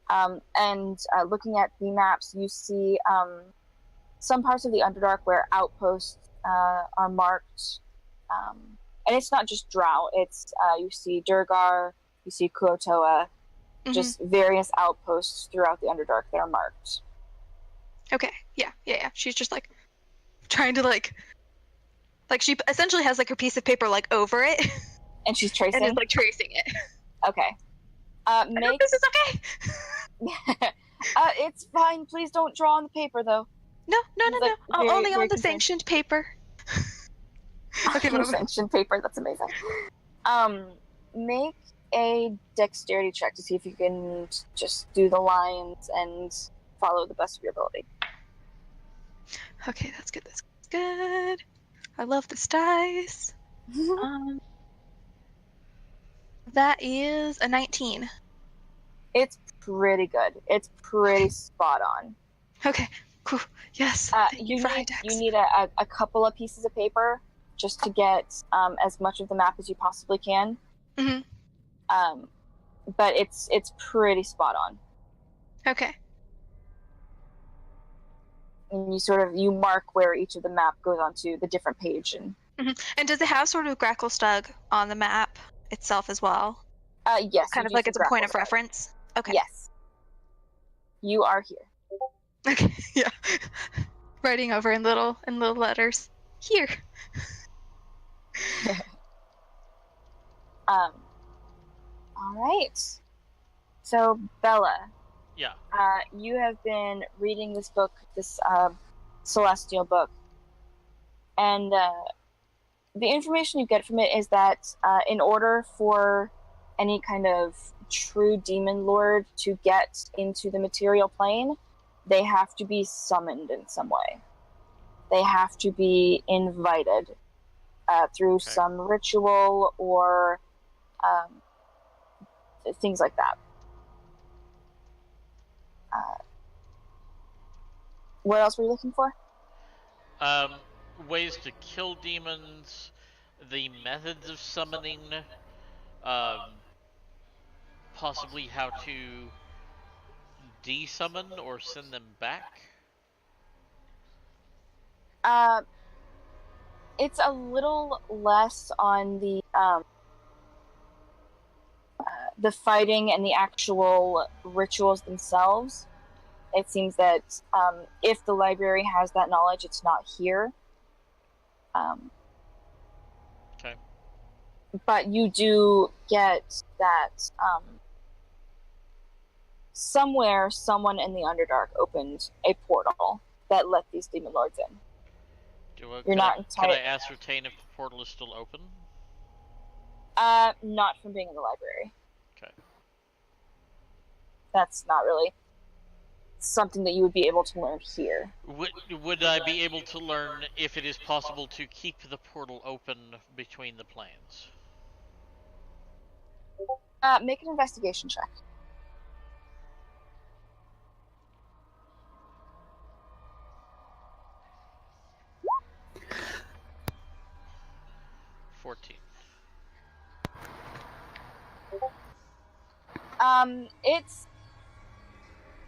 And looking at the maps, you see some parts of the Underdark where outposts are marked. And it's not just Drow. It's you see Durgar, you see Kuotoa, just various outposts throughout the Underdark that are marked. Okay. Yeah. She's just like trying to like she essentially has like her piece of paper like over it And she's and tracing. is like tracing it. Okay. I hope this is okay. It's fine. Please don't draw on the paper, though. No. He's, like, very, Only very on the concerned. sanctioned paper. Okay, Your whatever. sanctioned paper. That's amazing. Make a dexterity check to see if you can just do the lines and follow the best of your ability. Okay, that's good. That's good. I love this dice. That is a 19. It's pretty good. It's pretty spot on. Okay, cool. Yes. You need a couple of pieces of paper just to get as much of the map as you possibly can. Mm-hmm. But it's pretty spot on. Okay. And you mark where each of the map goes onto the different page. And And does it have sort of Gracklestug on the map itself as well? yes, Kind of like it's a point of reference. Okay. Yes, you are here. Okay. Yeah. Writing over in little letters. Here. All right. So Bella, Yeah. you have been reading this book, this celestial book, and the information you get from it is that in order for any kind of true demon lord to get into the material plane, they have to be summoned in some way. They have to be invited through some ritual or things like that. What else were you looking for? Ways to kill demons, the methods of summoning, possibly how to desummon or send them back. It's a little less on the fighting and the actual rituals themselves. It seems that if the library has that knowledge, it's not here. Okay. But you do get that somewhere, someone in the Underdark opened a portal that let these demon lords in. Can I ascertain if the portal is still open? Not from being in the library. Okay. That's not really something that you would be able to learn here. Would I be able to learn if it is possible to keep the portal open between the planes? Make an investigation check.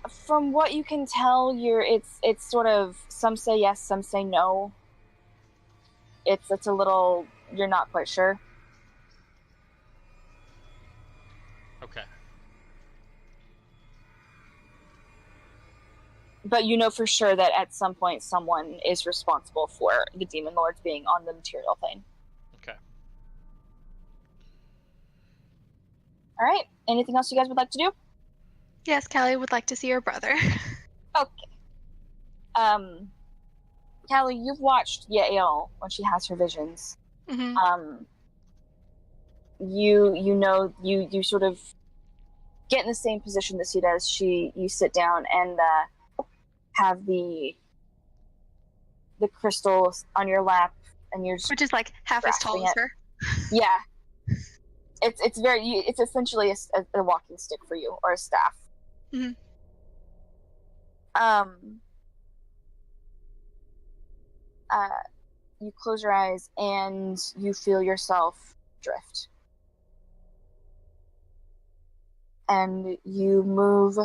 From what you can tell, it's sort of some say yes, some say no. It's a little, you're not quite sure. Okay. But you know for sure that at some point someone is responsible for the demon lords being on the material plane. Okay. All right. Anything else you guys would like to do? Yes, Callie would like to see her brother. Okay. Callie, you've watched Yael when she has her visions. Mm-hmm. You know you sort of get in the same position that she does. You sit down and have the crystal on your lap, and you're just Which is like half as tall grasping as it. her. Yeah. It's essentially a walking stick for you, or a staff. Mhm. You close your eyes and you feel yourself drift. And you move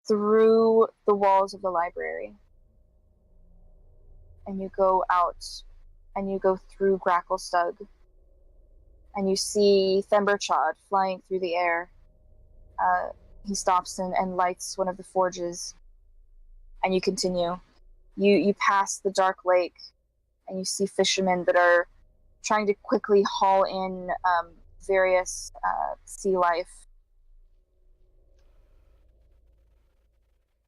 through the walls of the library. And you go out, and you go through Gracklestug. And you see Themberchaud flying through the air. He stops and lights one of the forges. And you continue. You pass the dark lake, and you see fishermen that are trying to quickly haul in various sea life.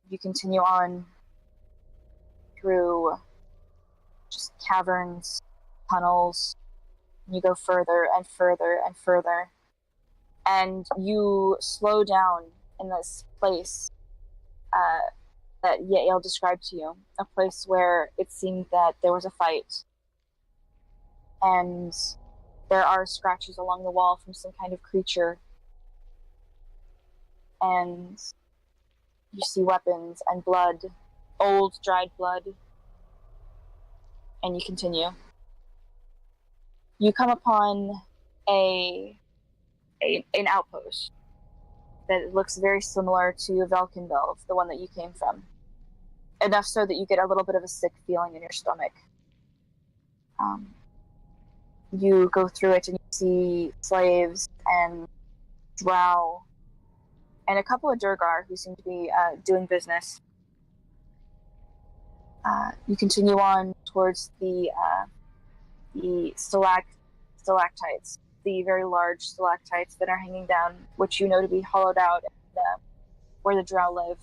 You continue on through just caverns, tunnels. You go further and further and further. And you slow down in this place that Yael described to you. A place where it seemed that there was a fight. And there are scratches along the wall from some kind of creature. And you see weapons and blood, old dried blood. And you continue. You come upon an outpost that looks very similar to Velkenvelv, the one that you came from. Enough so that you get a little bit of a sick feeling in your stomach. You go through it and you see slaves and drow and a couple of Durgar who seem to be doing business. You continue on towards the stalactites, the very large stalactites that are hanging down, which you know to be hollowed out where the drow live.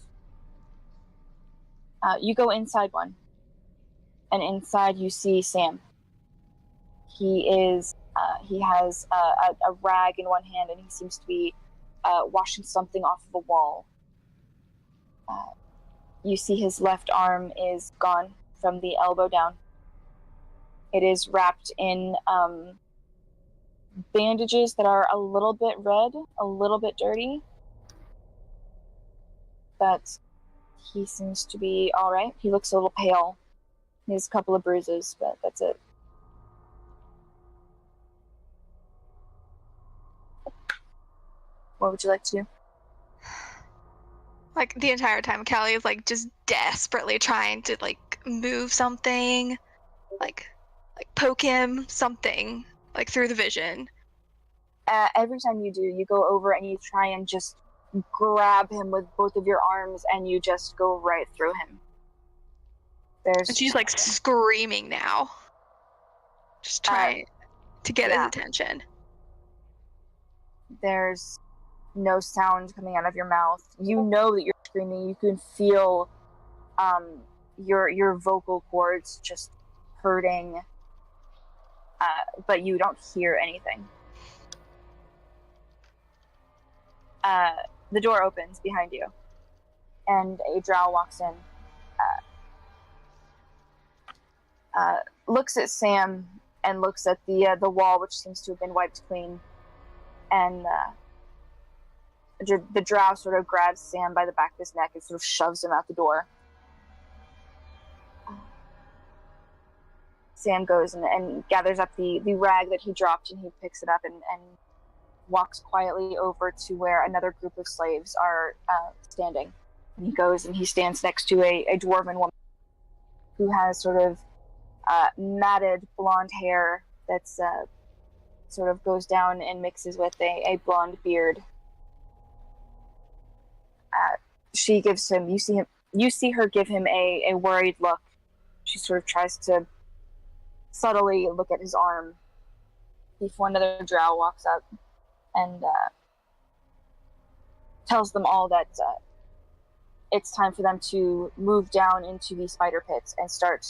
You go inside one, and inside you see Sam. He has a rag in one hand, and he seems to be washing something off of a wall. You see his left arm is gone from the elbow down. It is wrapped in bandages that are a little bit red, a little bit dirty. But he seems to be all right. He looks a little pale. He has a couple of bruises, but that's it. What would you like to do? Like the entire time, Callie is like just desperately trying to like move something, like poke him, something like through the vision. Every time you do, you go over and you try and just grab him with both of your arms, and you just go right through him. And she's like screaming now, just trying to get his attention. There's no sound coming out of your mouth. You know that you're screaming. You can feel your vocal cords just hurting, but you don't hear anything. The door opens behind you, and a drow walks in. Looks at Sam and looks at the wall, which seems to have been wiped clean, and the drow sort of grabs Sam by the back of his neck and sort of shoves him out the door. Sam goes and gathers up the rag that he dropped, and he picks it up and walks quietly over to where another group of slaves are standing. And he goes and he stands next to a dwarven woman who has sort of matted blonde hair that's sort of goes down and mixes with a blonde beard. She gives him, you see her give him a worried look. She sort of tries to subtly look at his arm before another drow walks up and tells them all that it's time for them to move down into the spider pits and start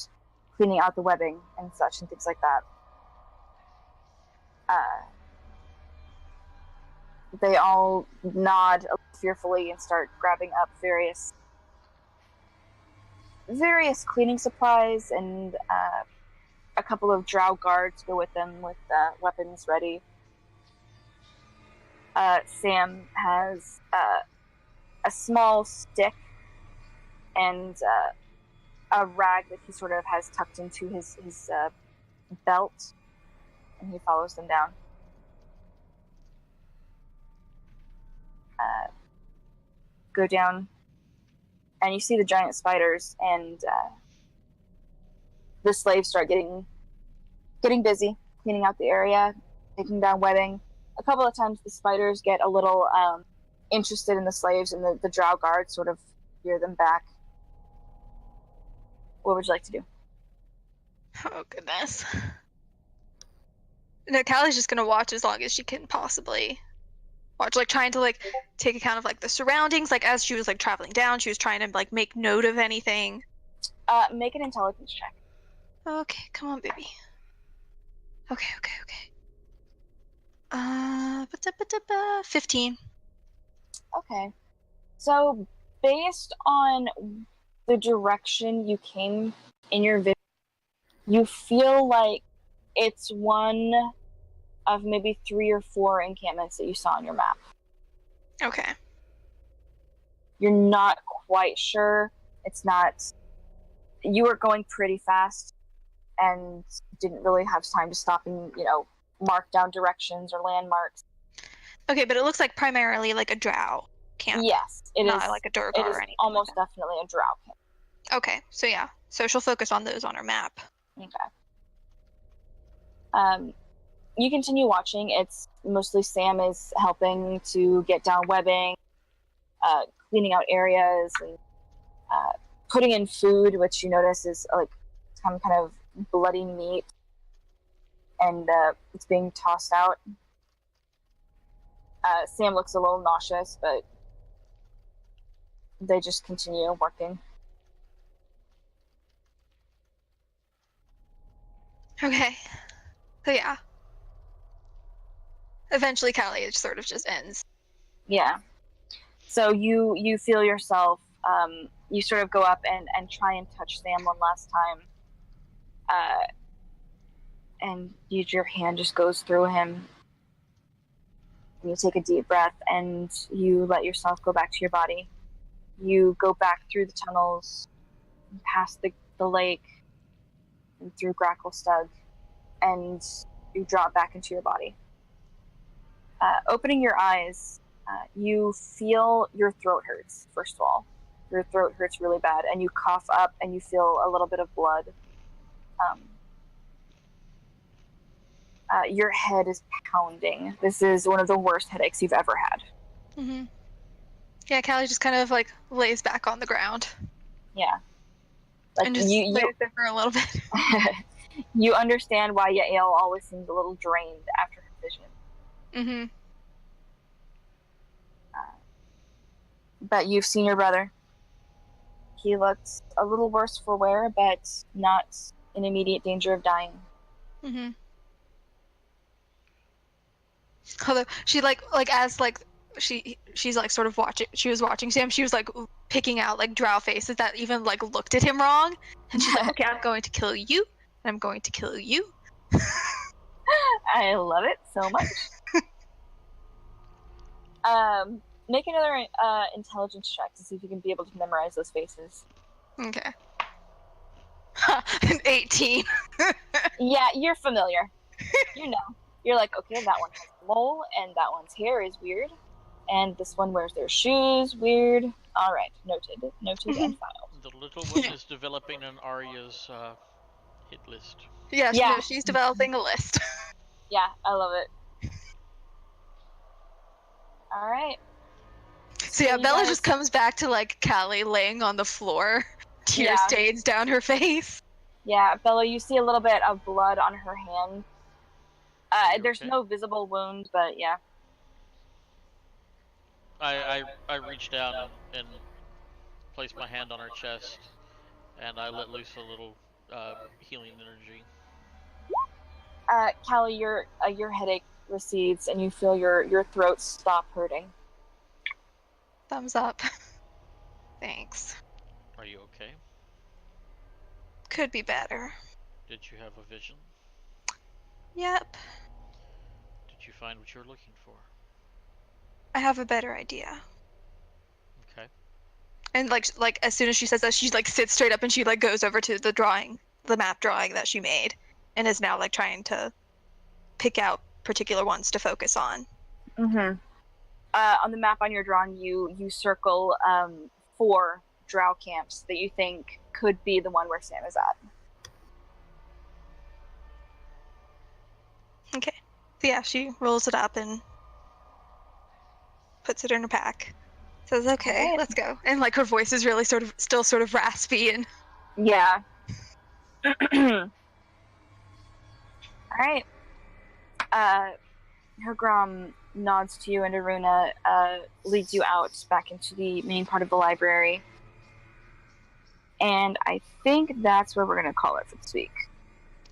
cleaning out the webbing and such and things like that. They all nod fearfully and start grabbing up various cleaning supplies, and a couple of drow guards go with them with weapons ready. Sam has a small stick and a rag that he sort of has tucked into his belt, and he follows them down. Go down, and you see the giant spiders, and the slaves start getting busy cleaning out the area, taking down webbing. A couple of times the spiders get a little interested in the slaves, and the drow guards sort of veer them back. What would you like to do? Oh, goodness. No, Callie's just gonna watch as long as she can possibly watch, like trying to like take account of like the surroundings, like as she was like traveling down, she was trying to like make note of anything. Make an intelligence check. Okay, come on, baby. Okay. 15. Okay. So, based on the direction you came in your vision, you feel like it's one of maybe 3 or 4 encampments that you saw on your map. Okay. You're not quite sure. It's not... You were going pretty fast and didn't really have time to stop and, mark down directions or landmarks. Okay, but it looks like primarily like a drow camp. Yes, it not is. Like a Durgar it is or anything. almost like definitely a drow camp. Okay, so yeah. So she'll focus on those on her map. Okay. You continue watching. It's mostly Sam is helping to get down webbing, cleaning out areas, and putting in food, which you notice is like some kind of bloody meat, and it's being tossed out. Sam looks a little nauseous, but they just continue working. Okay. So yeah. Eventually Callie sort of just ends. Yeah. So you feel yourself, you sort of go up and try and touch Sam one last time. And your hand just goes through him. And you take a deep breath and you let yourself go back to your body. You go back through the tunnels, past the lake, and through Gracklestug, and you drop back into your body. Opening your eyes, you feel your throat hurts, first of all. Your throat hurts really bad, and you cough up and you feel a little bit of blood. Your head is pounding. This is one of the worst headaches you've ever had. Mm-hmm. Yeah, Callie just kind of like lays back on the ground. Yeah. Like and just lays there for a little bit. You understand why Yael always seems a little drained after her vision. Mm-hmm. But you've seen your brother. He looks a little worse for wear, but not in immediate danger of dying. Mm-hmm. Although she like as like she's like sort of watching, she was watching Sam, she was like picking out like drow faces that even like looked at him wrong, and she's like, okay, I'm going to kill you, and I'm going to kill you. I love it so much. Make another intelligence check to see if you can be able to memorize those faces. Okay. An 18. Yeah, you're familiar. You know. You're like, okay, that one has a mole, and that one's hair is weird. And this one wears their shoes weird. All right, noted, noted, and filed. The little one is developing an Arya's hit list. Yeah, Yeah. No, she's developing a list. Yeah, I love it. All right. So yeah, you Bella guys- just comes back to like Callie laying on the floor, tear Yeah. stains down her face. Yeah, Bella, you see a little bit of blood on her hand. Are you There's okay? no visible wound, but yeah. I reach down and place my hand on her chest, and I let loose a little healing energy. Callie, your headache recedes, and you feel your throat stop hurting. Thumbs up. Thanks. Are you okay? Could be better. Did you have a vision? Yep. Did you find what you were looking for? I have a better idea. Okay. And like as soon as she says that, she like sits straight up and she like goes over to the map drawing that she made, and is now like trying to pick out particular ones to focus on. Mm-hmm. On the map on your drawing, you circle 4 drow camps that you think could be the one where Sam is at. Okay. So yeah, she rolls it up and puts it in her pack. Says, "Okay, Alright. let's go." And like her voice is really still sort of raspy and Yeah. All right. Hergrom nods to you, and Aruna leads you out back into the main part of the library. And I think that's where we're going to call it for this week.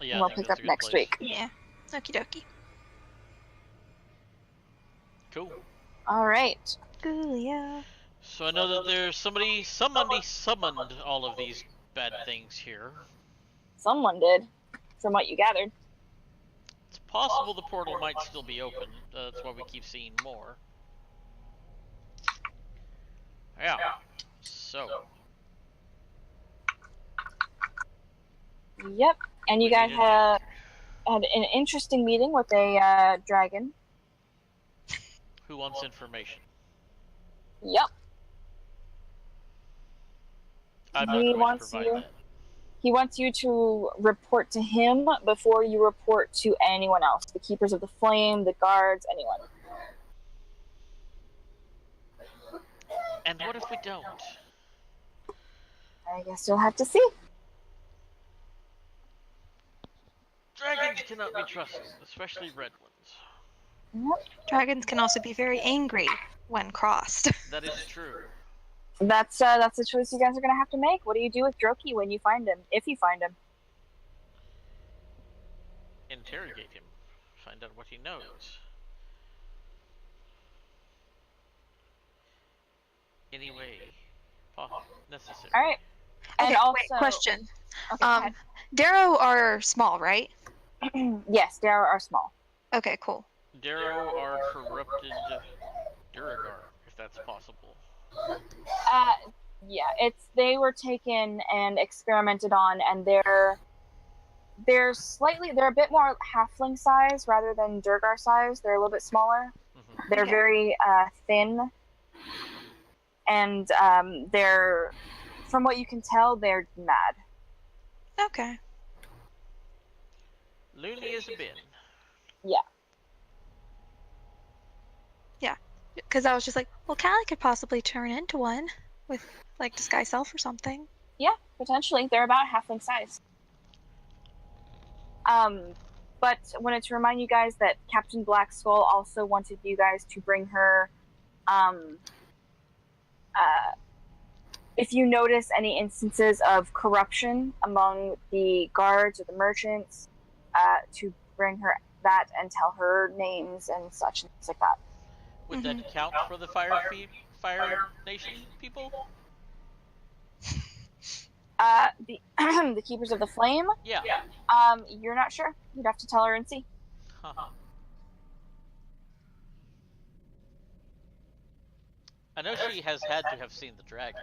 Yeah, And we'll I think pick that's up a good next place. week. yeah. Okie dokie. Cool. All right. Ooh, yeah. So I know that there's somebody summoned all of these bad things here. Someone did, from what you gathered. It's possible the portal might still be open. That's why we keep seeing more. Yeah. So. Yep. And you we guys need had an interesting meeting with a dragon. Who wants information? Yep. I'm not He going to wants provide you- that. He wants you to report to him before you report to anyone else. The Keepers of the Flame, the guards, anyone. And what if we don't? I guess you'll have to see. Dragons cannot be trusted, especially red ones. Yep. Dragons can also be very angry when crossed. That is true. That's the choice you guys are gonna have to make. What do you do with Droki when you find him? If you find him. Interrogate him. Find out what he knows. Anyway, necessary. All right. And Okay, also, wait, question. Okay, go ahead. Darrow are small, right? Yes, Darrow are small. Okay, cool. Darrow are corrupted Duragar, if that's possible. Yeah, they were taken and experimented on, and they're a bit more halfling size rather than Durgar size. They're a little bit smaller. Mhm. They're Okay. very thin, and they're, from what you can tell, they're mad. Okay. Looney as a bin. Because I was just like, well, Callie could possibly turn into one with like disguise self or something. Yeah, potentially. They're about halfling size. But wanted to remind you guys that Captain Black Skull also wanted you guys to bring her, if you notice any instances of corruption among the guards or the merchants, to bring her that and tell her names and such and things like that. Would that count for the Fire Nation people? The the Keepers of the Flame. Yeah. You're not sure. You'd have to tell her and see. Huh. I know she has had to have seen the dragon.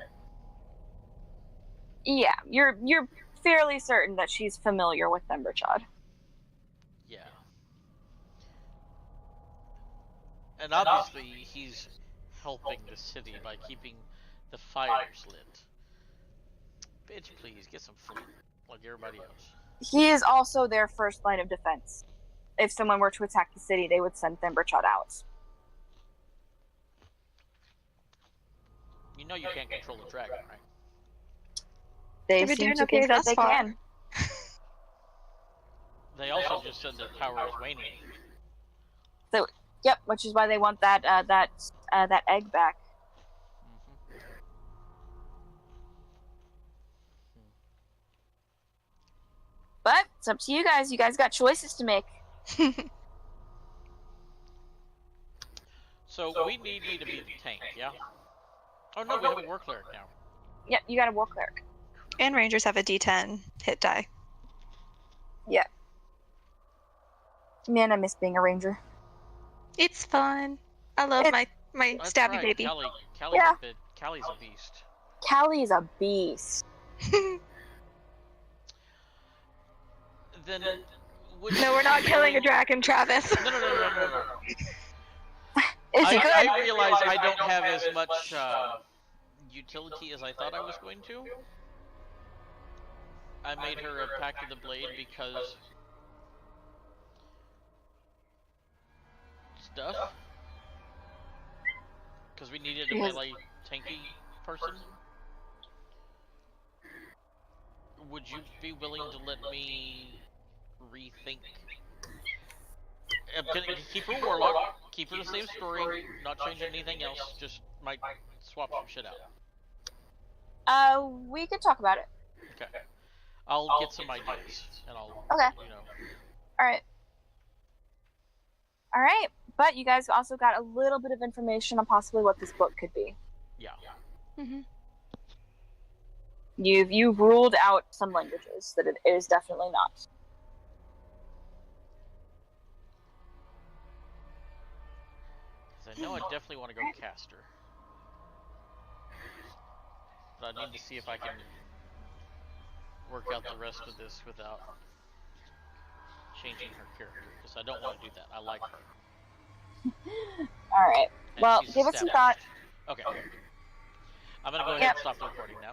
Yeah, you're fairly certain that she's familiar with Emberchad. Yeah. And obviously he's helping the city by keeping The fire's lit. Bitch, please get some food, like everybody else. He is also their first line of defense. If someone were to attack the city, they would send Thimbershot out. You know you can't control a dragon, right? They They've been seem doing to okay think that thus they far. can. They also just said their power is waning. Yep, which is why they want that egg back. Mm-hmm. But it's up to you guys. You guys got choices to make. So we need me to be the tank, yeah? Oh no, we have a war cleric now. Yep, you got a war cleric. And rangers have a D10 hit die. Man, I miss being a ranger. It's fun. I love It's- my That's stabby right, baby. Callie's a beast. Callie's a beast. Then would No, we're not killing a dragon, Travis. No. It's good. I realize I don't have as much utility as I thought I was going to. I made her a Pact of the Blade because stuff. Because we needed a melee tanky person. Would you be willing to let me rethink? I'm gonna keep her warlock, keep her the same story, not change anything else, just might swap some shit out. We could talk about it. Okay. I'll get some ideas, and I'll, Okay. you know. All right. But you guys also got a little bit of information on possibly what this book could be. Yeah. Mm-hmm. You've ruled out some languages that it is definitely not. Because I know I definitely want to go caster. But I need to see if I can work out the rest of this without changing her character. Because I don't want to do that. I like her. All right. And Well, she's give it some established. thought. Okay. I'm going to go ahead and stop the recording now.